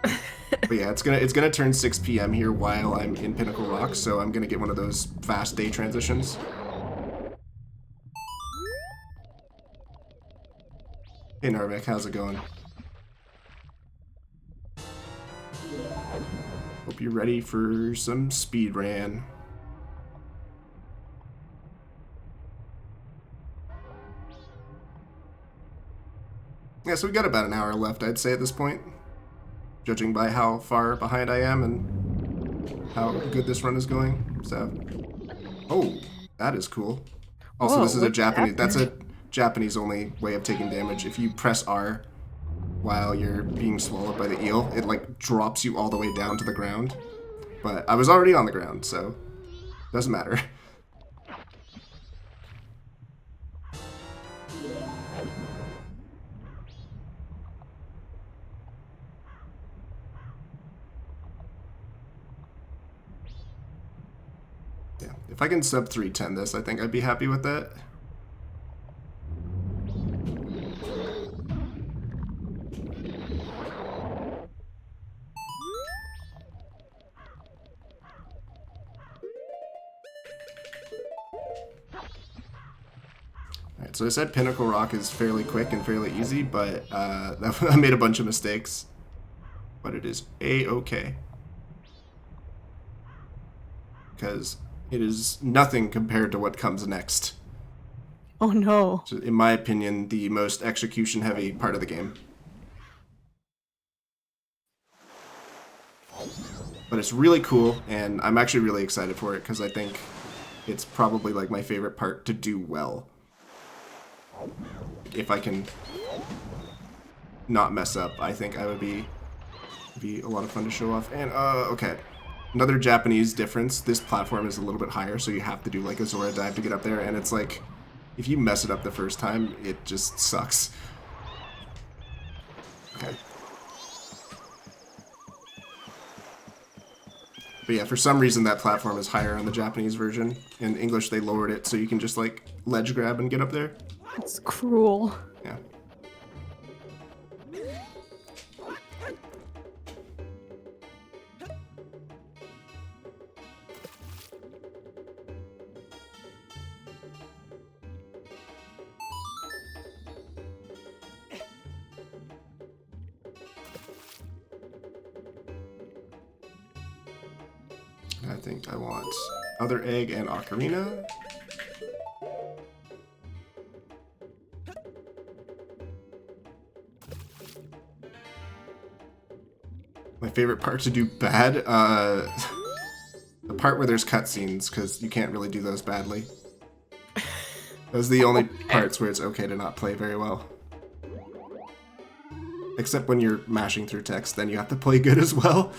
But yeah, it's gonna turn 6 p.m. here while I'm in Pinnacle Rock, so I'm gonna get one of those fast day transitions. Hey Narvik, how's it going? Hope you're ready for some speedrun. Yeah, so we got about an hour left, I'd say, at this point. Judging by how far behind I am and how good this run is going. So, oh, that is cool. Also, Whoa, this is a what's Japanese. happening? That's a Japanese only way of taking damage. If you press R while you're being swallowed by the eel, it like drops you all the way down to the ground. But I was already on the ground, so doesn't matter. Yeah, if I can sub 310 this, I think I'd be happy with that. Alright, so I said Pinnacle Rock is fairly quick and fairly easy, but I made a bunch of mistakes. But it is A-okay. Because it is nothing compared to what comes next. Oh no. So in my opinion, the most execution-heavy part of the game. But it's really cool, and I'm actually really excited for it, because I think it's probably like my favorite part to do well. If I can not mess up, I think I would be a lot of fun to show off. And okay, another Japanese difference, this platform is a little bit higher, so you have to do like a Zora dive to get up there, and it's like if you mess it up the first time, it just sucks. Okay. But yeah, for some reason that platform is higher on the Japanese version. In English they lowered it so you can just like ledge grab and get up there. That's cruel. Yeah. I think I want other egg and ocarina. My favorite part to do bad, the part where there's cutscenes, because you can't really do those badly. Those are the only parts where it's okay to not play very well. Except when you're mashing through text, then you have to play good as well.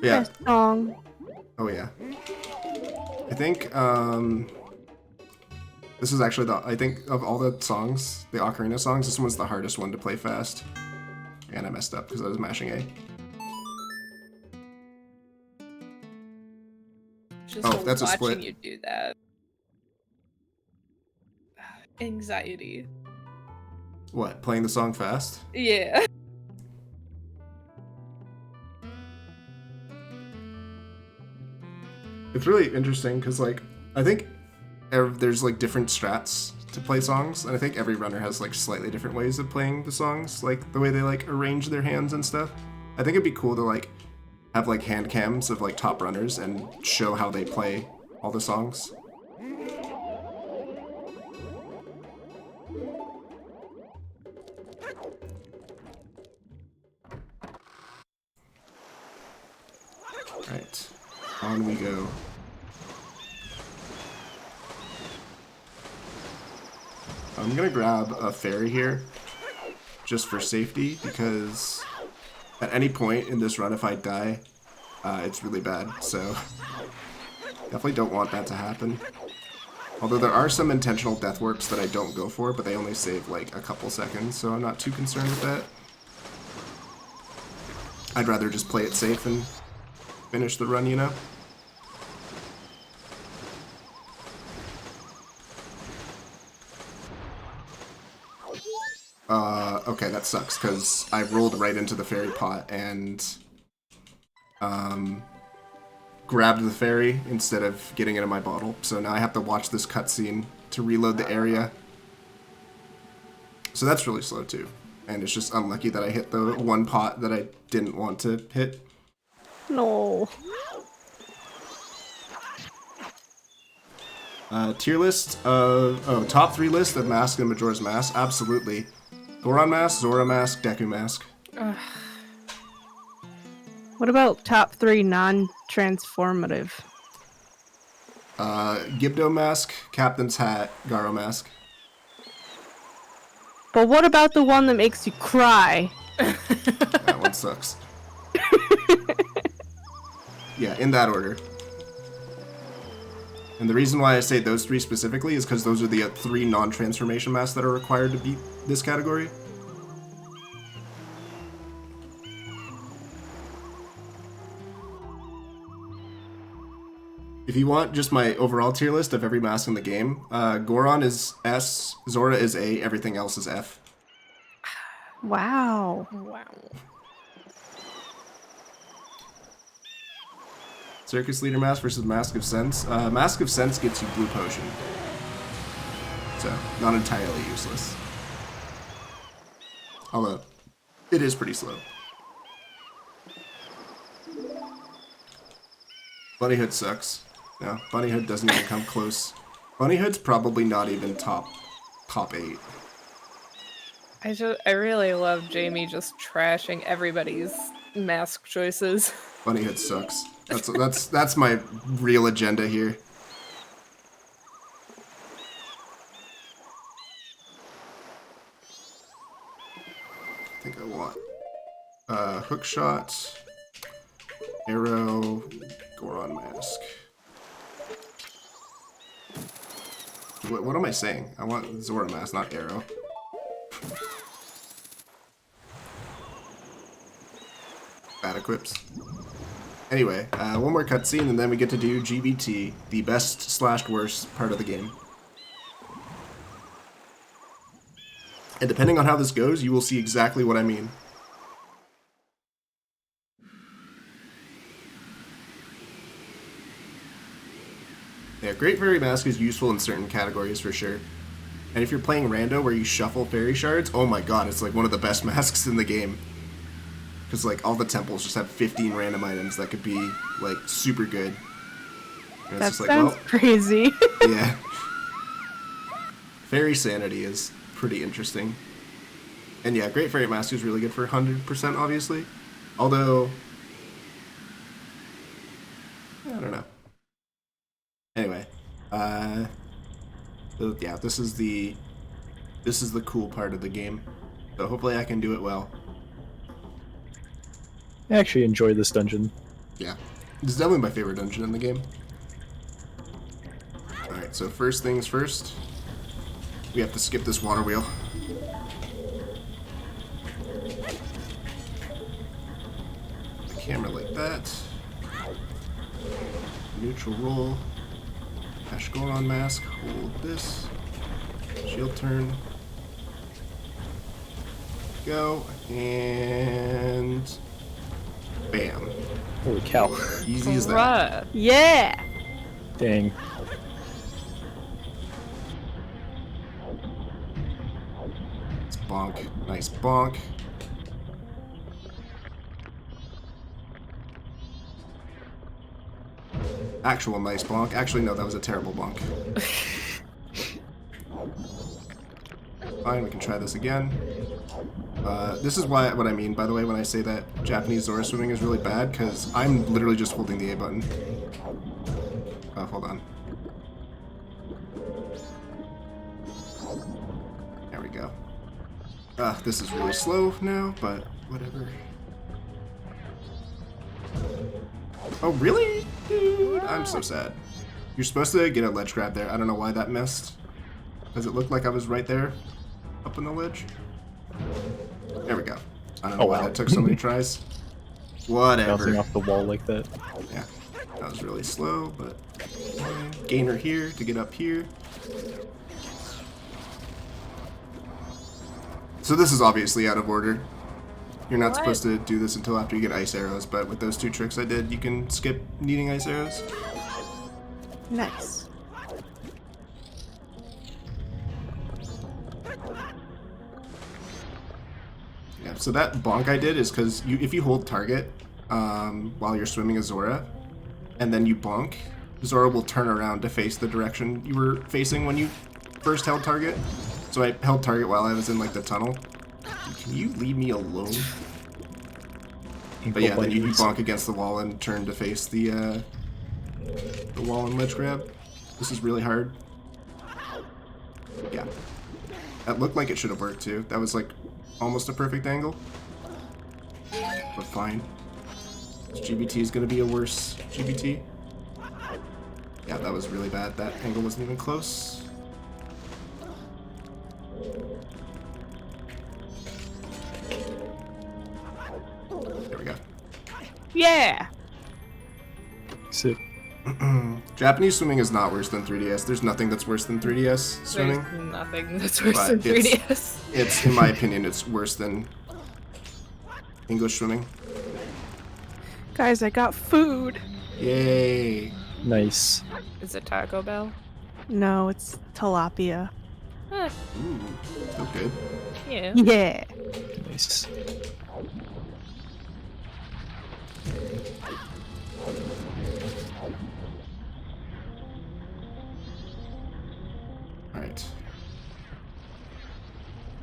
Yeah. Best song. Oh yeah. I think this is actually I think of all the songs, the ocarina songs, this one's the hardest one to play fast. And I messed up because I was mashing A. Just Oh, that's a watching split. you do that. anxiety. What, playing the song fast? Yeah. It's really interesting because, like, I think there's like different strats to play songs, and I think every runner has like slightly different ways of playing the songs, like the way they like arrange their hands and stuff. I think it'd be cool to like have like hand cams of like top runners and show how they play all the songs. Right, on we go. I'm gonna grab a fairy here, just for safety, because at any point in this run, if I die, it's really bad, so definitely don't want that to happen. Although there are some intentional death warps that I don't go for, but they only save like a couple seconds, so I'm not too concerned with that. I'd rather just play it safe and finish the run, you know? Okay, that sucks, because I rolled right into the fairy pot and grabbed the fairy instead of getting it in my bottle. So now I have to watch this cutscene to reload the area. So that's really slow too. And it's just unlucky that I hit the one pot that I didn't want to hit. No. Tier list of... top 3 list of Mask and Majora's Mask? Absolutely. Goron Mask, Zora Mask, Deku Mask. What about top 3 non-transformative? Gibdo Mask, Captain's Hat, Garo Mask. But what about the one that makes you cry? That one sucks. Yeah, in that order. And the reason why I say those 3 specifically is because those are the 3 non-transformation masks that are required to beat this category. If you want just my overall tier list of every mask in the game, Goron is S, Zora is A, everything else is F. Wow. Wow. Circus Leader Mask versus Mask of Sense. Mask of Sense gets you Blue Potion. So, not entirely useless. Although, it is pretty slow. Bunny Hood sucks. No, Bunny Hood doesn't even come close. Bunny Hood's probably not even top 8. I really love Jamie just trashing everybody's mask choices. Bunny Hood sucks. That's my real agenda here. I think I want hook shot, arrow, Goron mask. What am I saying? I want Zora mask, not arrow. Bad equips. Anyway, one more cutscene and then we get to do GBT, the best/worst part of the game. And depending on how this goes, you will see exactly what I mean. Yeah, Great Fairy Mask is useful in certain categories for sure. And if you're playing Rando where you shuffle fairy shards, oh my god, it's like one of the best masks in the game. Because like all the temples just have 15 random items that could be like super good. And That it's just sounds like, well, crazy. yeah. Fairy Sanity is pretty interesting. And yeah, Great Fairy Mask is really good for 100%, obviously. Although, I don't know. Anyway, yeah, this is the cool part of the game. So hopefully I can do it well. I actually enjoy this dungeon. Yeah, this is definitely my favorite dungeon in the game. Alright, so first things first, we have to skip this water wheel. The camera like that. Neutral roll. Goron mask, hold this. Shield turn. Go. And... bam. Holy cow. Easy as that. Bruh. Yeah. Dang. It's bonk. Nice bonk. Actual nice bonk. Actually, no, that was a terrible bonk. Fine, we can try this again. This is what I mean, by the way, when I say that Japanese Zora swimming is really bad, because I'm literally just holding the A button. Oh, hold on. There we go. This is really slow now, but whatever. Oh, really? Dude, I'm so sad. You're supposed to get a ledge grab there. I don't know why that missed. Because it looked like I was right there, up in the ledge. There we go. I don't know why that took so many tries. Whatever. Bouncing off the wall like that. Yeah, that was really slow, but gainer here to get up here. So this is obviously out of order. You're not supposed to do this until after you get ice arrows, but with those two tricks I did, you can skip needing ice arrows. Nice. Yeah, so that bonk I did is because if you hold target while you're swimming a Zora, and then you bonk, Zora will turn around to face the direction you were facing when you first held target. So I held target while I was in like the tunnel. Can you leave me alone? But yeah, then you bonk against the wall and turn to face the wall and ledge grab. This is really hard. Yeah. That looked like it should have worked too. That was like almost a perfect angle. But fine. This GBT is going to be a worse GBT. Yeah, that was really bad. That angle wasn't even close. There we go. Yeah. Sick. Japanese swimming is not worse than 3DS. There's nothing that's worse than 3DS swimming. There's nothing that's worse But than 3DS. It's, in my opinion, it's worse than English swimming. Guys, I got food. Yay. Nice. Is it Taco Bell? No, it's tilapia. Huh, Ooh, so good. yeah. Yeah. Nice. Alright.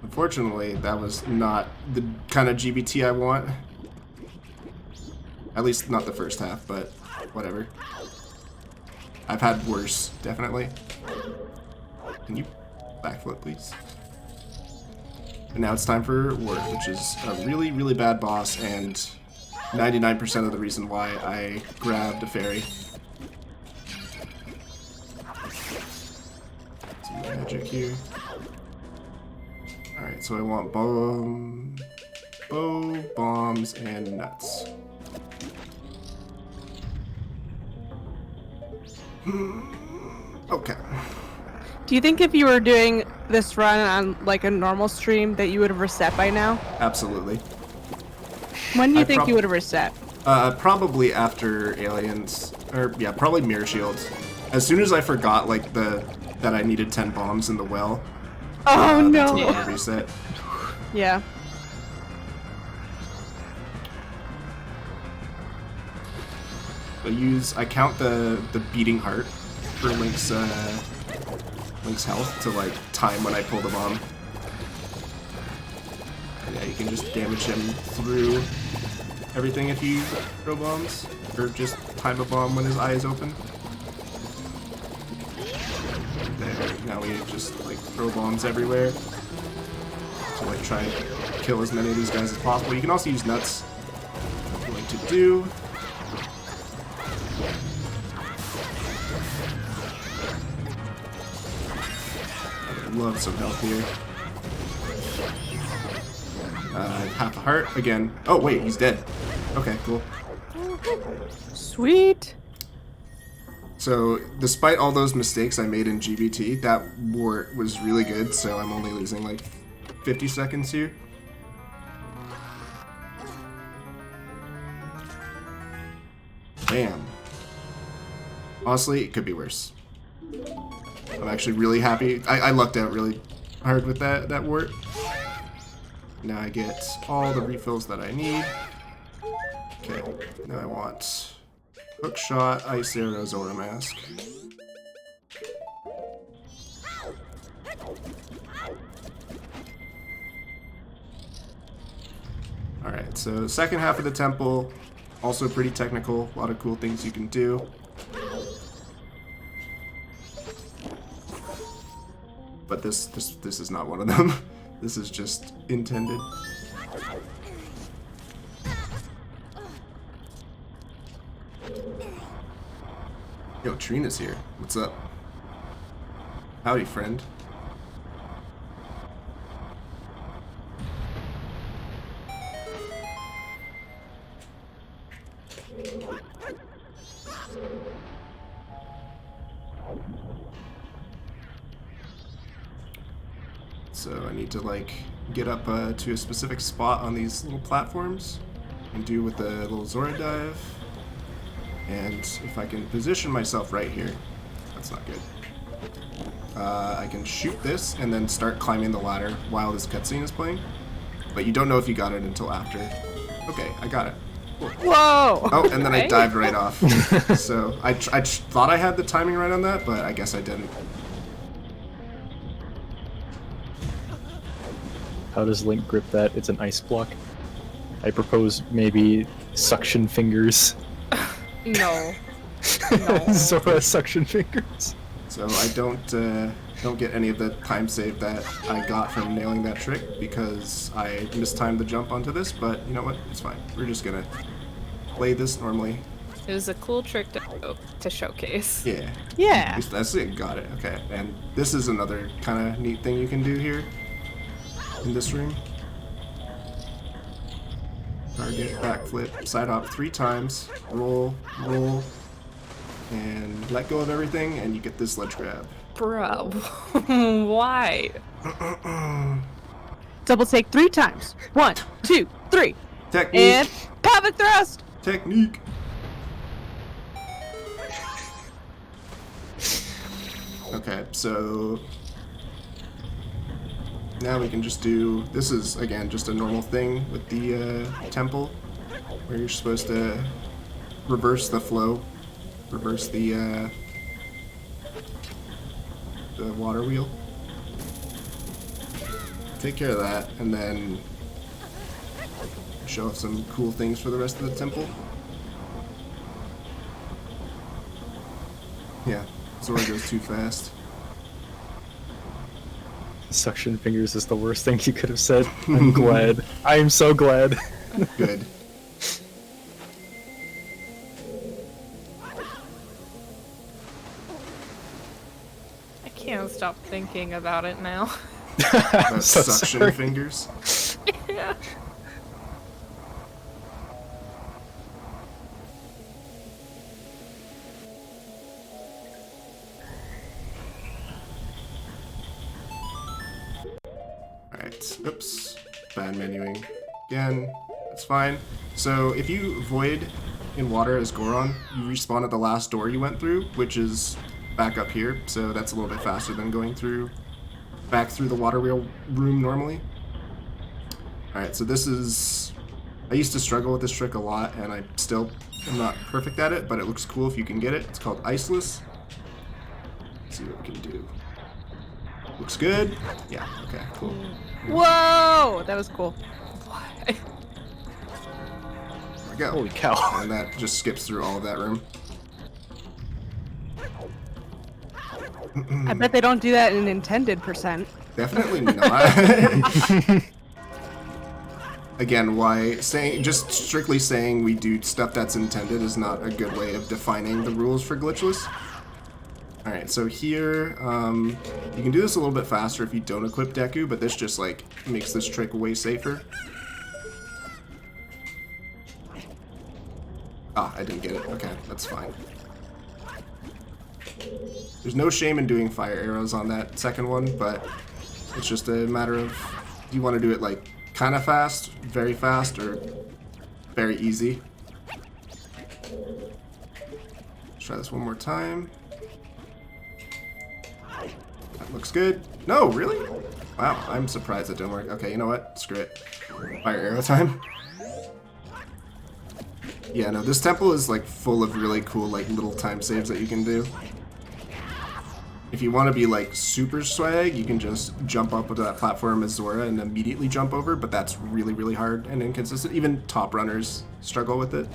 Unfortunately, that was not the kind of GBT I want. At least not the first half, but whatever. I've had worse, definitely. Can you backflip, please? And now it's time for Ward, which is a really, really bad boss, and 99% of the reason why I grabbed a fairy. Some magic here. Alright, so I want bow, bombs, and nuts. Okay. Do you think if you were doing this run on like a normal stream that you would have reset by now? Absolutely. When do you I think you would have reset? Probably after Aliens, or yeah, probably Mirror Shields. As soon as I forgot like that I needed 10 bombs in the well. Oh That's when I no. would reset. Yeah. I count the beating heart for Link's health to like time when I pull the bomb. And yeah, you can just damage him through everything if you throw bombs, or just time a bomb when his eye is open. There, now we just like throw bombs everywhere to like try and kill as many of these guys as possible. You can also use nuts. What I'm going to do. Love some health here. Half a heart again. Oh wait, he's dead. Okay, cool. Sweet. So, despite all those mistakes I made in GBT, that wart was really good, so I'm only losing like 50 seconds here. Damn. Honestly, it could be worse. I'm actually really happy. I lucked out really hard with that wart. Now I get all the refills that I need. Okay, now I want hook shot, ice arrow, Zora mask. Alright, so second half of the temple, also pretty technical, a lot of cool things you can do. But this is not one of them. This is just intended. Yo, Trina's here. What's up? Howdy, friend. So I need to like get up to a specific spot on these little platforms and do with the little Zora dive. And if I can position myself right here, that's not good. I can shoot this and then start climbing the ladder while this cutscene is playing. But you don't know if you got it until after. Okay, I got it. Cool. Whoa! Oh, and then I dived right off. So I thought I had the timing right on that, but I guess I didn't. How does Link grip that? It's an ice block. I propose maybe suction fingers. No. No. Zora suction fingers. So I don't get any of the time save that I got from nailing that trick because I mistimed the jump onto this, but you know what? It's fine. We're just gonna play this normally. It was a cool trick to showcase. Yeah. Yeah. That's it. Got it. Okay. And this is another kind of neat thing you can do here in this room. Target, backflip, side hop 3 times, roll, roll, and let go of everything, and you get this ledge grab. Bro, why? Double take 3 times. 1, 2, 3. Technique. And pelvic thrust. Technique. Okay, so now we can just do, this is again just a normal thing with the temple where you're supposed to reverse the flow, reverse the water wheel. Take care of that and then show off some cool things for the rest of the temple. Yeah, Zora goes too fast. Suction fingers is the worst thing you could have said. I'm glad. I am so glad. Good. I can't stop thinking about it now. About So suction sorry. fingers. Yeah. Alright, oops. Bad menuing. Again, that's fine. So if you void in water as Goron, you respawn at the last door you went through, which is back up here, so that's a little bit faster than going back through the water wheel room normally. Alright, so this is, I used to struggle with this trick a lot, and I still am not perfect at it, but it looks cool if you can get it. It's called Iceless. Let's see what we can do. Looks good. Yeah, okay, cool. Whoa! That was cool. Why? There we go. Holy cow. And that just skips through all of that room. I bet they don't do that in intended percent. Definitely not. Again, why just strictly saying we do stuff that's intended is not a good way of defining the rules for Glitchless. Alright, so here, you can do this a little bit faster if you don't equip Deku, but this just, like, makes this trick way safer. Ah, I didn't get it. Okay, that's fine. There's no shame in doing fire arrows on that second one, but it's just a matter of do you want to do it like kind of fast, very fast, or very easy. Let's try this one more time. That looks good. No, really? Wow, I'm surprised it didn't work. Okay, you know what? Screw it. Fire arrow time. Yeah, no, this temple is like full of really cool like little time saves that you can do. If you want to be like super swag, you can just jump up onto that platform as Zora and immediately jump over, but that's really, really hard and inconsistent. Even top runners struggle with it.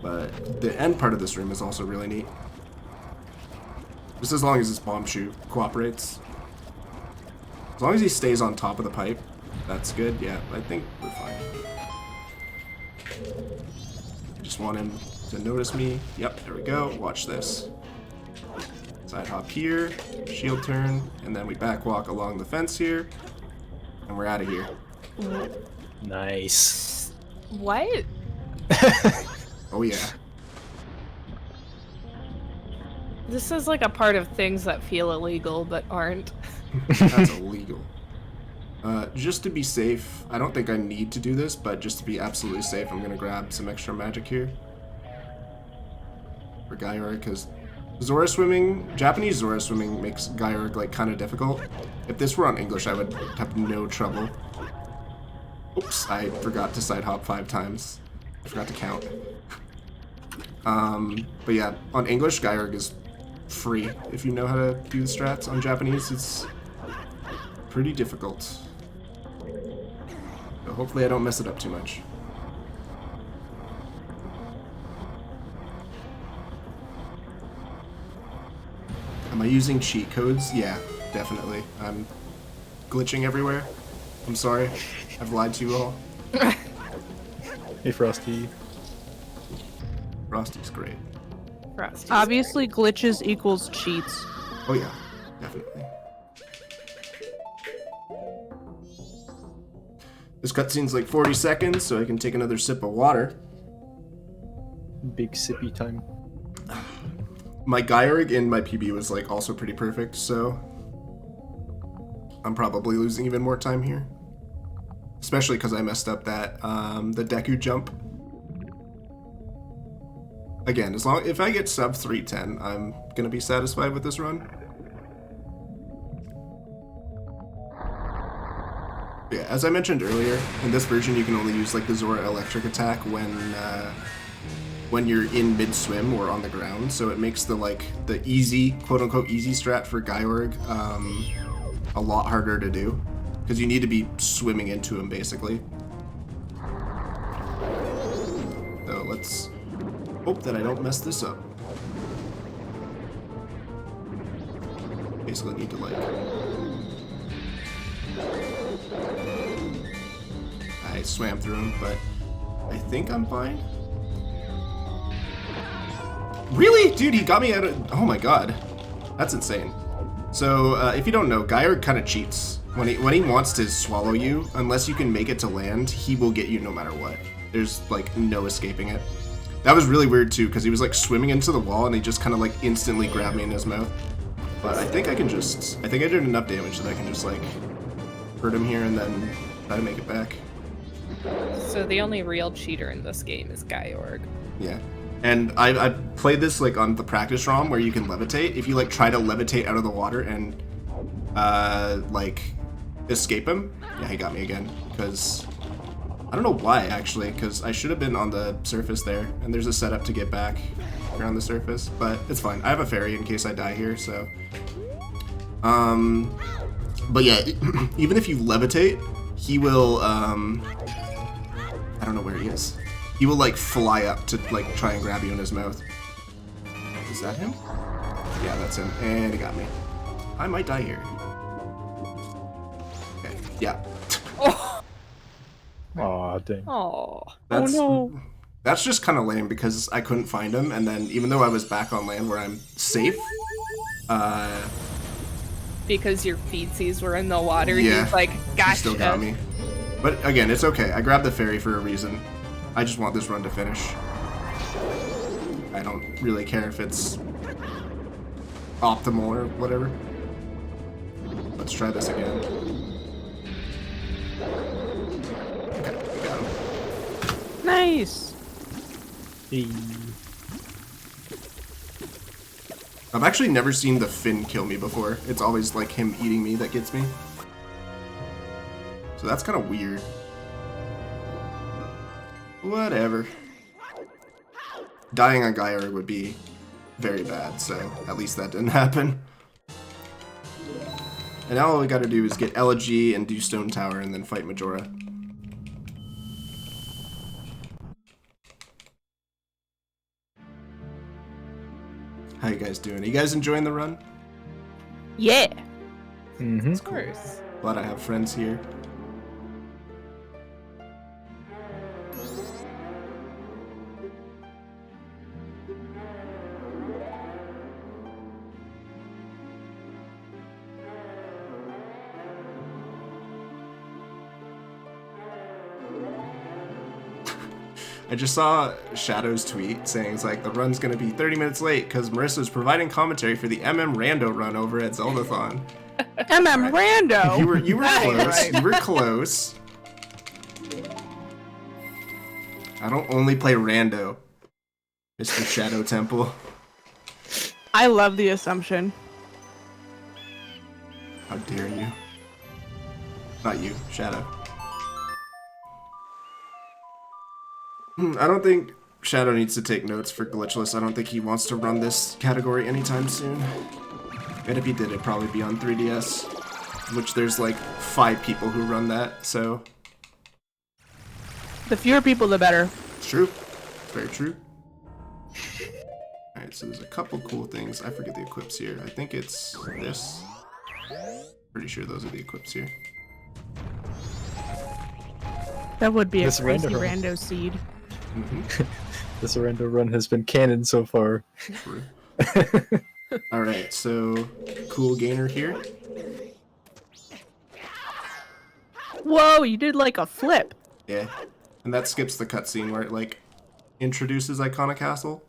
But the end part of this room is also really neat. Just as long as this bomb shoe cooperates. As long as he stays on top of the pipe, that's good. Yeah, I think we're fine. I just want him to notice me. Yep, there we go. Watch this. Side hop here, shield turn, and then we back walk along the fence here, and we're out of here. Nice. What? Oh yeah. This is like a part of things that feel illegal but aren't. That's illegal. Just to be safe, I don't think I need to do this, but just to be absolutely safe, I'm gonna grab some extra magic here. For Gaiorg, because Zora swimming, Japanese Zora swimming makes Gaiorg like kind of difficult. If this were on English, I would have no trouble. Oops, I forgot to side hop 5 times. I forgot to count. But yeah, on English, Gaiorg is free. If you know how to do the strats. On Japanese, it's pretty difficult. So hopefully I don't mess it up too much. Am I using cheat codes? Yeah, definitely. I'm glitching everywhere. I'm sorry. I've lied to you all. Hey, Frosty. Frosty's great. Frosty's Obviously, glitches equals cheats. Oh yeah, definitely. This cutscene's like 40 seconds, so I can take another sip of water. Big sippy time. My Gaiorg in my PB was like also pretty perfect, so I'm probably losing even more time here. Especially because I messed up that the Deku jump. Again, if I get sub 310, I'm gonna be satisfied with this run. Yeah, as I mentioned earlier, in this version you can only use like the Zora electric attack when you're in mid-swim or on the ground, so it makes the easy, quote-unquote easy strat for Gaiorg a lot harder to do, because you need to be swimming into him basically. So let's hope that I don't mess this up. Basically need to like... I swam through him, but I think I'm fine. Really? Dude, he got me out of... Oh my god. That's insane. So, if you don't know, Gaiorg kind of cheats. When he wants to swallow you, unless you can make it to land, he will get you no matter what. There's, like, no escaping it. That was really weird, too, because he was, like, swimming into the wall, and he just kind of, like, instantly grabbed me in his mouth. But I think I can just... I think I did enough damage that I can just, like, hurt him here and then try to make it back. So the only real cheater in this game is Gaiorg. Yeah. And I played this like on the practice ROM where you can levitate. If you like try to levitate out of the water and like escape him, yeah, he got me again. Because I don't know why actually, because I should have been on the surface there, and there's a setup to get back around the surface, but it's fine. I have a fairy in case I die here, so. But yeah, even if you levitate, he will I don't know where he is. He will like fly up to like try and grab you in his mouth. Is that him? Yeah, that's him. And he got me. I might die here. Okay. Yeah. Oh. Aw, dang. Oh. That's, Oh no. That's just kind of lame because I couldn't find him, and then even though I was back on land where I'm safe, Because your feetsies were in the water, yeah, he's like, gotcha. he still got me. But again, it's okay. I grabbed the fairy for a reason. I just want this run to finish. I don't really care if it's optimal or whatever. Let's try this again. Okay, we got him. Nice. Hey. I've actually never seen the fin kill me before. It's always like him eating me that gets me. So that's kind of weird. Whatever. Dying on Gyre would be very bad, so at least that didn't happen. And now all we gotta do is get Elegy and do Stone Tower and then fight Majora. How you guys doing? Are you guys enjoying the run? Yeah. Mm-hmm. Of course. Glad I have friends here. I just saw Shadow's tweet saying it's like the run's gonna be 30 minutes late because Marissa's providing commentary for the Rando run over at Zeldathon. Rando. You were Right, close. right. You were close. I don't only play Rando, Mr. Shadow Temple. I love the assumption. How dare you? Not you, Shadow. I don't think Shadow needs to take notes for Glitchless. I don't think he wants to run this category anytime soon. And if he did, it'd probably be on 3DS, which there's like 5 people who run that, so... The fewer people, the better. It's true. Very true. Alright, so there's a couple cool things. I forget the equips here. I think it's this. Pretty sure those are the equips here. That would be a This crazy rando. rando seed. This Orlando run has been canon so far. True. Alright, so cool gainer here. Whoa, you did like a flip. Yeah. And that skips the cutscene where it like introduces Icona Castle.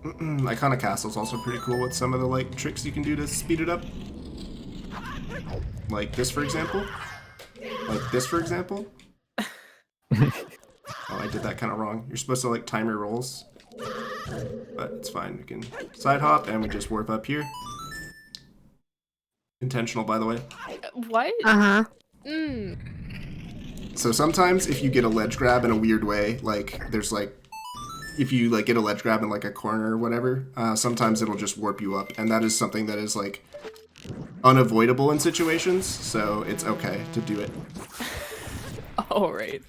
Icona Castle's also pretty cool with some of the like tricks you can do to speed it up. Like this, for example. Like this, for example. Oh, I did that kind of wrong. You're supposed to like time your rolls. But it's fine. We can side hop and we just warp up here. Intentional, by the way. What? Uh-huh. So sometimes if you get a ledge grab in a weird way, like there's like, if you like get a ledge grab in like a corner or whatever, sometimes it'll just warp you up. And that is something that is like unavoidable in situations. So it's okay to do it. Oh, right.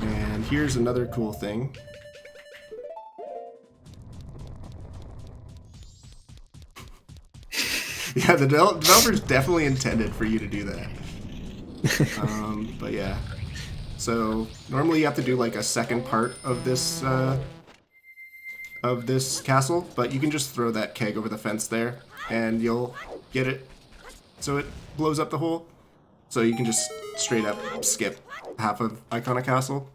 And here's another cool thing. Yeah, the developers definitely intended for you to do that. But yeah. So normally you have to do like a second part of this castle, but you can just throw that keg over the fence there, and you'll get it so it blows up the hole. So you can just straight up skip half of Icona Castle.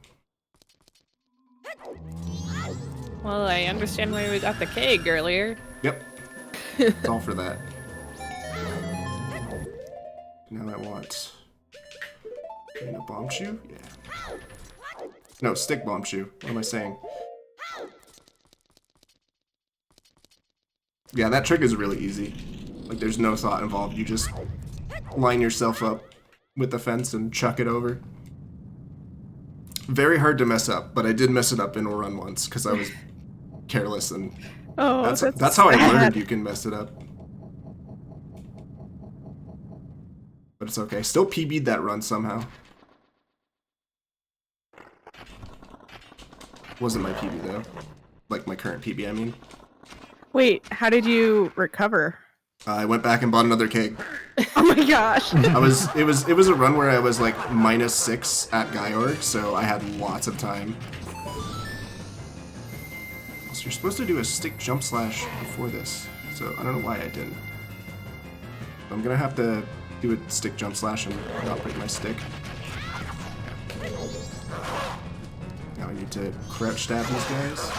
Well, I understand why we got the keg earlier. Yep. It's all for that. Now I want... a bomb shoe? Yeah. No, stick bomb shoe. What am I saying? Yeah, that trick is really easy. Like, there's no thought involved. You just line yourself up with the fence and chuck it over. Very hard to mess up, but I did mess it up in a run once because I was careless, and Oh, that's how I sad. learned you can mess it up. But it's okay. Still PB'd that run somehow. Wasn't my PB though. Like my current PB, I mean. Wait, how did you recover? I went back and bought another keg. Oh my gosh. It was a run where I was like -6 at Gyorg, so I had lots of time. So you're supposed to do a stick jump slash before this. So I don't know why I didn't. I'm gonna have to do a stick jump slash and not break my stick. Now I need to crouch stab these guys.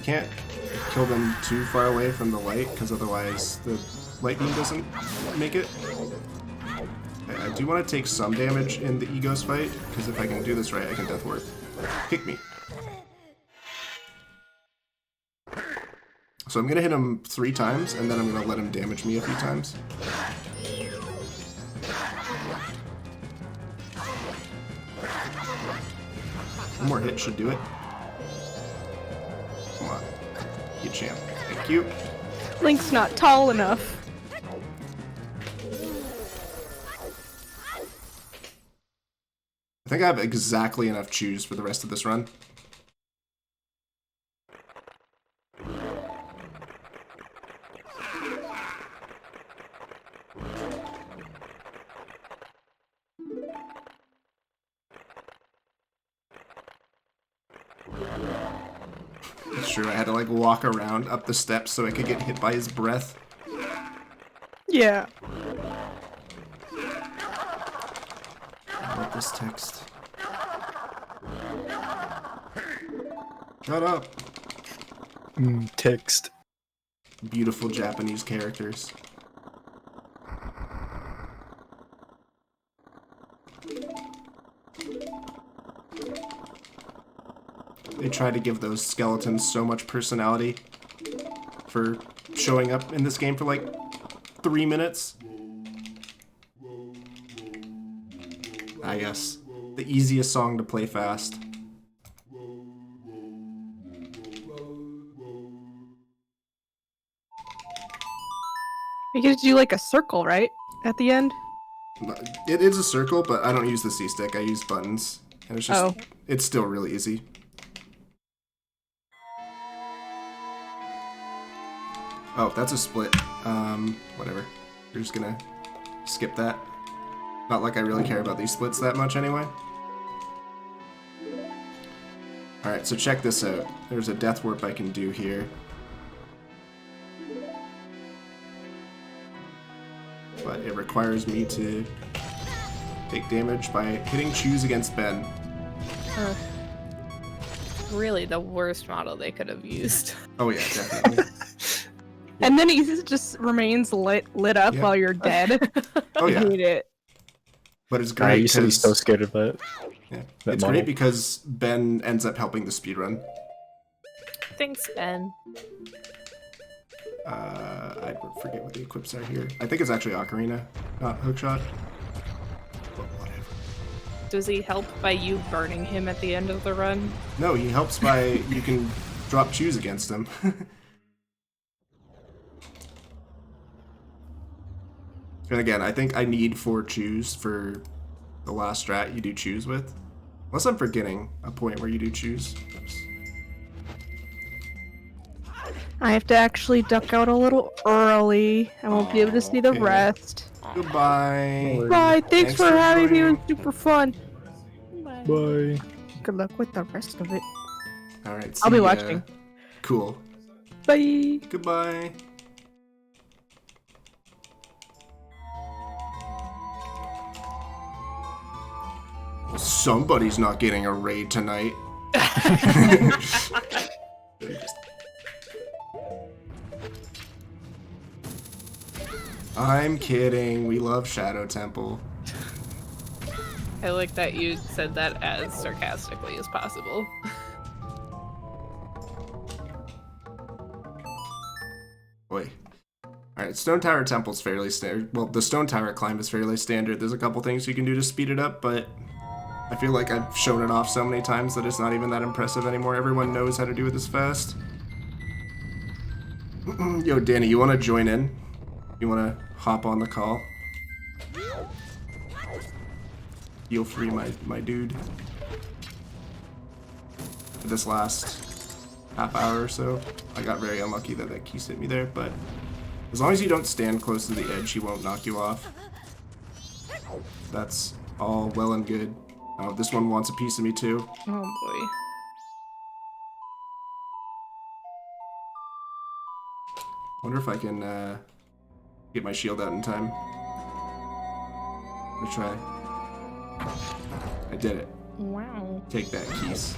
Can't kill them too far away from the light, because otherwise the light beam doesn't make it. I do want to take some damage in the Egos fight, because if I can do this right, I can death ward. Kick me. So I'm going to hit him 3 times, and then I'm going to let him damage me a few times. One more hit should do it. Come on. You champ. Thank you. Link's not tall enough. I think I have exactly enough chews for the rest of this run. It's true, I had to like walk around up the steps so I could get hit by his breath. Yeah. I like this text. Shut up. Text. Beautiful Japanese characters. They try to give those skeletons so much personality for showing up in this game for like 3 minutes. I guess. The easiest song to play fast. You get to do like a circle, right? At the end? It is a circle, but I don't use the C-stick. I use buttons. And it's just, it's still really easy. Oh, that's a split. Whatever. We're just gonna skip that. Not like I really care about these splits that much anyway. Alright, so check this out. There's a death warp I can do here. But it requires me to take damage by hitting choose against Ben. Really the worst model they could have used. Oh yeah, definitely. And then he just remains lit up while you're dead. Oh yeah. I hate it. But it's great. I used to be so scared of that. Yeah. That It's model. great because Ben ends up helping the speedrun. Thanks, Ben. I forget what the equips are here. I think it's actually Ocarina, not Hookshot. But whatever. Does he help by you burning him at the end of the run? No, he helps by you can drop choose against him. And again, I think I need 4 choose for the last strat you do choose with. Unless I'm forgetting a point where you do choose. Oops. I have to actually duck out a little early. I won't be able to see the Okay. rest. Goodbye. Bye. Thanks for having me. It joining. was super fun. Bye. Good luck with the rest of it. Alright, I'll be see ya. watching. Cool. Bye. Goodbye. Well, somebody's not getting a raid tonight. I'm kidding. We love Shadow Temple. I like that you said that as sarcastically as possible. Boy. Alright, Stone Tower Temple's fairly standard. Well, the Stone Tower climb is fairly standard. There's a couple things you can do to speed it up, but I feel like I've shown it off so many times that it's not even that impressive anymore. Everyone knows how to do it this fast. Yo, Danny, you want to join in? You want to hop on the call? Feel free, my dude. For this last half hour or so, I got very unlucky that that keys hit me there, but as long as you don't stand close to the edge, he won't knock you off. That's all well and good. Oh, this one wants a piece of me too. Oh boy. Wonder if I can get my shield out in time. Let me try. I did it. Wow. Take that, Keys.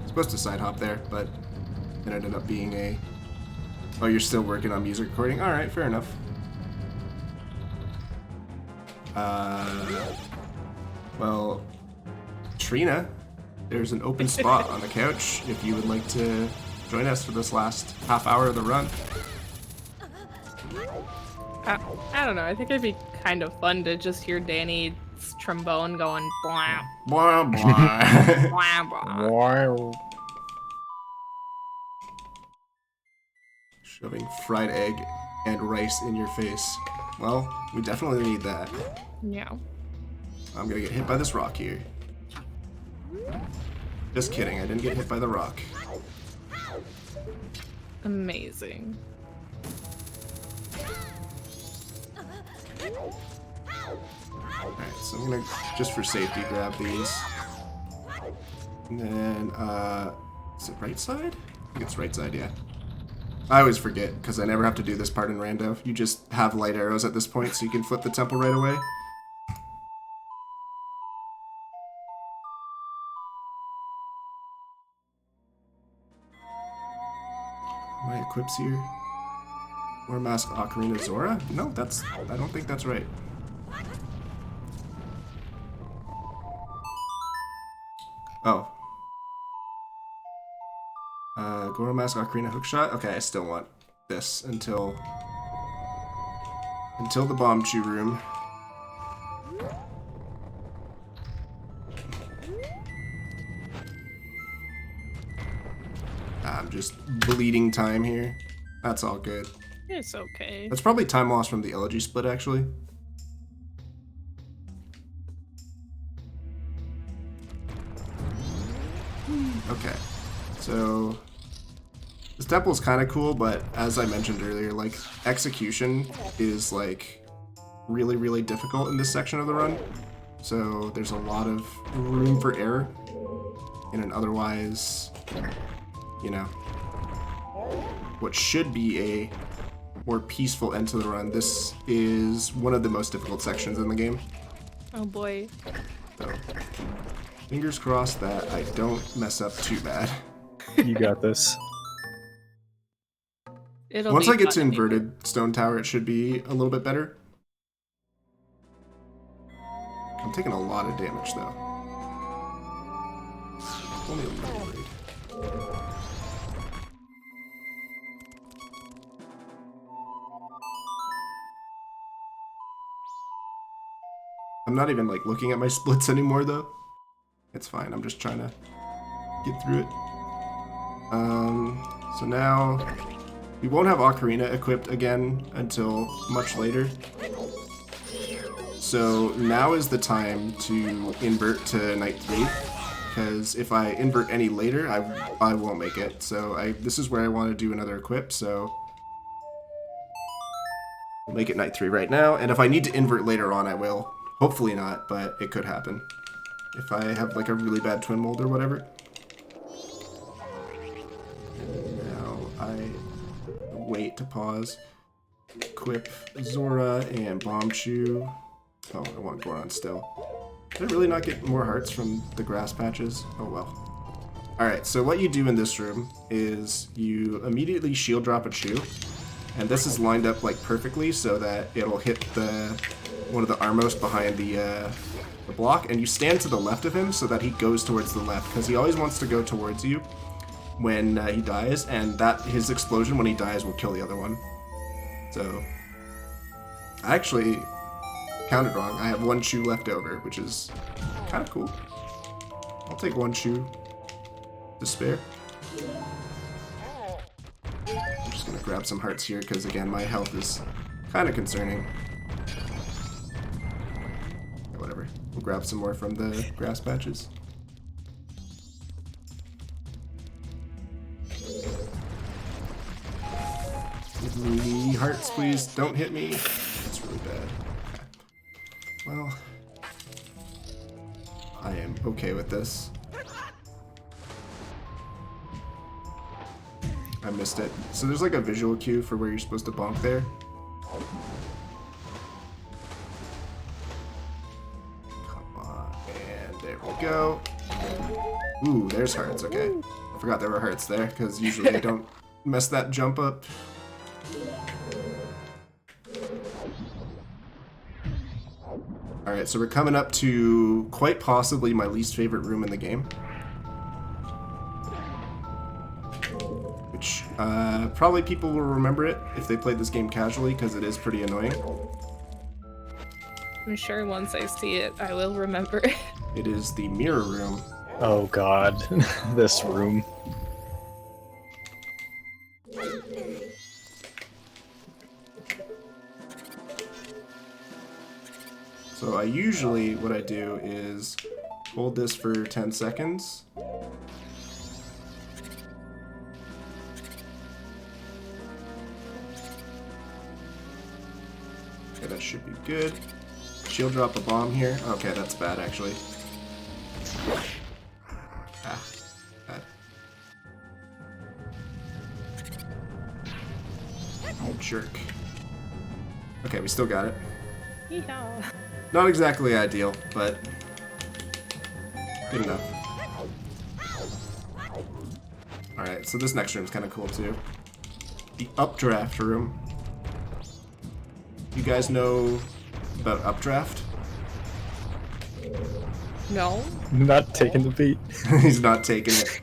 Supposed to side hop there, but it ended up being a... Oh, you're still working on music recording? Alright, fair enough. Well, Trina, there's an open spot on the couch if you would like to join us for this last half hour of the run. I don't know. I think it'd be kind of fun to just hear Danny's trombone going blah Blah, blah. blah blah. Wow. Shoving fried egg and rice in your face. Well, we definitely need that. Yeah. I'm gonna get hit by this rock here. Just kidding, I didn't get hit by the rock. Amazing. Alright, so I'm gonna, just for safety, grab these. And then, is it right side? I think it's right side, yeah. I always forget, because I never have to do this part in rando. You just have light arrows at this point, so you can flip the temple right away. My equips here. Or Mask Ocarina Zora? No, that's... I don't think that's right. Oh. Goro Mask Ocarina Hookshot? Okay, I still want this until the Bomb Chew room. I'm just bleeding time here. That's all good. It's okay. That's probably time lost from the Elegy split, actually. Okay, so this temple is kind of cool, but as I mentioned earlier, like, execution is like really, really difficult in this section of the run. So there's a lot of room for error in an otherwise, you know, what should be a more peaceful end to the run. This is one of the most difficult sections in the game. Oh boy. So, fingers crossed that I don't mess up too bad. You got this. It'll Once be I get to fun. inverted stone tower, it should be a little bit better. I'm taking a lot of damage though. Only a little bit. I'm not even like looking at my splits anymore though. It's fine, I'm just trying to get through it. So now we won't have Ocarina equipped again until much later. So now is the time to invert to Night 3, because if I invert any later, I won't make it. So this is where I want to do another equip, so we'll make it Night 3 right now, and if I need to invert later on, I will. Hopefully not, but it could happen. If I have like a really bad twin mold or whatever. Now I wait to pause. Equip Zora and Bomb Chew. Oh, I want Goron still. Did I really not get more hearts from the grass patches? Oh well. Alright, so what you do in this room is you immediately shield drop a Chew. And this is lined up like perfectly so that it'll hit one of the Armos behind the block, and you stand to the left of him so that he goes towards the left, because he always wants to go towards you when he dies, and his explosion when he dies will kill the other one. So I actually counted wrong. I have one Chew left over, which is kind of cool. I'll take one Chew to spare. I'm just gonna grab some hearts here because again my health is kind of concerning. Whatever. We'll grab some more from the grass patches. Me hearts, please. Don't hit me. That's really bad. Okay. Well, I am okay with this. I missed it. So there's like a visual cue for where you're supposed to bonk there. Come on, and there we go. Ooh, there's hearts, okay. I forgot there were hearts there, because usually I don't mess that jump up. Alright, so we're coming up to quite possibly my least favorite room in the game. Which, probably people will remember it if they played this game casually, because it is pretty annoying. I'm sure once I see it, I will remember it. It is the mirror room. Oh god, this room. So I usually, what I do is hold this for 10 seconds. Okay, that should be good. She'll drop a bomb here. Okay, that's bad actually. Ah, bad. Oh, jerk. Okay, we still got it. Yeehaw. Not exactly ideal, but good enough. Alright, so this next room's kind of cool too. The updraft room. You guys know about updraft? No? Not taking the beat. He's not taking it.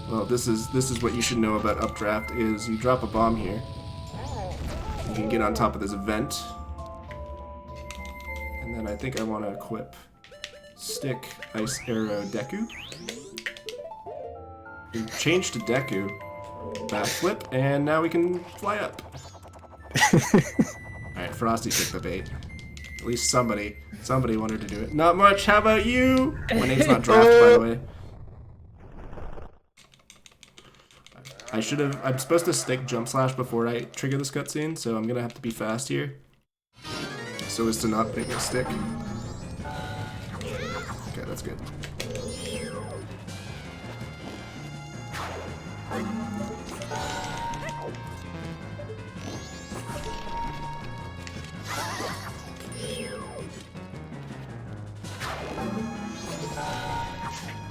Well, this is what you should know about updraft is you drop a bomb here. You can get on top of this vent. And then I think I want to equip Stick, Ice Arrow, Deku. We change to Deku, backflip, and now we can fly up. Alright, Frosty took the bait. At least somebody wanted to do it. Not much, how about you? My name's not Draft, by the way. I'm supposed to stick jump slash before I trigger this cutscene, so I'm gonna have to be fast here. So as to not break my stick. Okay, that's good.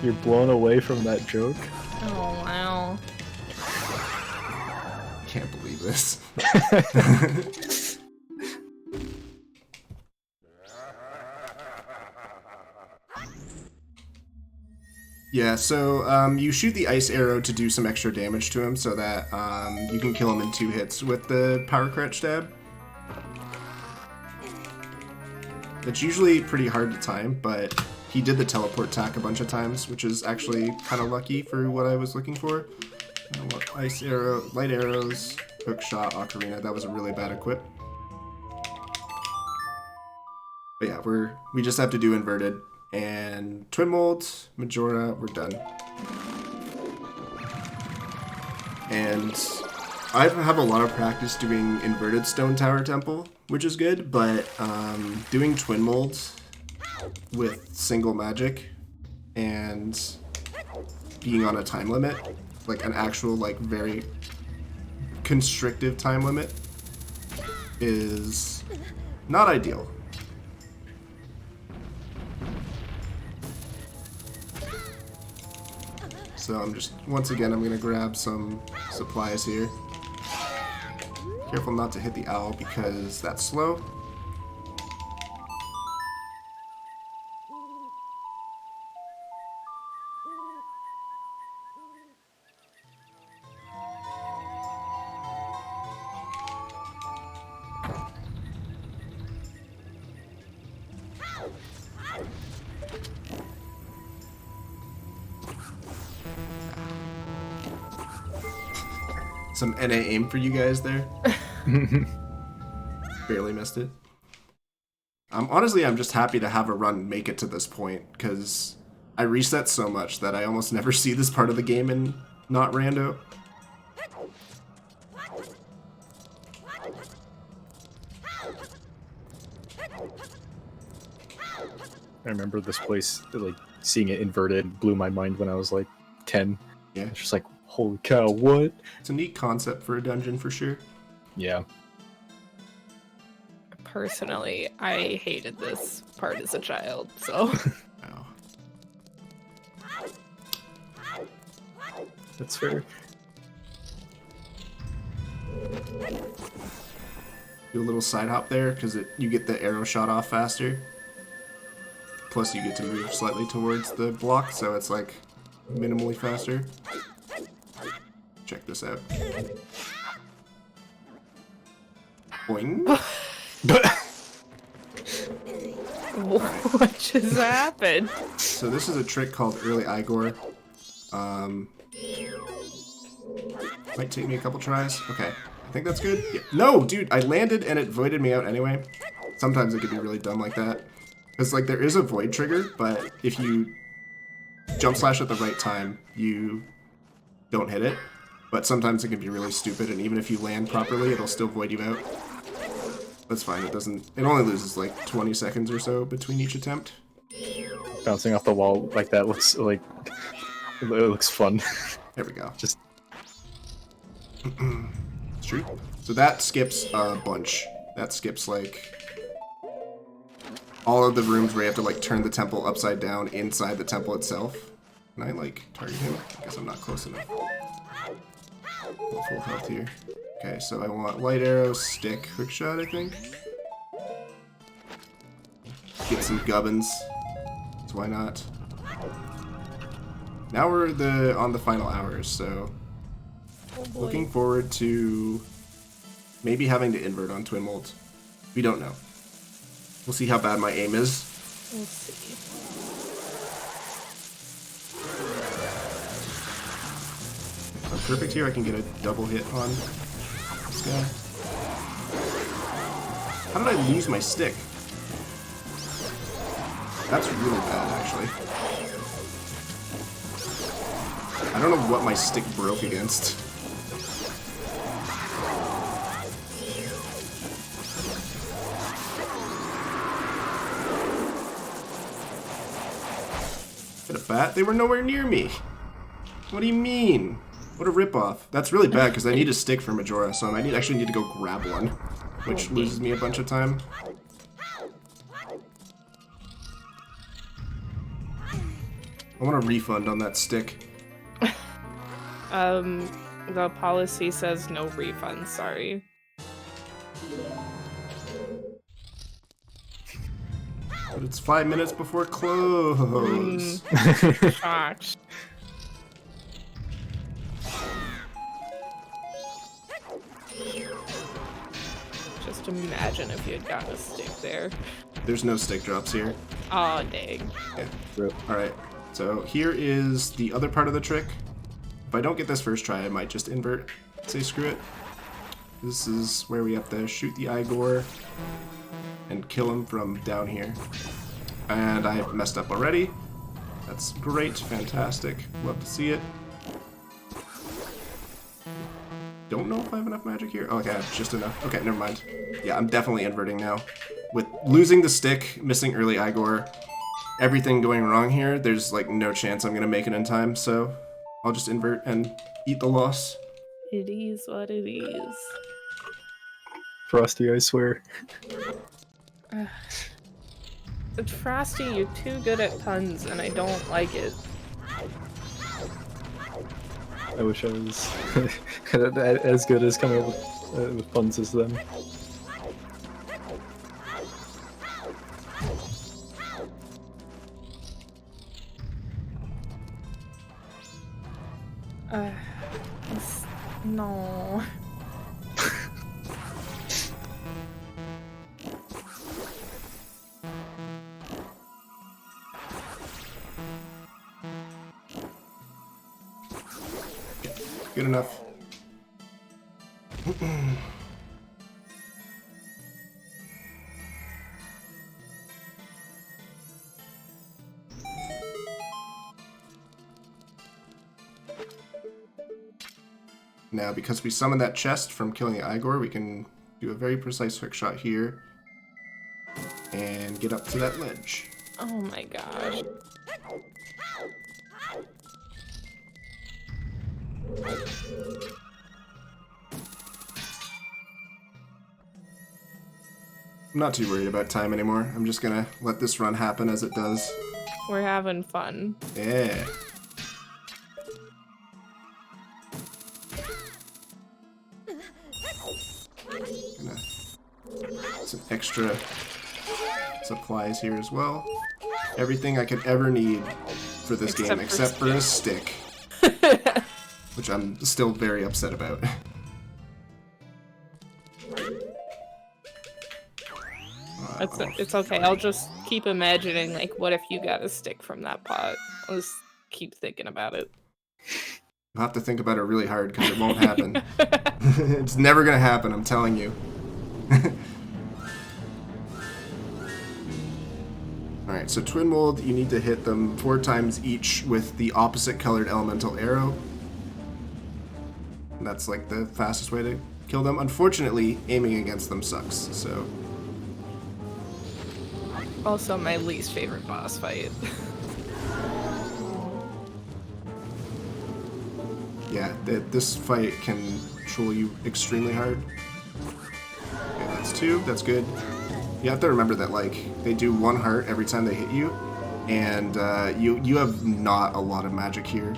You're blown away from that joke? Oh, wow. Can't believe this. Yeah, so you shoot the ice arrow to do some extra damage to him so that you can kill him in 2 hits with the power crouch stab. It's usually pretty hard to time, but he did the teleport attack a bunch of times, which is actually kind of lucky for what I was looking for. Ice arrow, light arrows, hook shot, ocarina. That was a really bad equip. But yeah, we just have to do inverted. And twin molds, Majora, we're done. And I have a lot of practice doing inverted stone tower temple, which is good, but doing twin molds with single magic and being on a time limit, like an actual, like, very constrictive time limit, is not ideal. So once again, I'm gonna grab some supplies here. Careful not to hit the owl because that's slow. Some NA aim for you guys there. Barely missed it. Honestly, I'm just happy to have a run make it to this point, because I reset so much that I almost never see this part of the game in not rando. I remember this place, like, seeing it inverted blew my mind when I was, like, 10. Yeah, It's just like, holy cow, what? it's a neat concept for a dungeon for sure. Yeah. Personally, I hated this part as a child, so. Wow. That's fair. Do a little side hop there because you get the arrow shot off faster. Plus, you get to move slightly towards the block, so it's like minimally faster. Check this out. Boing. What just happened? So this is a trick called early Igor. Might take me a couple tries. Okay, I think that's good. Yeah. No, dude, I landed and it voided me out anyway. Sometimes it could be really dumb like that. Because like there is a void trigger, but if you jump slash at the right time, you don't hit it. But sometimes it can be really stupid, and even if you land properly, it'll still void you out. That's fine. It only loses like 20 seconds or so between each attempt. Bouncing off the wall like that looks like it looks fun. There we go. Just Street. So that skips a bunch. That skips like all of the rooms where you have to like turn the temple upside down inside the temple itself. Can I like target him? I guess I'm not close enough. Full health here. Okay, so I want light arrow, stick, quick shot, I think. Get some gubbins. So why not? Now we're on the final hours, so looking forward to maybe having to invert on twin molds. We don't know. We'll see how bad my aim is. We'll see. If I'm perfect here, I can get a double hit on this guy. How did I lose my stick? That's really bad, actually. I don't know what my stick broke against. Hit a bat? They were nowhere near me. What do you mean? What a ripoff. That's really bad because I need a stick for Majora, so I actually need to go grab one, which loses me a bunch of time. I want a refund on that stick. The policy says no refund, sorry. But it's 5 minutes before close. Shocked. Just imagine if you had gotten a stick there. There's no stick drops here. Aw, dang. Yeah. Alright, so here is the other part of the trick. If I don't get this first try, I might just invert. Say screw it. This is where we have to shoot the Igor and kill him from down here. And I messed up already. That's great, fantastic. Love to see it. Don't know if I have enough magic here. Oh, okay, I have just enough. Okay, never mind. Yeah, I'm definitely inverting now. With losing the stick, missing early Igor, everything going wrong here, there's like no chance I'm gonna make it in time, so I'll just invert and eat the loss. It is what it is. Frosty, I swear. Frosty, you're too good at puns, and I don't like it. I wish I was as good as coming up with puns as them. No. Good enough. Now, because we summoned that chest from killing the Igor, we can do a very precise hook shot here and get up to that ledge. Oh my gosh. I'm not too worried about time anymore. I'm just gonna let this run happen as it does. We're having fun. Yeah. Gonna some extra supplies here as well. Everything I could ever need for this game except for a stick. Which I'm still very upset about. It's okay. I'll just keep imagining, like, what if you got a stick from that pot? I'll just keep thinking about it. You'll have to think about it really hard because it won't happen. It's never gonna happen, I'm telling you. Alright, so Twin Mold, you need to hit them 4 times each with the opposite colored elemental arrow. And that's like the fastest way to kill them. Unfortunately, aiming against them sucks, so... Also, my least favorite boss fight. Yeah, this fight can troll you extremely hard. Okay, that's 2, that's good. You have to remember that, like, they do 1 heart every time they hit you, and you have not a lot of magic here.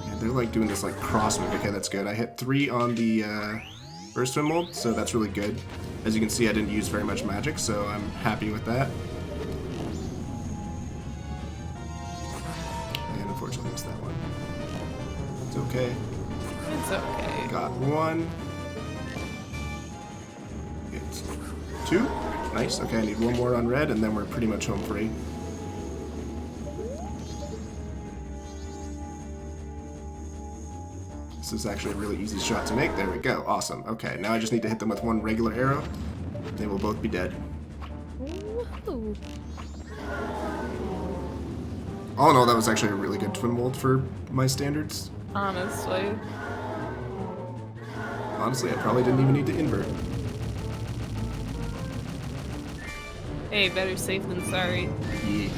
And they're, like, doing this, like, cross move. Okay, that's good. I hit 3 on the first Twin Mold, so that's really good. As you can see, I didn't use very much magic, so I'm happy with that. And unfortunately, missed that one. It's okay. It's okay. Got 1. It's 2. Nice. Okay, I need 1 more on red, and then we're pretty much home free. This is actually a really easy shot to make. There we go. Awesome. Okay, now I just need to hit them with 1 regular arrow. They will both be dead. Woohoo. All in all, that was actually a really good Twin Mold for my standards. Honestly. Honestly, I probably didn't even need to invert. Hey, better safe than sorry. Yeah.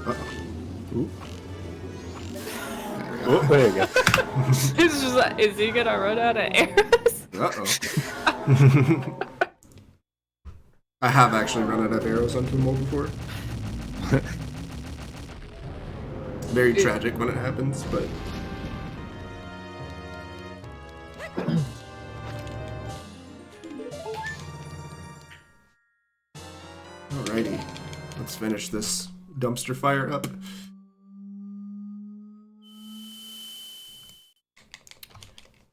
Uh-oh. Ooh. Oh, there you go. It's just like, is he gonna run out of arrows? Uh-oh. I have actually run out of arrows on Twin Mold before. Very tragic when it happens, but... Alrighty. Let's finish this dumpster fire up.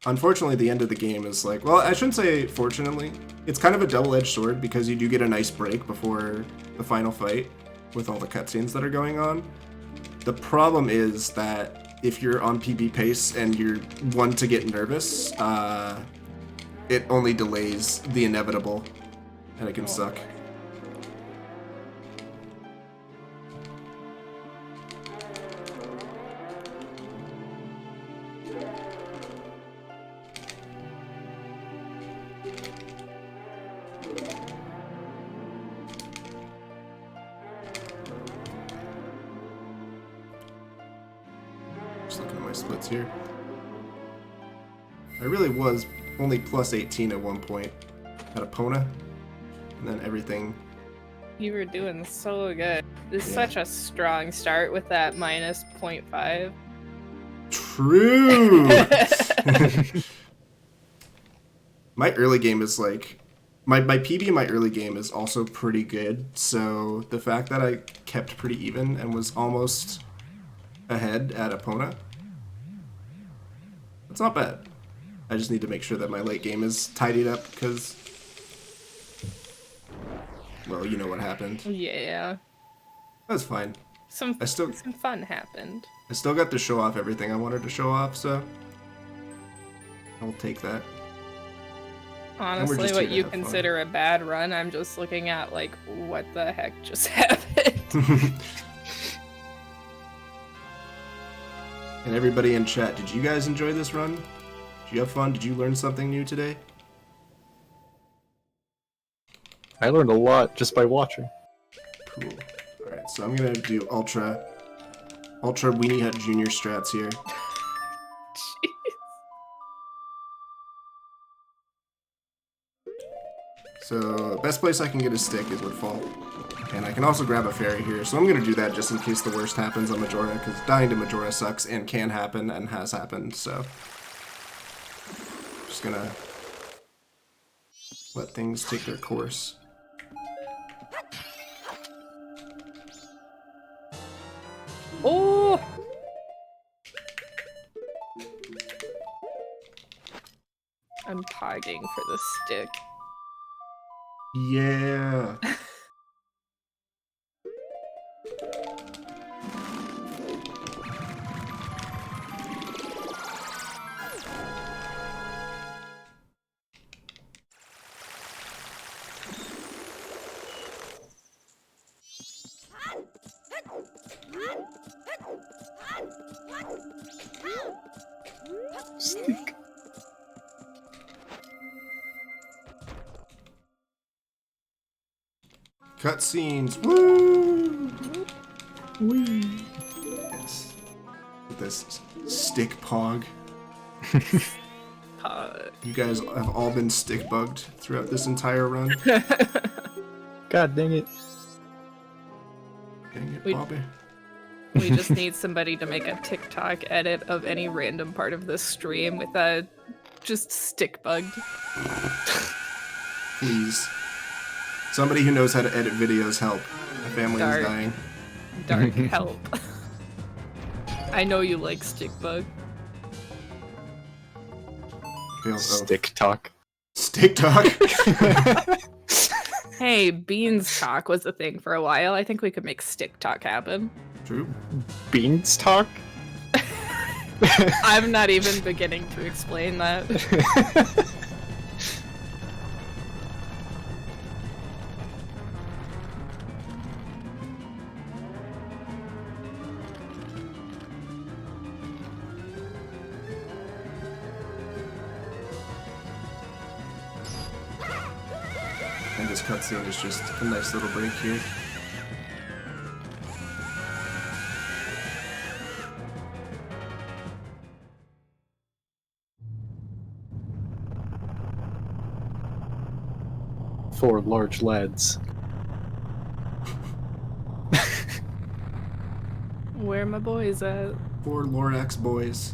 Unfortunately, the end of the game is like... Well, I shouldn't say fortunately. It's kind of a double-edged sword because you do get a nice break before the final fight with all the cutscenes that are going on. The problem is that if you're on PB pace and you're one to get nervous, it only delays the inevitable, and it can suck. Just looking at my splits here. I really was only plus 18 at one point at Epona, and then everything. You were doing so good. This is Yeah. such a strong start with that minus 0.5. True! My early game is like... My PB in my early game is also pretty good, so the fact that I kept pretty even and was almost ahead at Epona, that's not bad. I just need to make sure that my late game is tidied up, because... Well, you know what happened. Yeah. That's fine. Some I still- some fun happened. I still got to show off everything I wanted to show off, so... I'll take that. Honestly, just what here to you have fun. consider a bad run, I'm just looking at, like, what the heck just happened? And everybody in chat, did you guys enjoy this run? Did you have fun? Did you learn something new today? I learned a lot just by watching. Cool. Alright, so I'm gonna do Ultra Weenie Hut Junior strats here. Jeez. So, best place I can get a stick is Woodfall. And I can also grab a fairy here, so I'm gonna do that just in case the worst happens on Majora, because dying to Majora sucks and can happen and has happened, so. Just gonna let things take their course. Oh! I'm pogging for the stick. Yeah! Stick. Cutscenes! Woo! Woo! Yes. With this stick pog. You guys have all been stick bugged throughout this entire run. God dang it. Dang it, We- Bobby. We just need somebody to make a TikTok edit of any random part of this stream with a just stick bugged. Please. Somebody who knows how to edit videos, help. My family Dark. is dying. Dark help. I know you like stick bug. Fails. Oh. Stick talk. Stick talk. Hey, beans talk was a thing for a while. I think we could make stick talk happen. True. Beans talk? I'm not even beginning to explain that. And this cutscene is just a nice little break here. Four large lads. Where my boys at? Poor Lorax boys.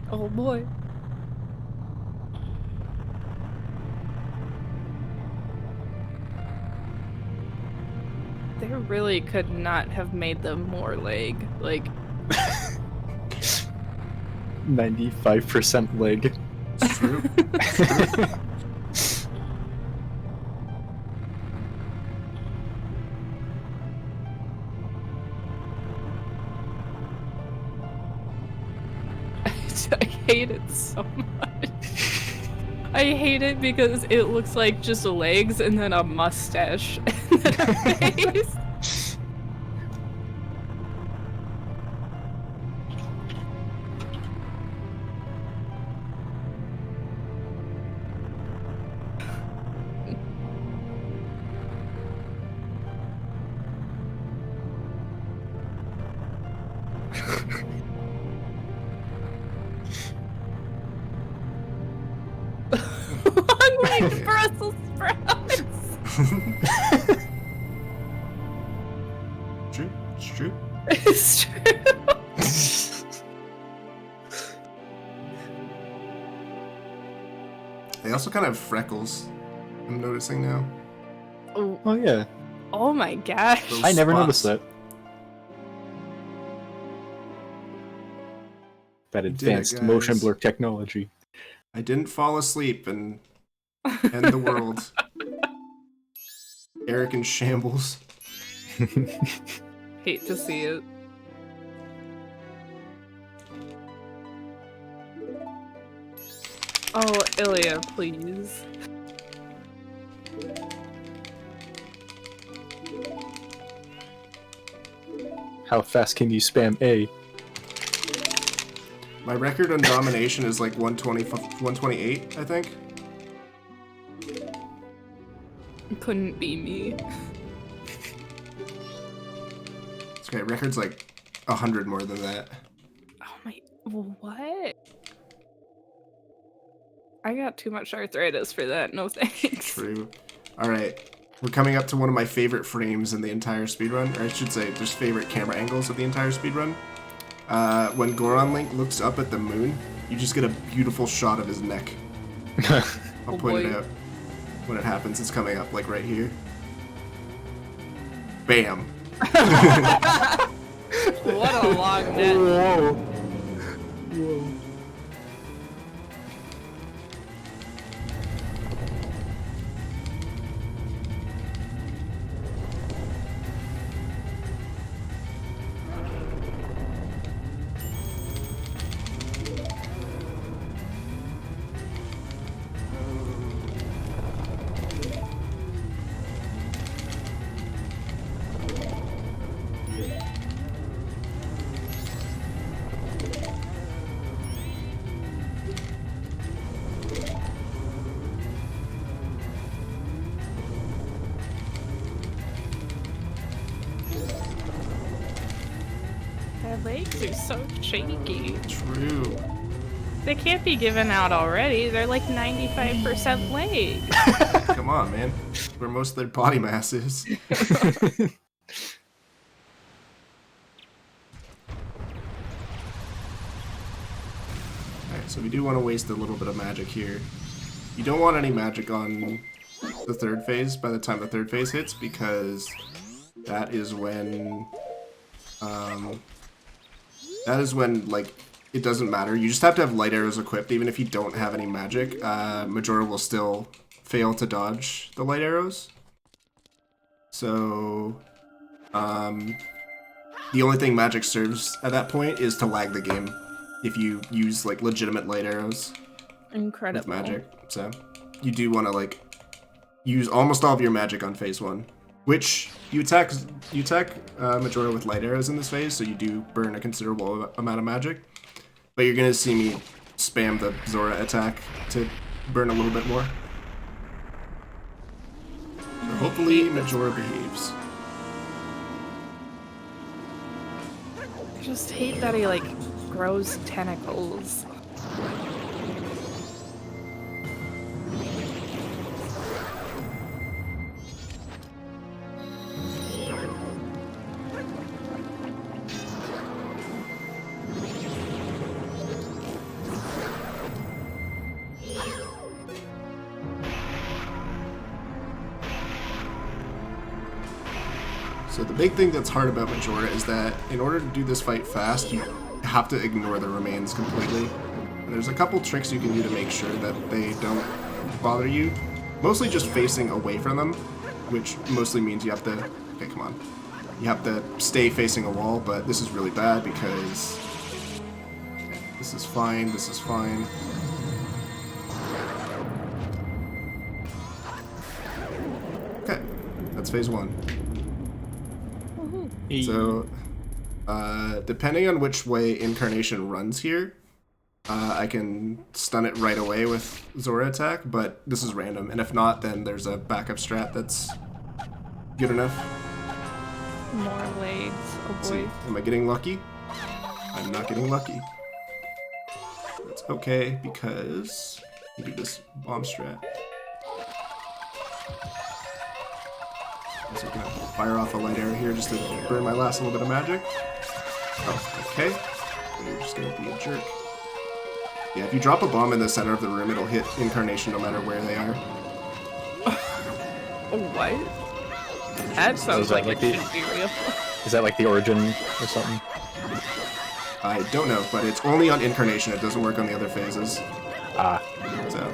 Oh boy. They really could not have made them more leg. Like, 95% leg. It's true. It's true. I hate it so much. I hate it because it looks like just legs and then a mustache and then a face. Long legged Brussels sprouts. True. It's true. It's true. They also kind of have freckles. I'm noticing now. Oh, Oh yeah, oh my gosh. Those I never spots. noticed that. That did it, advanced motion guys. blur technology. I didn't fall asleep and end the world. Eric in shambles. Hate to see it. Oh, Ilya, please. how fast can you spam A? My record on domination is like 128, I think. It couldn't be me. Okay, record's like 100 more than that. Oh my, what? I got too much arthritis for that, no thanks. True. Alright, we're coming up to one of my favorite frames in the entire speedrun, or I should say, just favorite camera angles of the entire speedrun. When Goron Link looks up at the moon, you just get a beautiful shot of his neck. I'll point it out when it happens. It's coming up, like right here. Bam! What a long net. Whoa. Whoa. Their legs are so shaky. True. They can't be given out already. They're like 95% legs. Come on, man. Where most of their body mass is. Alright, so we do want to waste a little bit of magic here. You don't want any magic on the third phase by the time the third phase hits, because that is when like it doesn't matter. You just have to have light arrows equipped. Even if you don't have any magic, Majora will still fail to dodge the light arrows. So the only thing magic serves at that point is to lag the game if you use like legitimate light arrows. Incredible. With magic. So you do want to like use almost all of your magic on phase 1, which you attack Majora with light arrows in this phase, so you do burn a considerable amount of magic. But you're gonna see me spam the Zora attack to burn a little bit more. So hopefully Majora behaves. I just hate that he like grows tentacles. So the big thing that's hard about Majora is that in order to do this fight fast, you have to ignore the remains completely. And there's a couple tricks you can do to make sure that they don't bother you. Mostly just facing away from them, which mostly means you have to... Okay, come on. You have to stay facing a wall, but this is really bad because... Okay, this is fine, this is fine. Okay, that's phase 1. So, depending on which way Incarnation runs here, I can stun it right away with Zora attack, but this is random, and if not, then there's a backup strat that's good enough. More legs, oh boy. See, am I getting lucky? I'm not getting lucky. That's okay, because we do this bomb strat. So I'm gonna fire off a light arrow here just to burn my last little bit of magic. Oh, okay. And you're just gonna be a jerk. Yeah, if you drop a bomb in the center of the room, it'll hit Incarnation no matter where they are. What? That sounds like it should be real. Is that like the origin or something? I don't know, but it's only on Incarnation. It doesn't work on the other phases. Ah. So.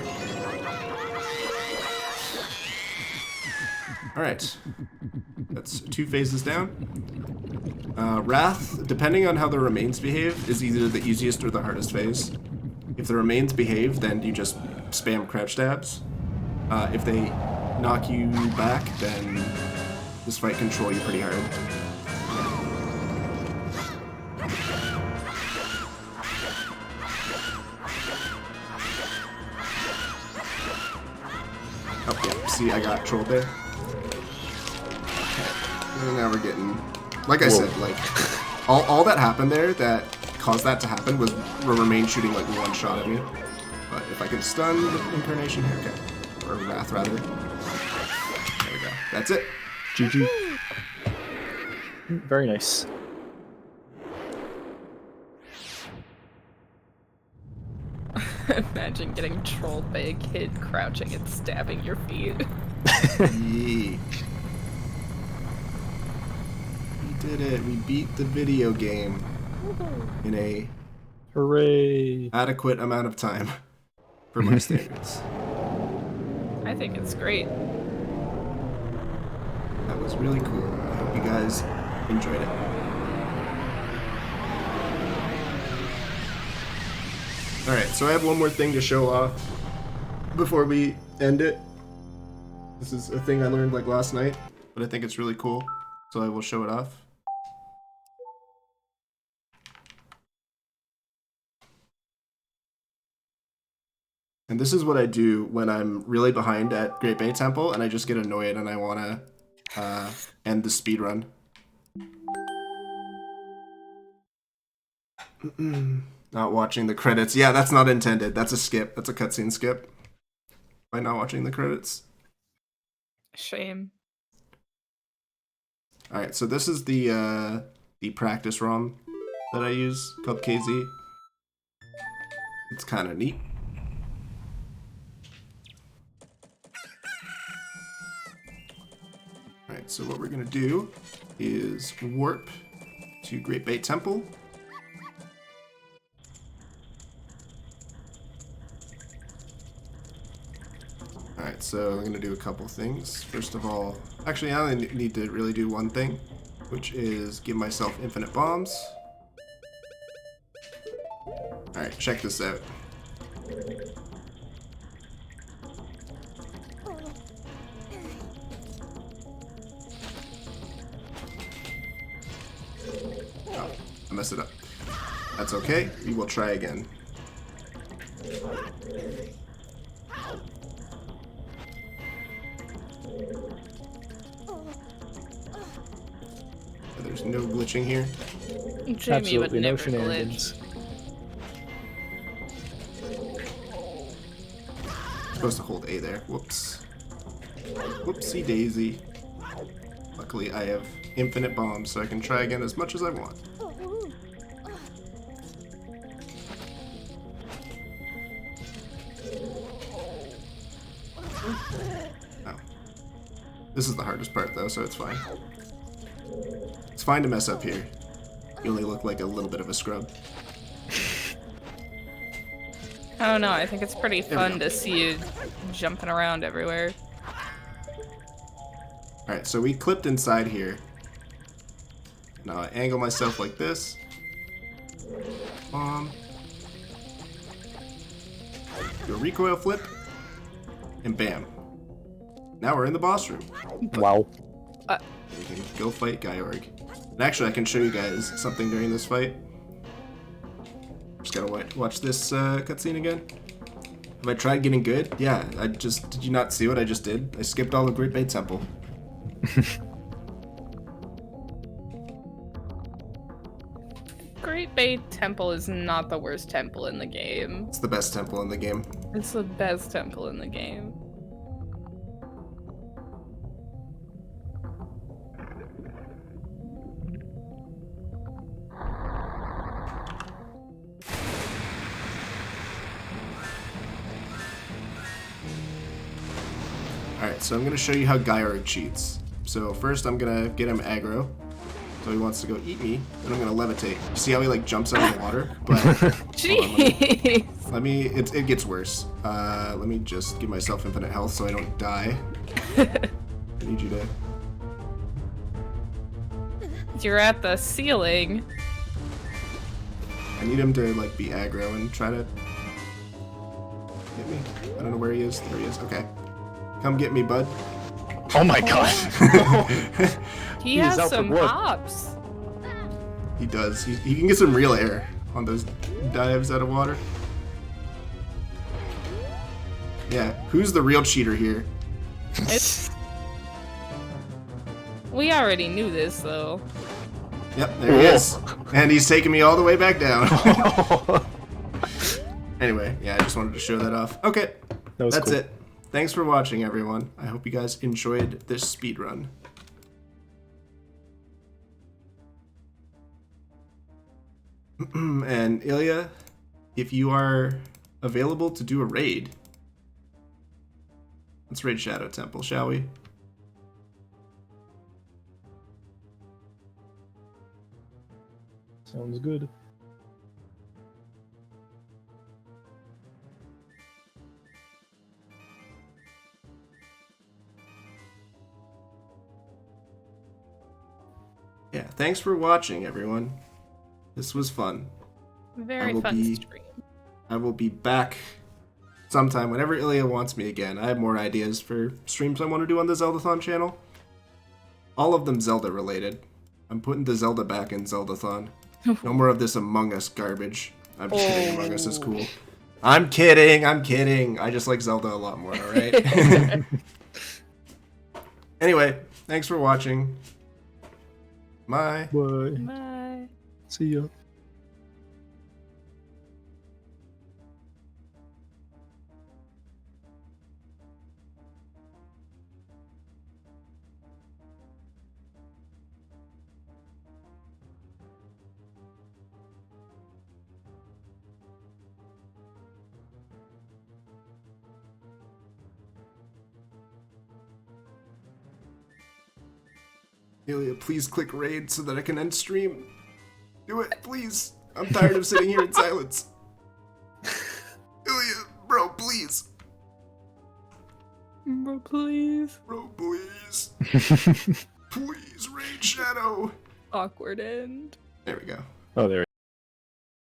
Alright. That's 2 phases down. Wrath, depending on how the remains behave, is either the easiest or the hardest phase. If the remains behave, then you just spam crouch stabs. If they knock you back, then this fight can troll you pretty hard. Yep, see, I got trolled there. Okay. And now we're getting... Like I said, like, all that happened there that caused that to happen was Remain shooting, like, one shot at me. But if I can stun the Incarnation here, okay. Or Wrath, rather. There we go. That's it. GG. Very nice. Imagine getting trolled by a kid crouching and stabbing your feet. Yee. We did it. We beat the video game in a Hooray! adequate amount of time for my standards. I think it's great. That was really cool. I hope you guys enjoyed it. Alright, so I have one more thing to show off before we end it. This is a thing I learned like last night, but I think it's really cool, so I will show it off. And this is what I do when I'm really behind at Great Bay Temple and I just get annoyed and I want to end the speedrun. Not watching the credits. Yeah, that's not intended. That's a skip. That's a cutscene skip. By not watching the credits. Shame. Alright, so this is the practice ROM that I use, called KZ. It's kind of neat. Alright, so what we're going to do is warp to Great Bay Temple. Alright, so I'm going to do a couple things. First of all, actually I only need to really do one thing, which is give myself infinite bombs. Alright, check this out. Oh, I messed it up. That's okay, we will try again. There's no glitching here. Jamie would Absolutely no never shenanigans. glitch. Supposed to hold A there. Whoops. Whoopsie daisy. Luckily I have infinite bombs, so I can try again as much as I want. Oh. This is the hardest part though, so it's fine. It's fine to mess up here. You only look like a little bit of a scrub. I don't know, I think it's pretty There we fun go. to see you jumping around everywhere. Alright, so we clipped inside here. Now I angle myself like this. Do a recoil flip. And bam. Now we're in the boss room. Wow. We can go fight Georg. And actually I can show you guys something during this fight. Just gotta watch this cutscene again. Have I tried getting good? Yeah, did you not see what I just did? I skipped all the Great Bay Temple. Great Bay Temple is not the worst temple in the game. It's the best temple in the game. It's the best temple in the game. Alright, so I'm going to show you how Georg cheats. So first I'm going to get him aggro. So he wants to go eat me, and I'm going to levitate. You see how he like jumps out of the water? But Jeez! it gets worse. Let me just give myself infinite health so I don't die. I need you to... You're at the ceiling. I need him to like be aggro and try to hit me. I don't know where he is. There he is. Okay. Come get me, bud. Oh my god. He He's has out for some blood. hops. He does. He can get some real air on those dives out of water. Yeah. Who's the real cheater here? It's... We already knew this, though. Yep, there he is. And he's taking me all the way back down. Anyway, yeah, I just wanted to show that off. Okay, That's that's cool. it. Thanks for watching, everyone. I hope you guys enjoyed this speedrun. And Ilya, if you are available to do a raid, let's raid Shadow Temple, shall we? Sounds good. Yeah, thanks for watching, everyone. This was fun. Very will fun be- stream. I will be back sometime whenever Ilya wants me again. I have more ideas for streams I want to do on the Zeldathon channel. All of them Zelda related. I'm putting the Zelda back in Zeldathon. No more of this Among Us garbage. I'm just kidding, Among Us is cool. I'm kidding, I just like Zelda a lot more, alright? Anyway, thanks for watching. Bye. Bye. Bye. See ya. Ilya, please click raid so that I can end stream. Do it, please. I'm tired of sitting here in silence. Ilya, bro, please. Bro, please. Bro, please. Please, raid Shadow. Awkward end. There we go. Oh, there.